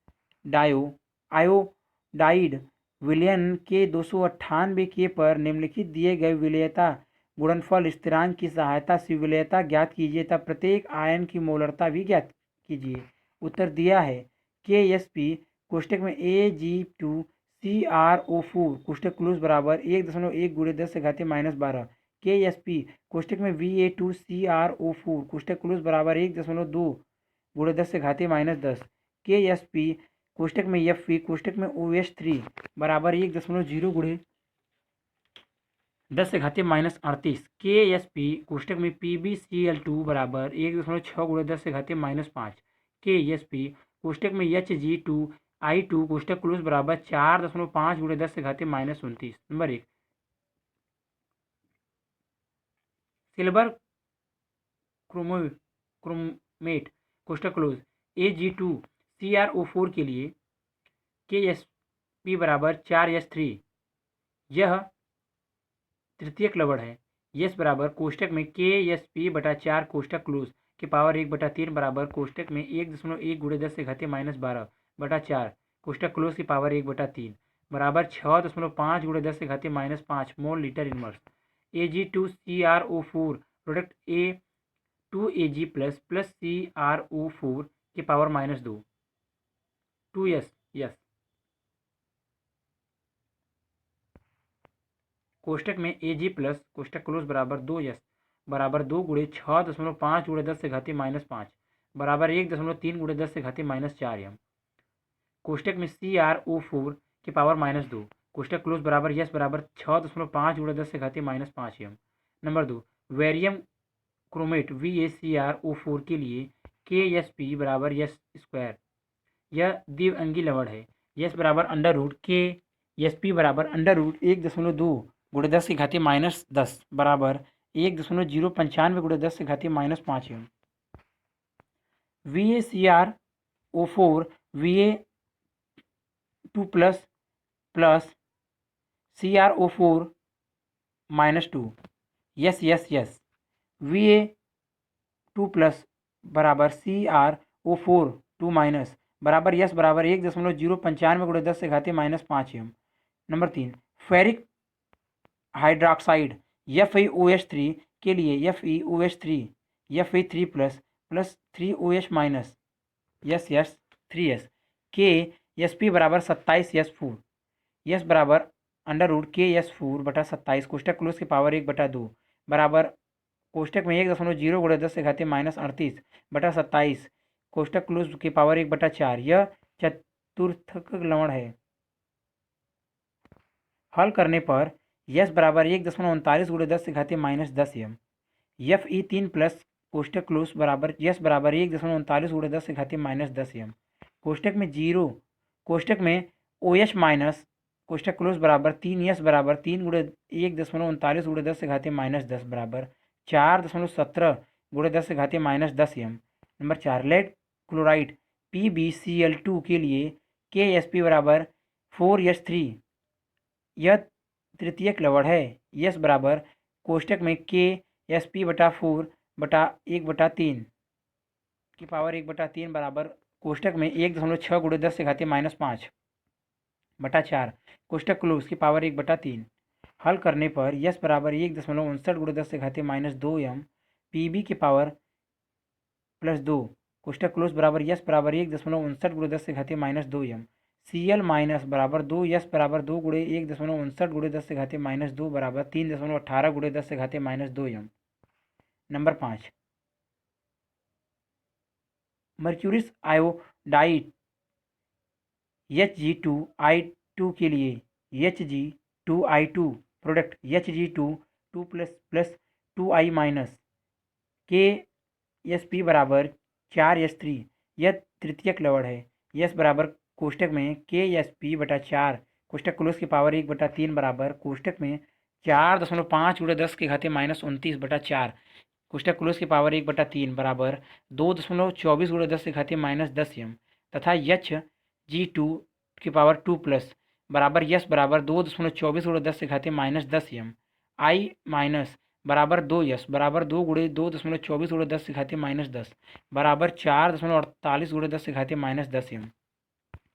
आयोडाइड विलयन के 298 के पर निम्नलिखित दिए गए विलयता गुणनफल स्थिरांक की सहायता से विलयता ज्ञात कीजिए तथा प्रत्येक आयन की मोलरता भी ज्ञात कीजिए। उत्तर दिया है। KSP कोष्टक में Ag2CrO4 कोष्टक क्लोज बराबर 1.1 गुणे 10 से घातीय -12। KSP कोष्टक में Va2CrO4 कोष्टक क्लोज बराबर 1.2 गुणे 10 से घातीय -10। KSP कोष्टक में Fe कोष्टक में OH3 बराबर 1.0 गुणे 10 से घातीय -38। KSP कोष्टक में PbCl2 बराबर 1.6 गुणे 10 से घातीय -5। KSP कोष्टक में Hg2I2 कोष्टक क्लोज बराबर 4.5 गुणे 10 से घातीय -29। नंबर 1। सिल्वर क्रोमेट कोष्टक क्लोज Ag2CrO4 के लिए KSP बराबर 4H3। यह तृतीयक लवण है। S बराबर कोष्टक में KSP बटा 4 कोष्टक क्लोज के पावर 1/3 बराबर कोष्टक में 1.1 गुणे 10 से घातीय -12 बटा 4 कोष्टक क्लोज की पावर 1/3 बराबर 6.5 गुणे 10 से घातीय -5 मोल litre inverse. Ag2CrO4 product A2Ag plus CrO4 के पावर -2 2S यस कोष्टक में Ag प्लस कोष्टक क्लोज बराबर 2S बराबर 2 गुणे 6.5 गुणे 10 से घातीय -5 बराबर 1.3 गुणे 10 से घातीय -4 m। कोष्टक में CrO4 के पावर -2 कोष्टक क्लोज बराबर यस बराबर 6.5 गुणे 10 से घातीय -5 m। नंबर 2। वेरियम क्रोमेट VaCrO4 के लिए KSP बराबर S²। यह द्विअंगी लवण है। S बराबर √ KSP बराबर √1.2 गुणे 10 की घातीय -10 बराबर 1.095 गुणे 10 की घातीय -5 m। VaCrO4 2 plus CrO4 -2। Yes yes yes. Va2 plus बराबर CrO4 2 माइनस बराबर यस बराबर 1.095 गुणे 10 से घातीय -5 M. Number 3, ferric hydroxide FeOH3 के लिए FeOH3 Fe3 plus plus 3OH minus yes yes 3s के Sp बराबर 27s4 यस बराबर √KS4/27 कोष्टक क्लोज की पावर 1/2 बराबर कोष्टक में 1.0 गुणे 10 से घातीय -38/27 कोष्टक क्लोज की पावर 1/4। यह चतुर्थक लवण है। हल करने पर यस बराबर 1.39 गुणे 10 से घातीय -10 एम। Fe3 प्लस कोष्टक क्लोज बराबर यस बराबर 1.39 गुणे 10 से घातीय -10 एम। कोष्टक में 0 कोष्टक में OH माइनस कोष्टक क्लोज बराबर 3s बराबर 3 गुणे 1.39 गुणे 10 से घातीय -10 बराबर 4.17 गुणे 10 से घातीय -10 M. Number 4, lead chloride PbCl2 के लिए KSP बराबर 4s3 यह तृतीयक लवण है। यस बराबर कोष्टक में KSP/4/1/3 की पावर 1/3 बराबर कोष्टक में 1.6 गुणे 10 से घातीय -5/4 कोष्टक क्लोज की पावर 1/3। हल करने पर यस बराबर 1.59 गुणे 10 से घातीय -2 एम। Pb की पावर +2 कोष्टक क्लोज बराबर यस बराबर 1.59 गुणे 10 से घातीय -2 एम। Cl माइनस बराबर 2 यस बराबर 2 गुणे 1.59 गुणे 10 से घातीय -2 बराबर 3.18 गुणे 10 से घातीय -2 एम। नंबर 5, मर्क्यूरिस आयोडाइड Hg2I2 के लिए Hg2I2 product Hg2 2 plus 2I minus KSP बराबर 4s3 यह तृतीयक लवण है। यस बराबर कोष्टक में KSP/4 कोष्टक क्लोज की पावर 1/3 बराबर कोष्टक में 4.5 गुणे 10 के घातीय -29/4 कोष्टक क्लोज की पावर 1/3 बराबर 2.24 गुणे 10 के घातीय -10 एम तथा Hg2 की पावर 2 प्लस बराबर यस बराबर 2.24 गुणे 10 से घातीय -10 एम। I माइनस बराबर 2s बराबर 2 गुणे 2.24 गुणे 10 से घातीय -10 बराबर 4.48 गुणे 10 से घातीय -10 एम।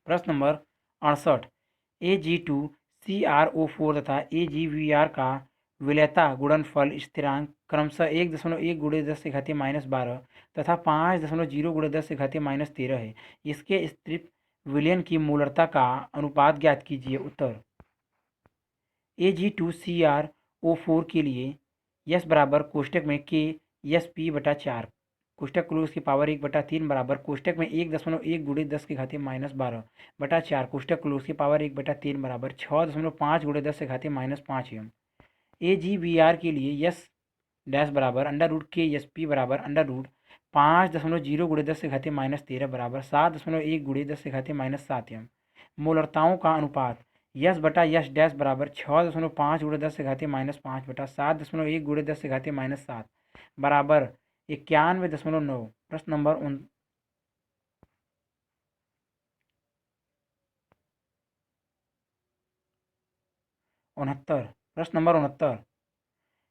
प्रश्न नंबर 68, Ag2CrO4 तथा AgVr का विलेयता गुणनफल स्थिरांक क्रमशः 1.1 गुणे 10 से घातीय -12 तथा 5.0 गुणे 10 से घातीय -13 है। इसके स्थिर विलयन की मूलरता का अनुपात ज्ञात कीजिए। उत्तर, Ag2CrO4 के लिए यस बराबर कोष्टक में KSP/4 कोष्टक क्लोज की पावर 1/3 बराबर कोष्टक में 1.1 गुणे 10 के घातीय -12/4 कोष्टक क्लोज की पावर 1/3 बराबर 6.5 गुणे 10 से घातीय -5 एम। AgVr के लिए यस डैश बराबर √KSP बराबर √5.0 गुणे 10 से घातीय -13 बराबर 7.1 गुणे 10 से घातीय -7 एम। मूलरताओं का अनुपात यस बटा यस डैश बराबर 6.5 गुणे 10 से घातीय -5/7.1 गुणे 10 से घातीय -7 बराबर 91.9। प्रश्न नंबर 69। प्रश्न नंबर 69,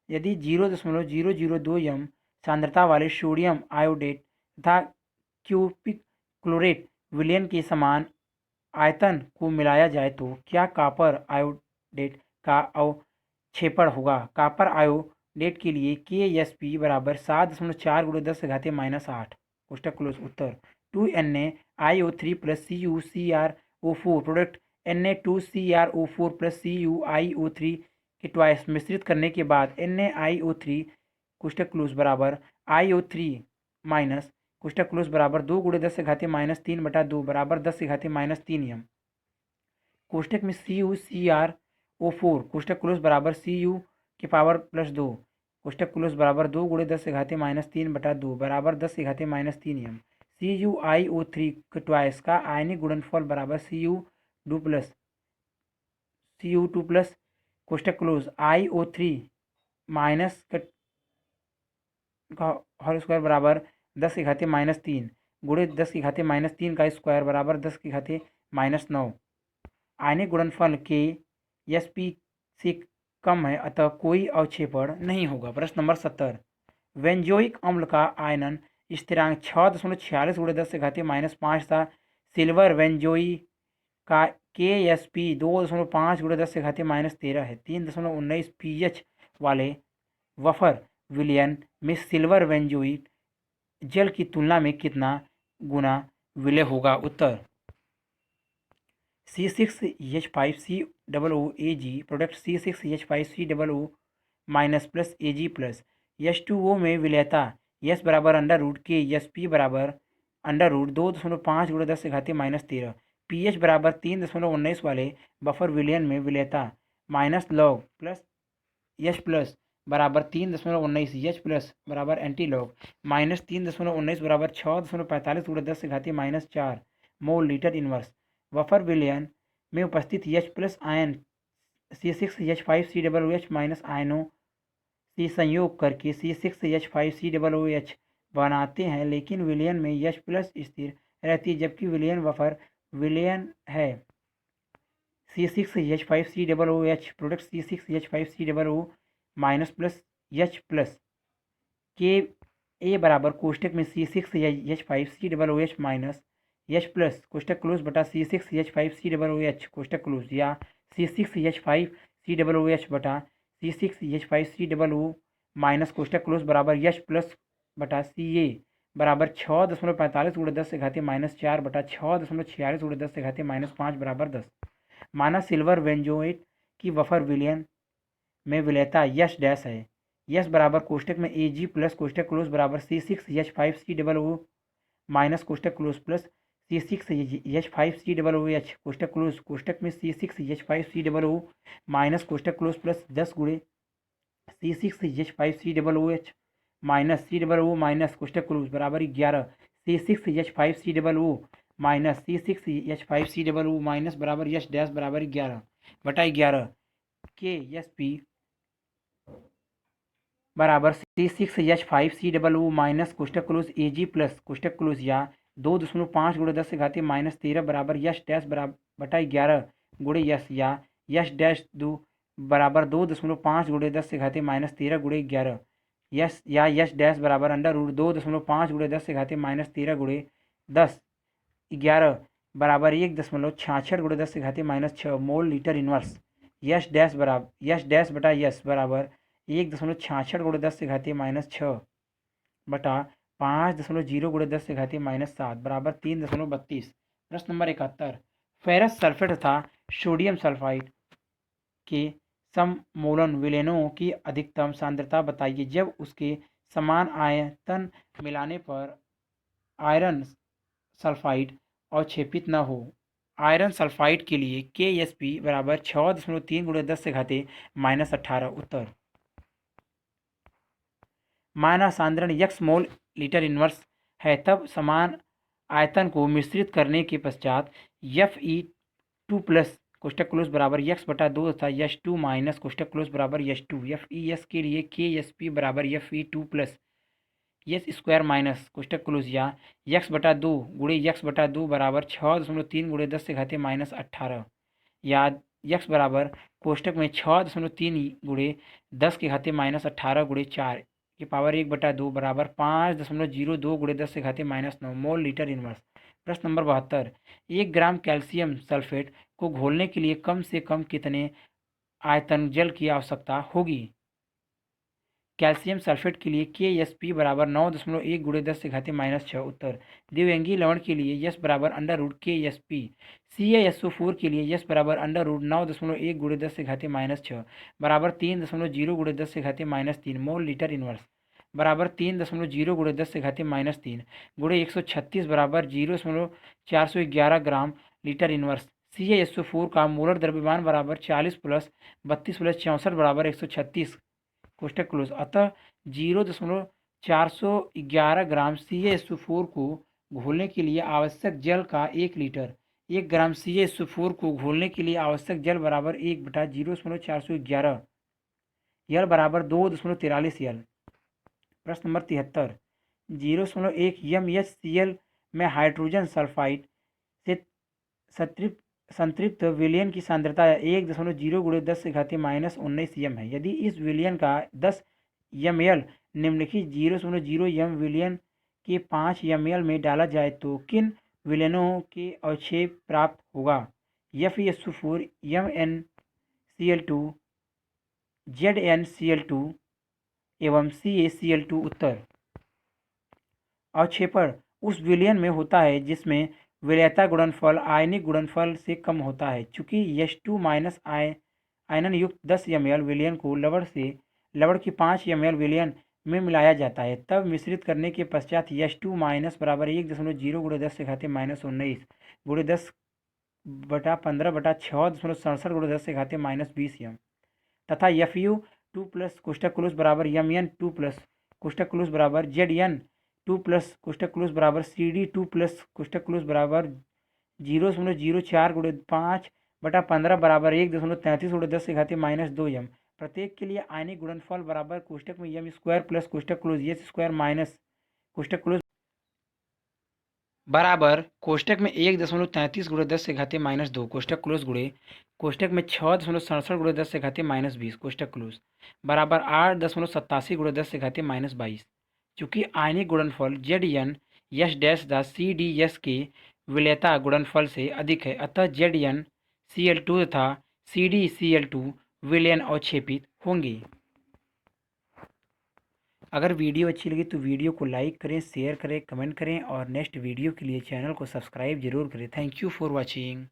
यदि 0.002 एम सांद्रता वाले सोडियम आयोडेट तथा क्यूपिक क्लोरेट विलयन के समान आयतन को मिलाया जाए तो क्या कॉपर आयोडेट का अवक्षेपण होगा। कॉपर आयोडेट के लिए KSP बराबर 7.4 गुणे 10 से घातीय -8 कोष्टक क्लोज। उत्तर, 2NaIO3 plus CuCrO4 product Na2CrO4 plus CuIO3 के ट्वाइस मिश्रित करने के बाद NaIO3 कोष्टक क्लोज बराबर IO3 माइनस कोष्टक क्लोज बराबर 2 गुणे 10 से घातीय -3/2 बराबर 10 से घातीय -3 एम। कोष्टक में CuCrO4 कोष्टक क्लोज बराबर Cu की पावर +2 कोष्टक क्लोज बराबर 2 गुणे 10 से घातीय -3/2 बराबर 10 से घातीय -3 एम। CuIO3 के ट्वाइस का आयनिक गुणनफल बराबर Cu2 प्लस कोष्टक क्लोज IO3 माइनस का होल स्क्वायर बराबर 10 की घातीय -3 गुणे 10 की घातीय -3 का स्क्वायर बराबर 10 की घातीय -9। आयनिक गुणनफल के Sp से कम है, अतः कोई अवक्षेपण नहीं होगा। प्रश्न नंबर 70, बेंजोइक अम्ल का आयनन स्थिरांक 6.46 × 10⁻5 था। सिल्वर बेंजोई का Ksp 2.5 × 10⁻13 है। 3.19 pH वाले वफर विलयन में सिल्वर बेंजोइक जल की तुलना में कितना गुना विलय होगा? उत्तर C6H5COOAg product C6H5COO minus plus Ag plus. H2O में विलयता S बराबर अंडर रूट के Sp बराबर अंडर रूट 2.5 × 10⁻13। pH बराबर 3.19 वाले बफर विलयन में विलयता minus log plus H plus बराबर 3.19 H प्लस बराबर एंटी लॉग माइनस 3.19 बराबर 6.45 × 10⁻4 मोल लीटर इनवर्स। वफर विलयन में उपस्थित H plus ion C6H5COOH minus आयनों से संयोग करके C6H5COOH बनाते हैं, लेकिन विलयन में H प्लस स्थिर रहती है, जबकि विलयन वफर विलयन है। C6H5COOH product C6H5COO minus plus H plus K A बराबर कोष्टक में C6H5COOH माइनस H प्लस कोष्टक क्लोज बटा C6H5COOH कोष्टक क्लोज या C6H5COOH बटा C6H5COO माइनस कोष्टक क्लोज बराबर H प्लस बटा Ca बराबर 6.45 × 10⁻4 बटा 6.46 × 10⁻5 बराबर 10। माना सिल्वर बेंजोएट की वफर विलयन में विलयता यश डैश है। यश बराबर कोष्टक में Ag प्लस कोष्टक क्लोज बराबर C6H5COO माइनस कोष्टक क्लोज प्लस C6H5COOH कोष्टक क्लोज कोष्टक में C6H5COO माइनस कोष्टक क्लोज प्लस 10 गुणे C6H5COOH माइनस COO माइनस कोष्टक क्लोज बराबर 11 C6H5COO माइनस C6H5COO माइनस बराबर यश डैश बराबर 11 बटा 11 के Sp बराबर C6H5COO माइनस कोष्टक क्लोज Ag प्लस कोष्टक क्लोज या 2.5 × 10⁻13 बराबर यश डैश बराबर बटा 11 गुणे यश या यश डैश 2 बराबर 2.5 × 10⁻13 गुणे 11 यश या यश डैश बराबर अंडर रूट 2.5 × 10⁻13 गुणे 10 11 बराबर 1.66 × 10⁻6 मोल लीटर इनवर्स। यश डैश बराबर यश डैश बटा यश बराबर 1.66 × 10⁻6 बटा 5.0 × 10⁻7 बराबर 3.32। प्रश्न नंबर 71, फेरस सल्फेट तथा सोडियम सल्फाइड के सममूलन विलयनों की अधिकतम सांद्रता बताइए जब उसके समान आयतन मिलाने पर आयरन सल्फाइड अवक्षेपित न हो। आयरन सल्फाइड के लिए Ksp बराबर 6.3 × 10⁻18। उत्तर माना सांद्रण x मोल लीटर इनवर्स है, तब समान आयतन को मिश्रित करने के पश्चात Fe2 प्लस कोष्टक क्लोज बराबर x बटा 2 तथा H2 माइनस कोष्टक क्लोज बराबर H2 FeS के लिए Ksp बराबर Fe2 plus S square minus कोष्टक क्लोज या x बटा 2 गुणे x बटा 2 बराबर 6.3 × 10⁻18 या x बराबर कोष्टक में 6.3 गुणे 10⁻18 गुणे 4 की पावर 1/2 बराबर 5.02 × 10⁻9 मोल लीटर इनवर्स। प्रश्न नंबर 72, 1 ग्राम कैल्शियम सल्फेट को घोलने के लिए कम से कम कितने आयतन जल की आवश्यकता होगी? कैल्शियम सल्फेट के लिए Ksp बराबर 9.1 × 10⁻6। उत्तर द्विअंगी लवण के लिए S बराबर अंडर रूट Ksp। CaSO4 के लिए S बराबर अंडर रूट 9.1 × 10⁻6 बराबर 3.0 × 10⁻3 मोल लीटर इनवर्स बराबर 3.0 × 10⁻3 गुणे 136 बराबर 0.411 ग्राम लीटर इनवर्स। CaSO4 का मोलर द्रव्यमान बराबर 40 प्लस 32 प्लस 64 बराबर 136 कोष्टक क्लोज। अतः 0.411 ग्राम CaSO4 को घोलने के लिए आवश्यक जल का 1 लीटर 1 ग्राम CaSO4 को घोलने के लिए आवश्यक जल बराबर 1/0.411 यल बराबर 2.43 यल। प्रश्न नंबर 73, 0.1 MHCl में हाइड्रोजन सल्फाइड से संतृप्त संतृप्त विलयन की सांद्रता 1.0 × 10⁻⁻19 m है। यदि इस विलयन का 10 ml निम्नलिखित 0.0 m विलयन के 5 ml में डाला जाए तो किन विलयनों के अवक्षेप प्राप्त होगा? FeSO4, MnCl2, ZnCl2 एवं CaCl2। उत्तर: अवक्षेपण उस विलयन में होता है जिसमें विलेयता गुणनफल आयनिक गुणनफल से कम होता है। चूंकि H2- आयनन युक्त 10 ml विलयन को लवण की 5 ml विलयन में मिलाया जाता है, तब मिश्रित करने के पश्चात H2- बराबर 1.0 × 10⁻⁻19 × 10/15/6.67 × 10⁻20 m तथा Fu2 प्लस कोष्ठक क्लोज बराबर Mn2 प्लस कोष्ठक क्लोज बराबर Zn2 प्लस कोष्ठक क्लोज बराबर Cd2 प्लस कोष्ठक क्लोज बराबर 0.04 × 5/15 बराबर 1.33 × 10⁻2 m प्रत्येक के लिए आयनिक गुणनफल बराबर कोष्ठक में m स्क्वायर प्लस कोष्ठक क्लोज s स्क्वायर माइनस कोष्ठक क्लोज बराबर कोष्ठक में 1.33 × 10⁻2 कोष्ठक क्लोज गुणे कोष्ठक में 6.67 × 10⁻20 कोष्ठक क्लोज बराबर 8.87 × 10⁻22। चूंकि आयनिक गुणनफल Zn S dash the CdS के विलेयता गुणनफल से अधिक है, अतः ZnCl2 तथा CdCl2 विलयन अवक्षेपित होंगे। अगर वीडियो अच्छी लगी तो वीडियो को लाइक करें, शेयर करें, कमेंट करें और नेक्स्ट वीडियो के लिए चैनल को सब्सक्राइब जरूर करें। Thank you for watching.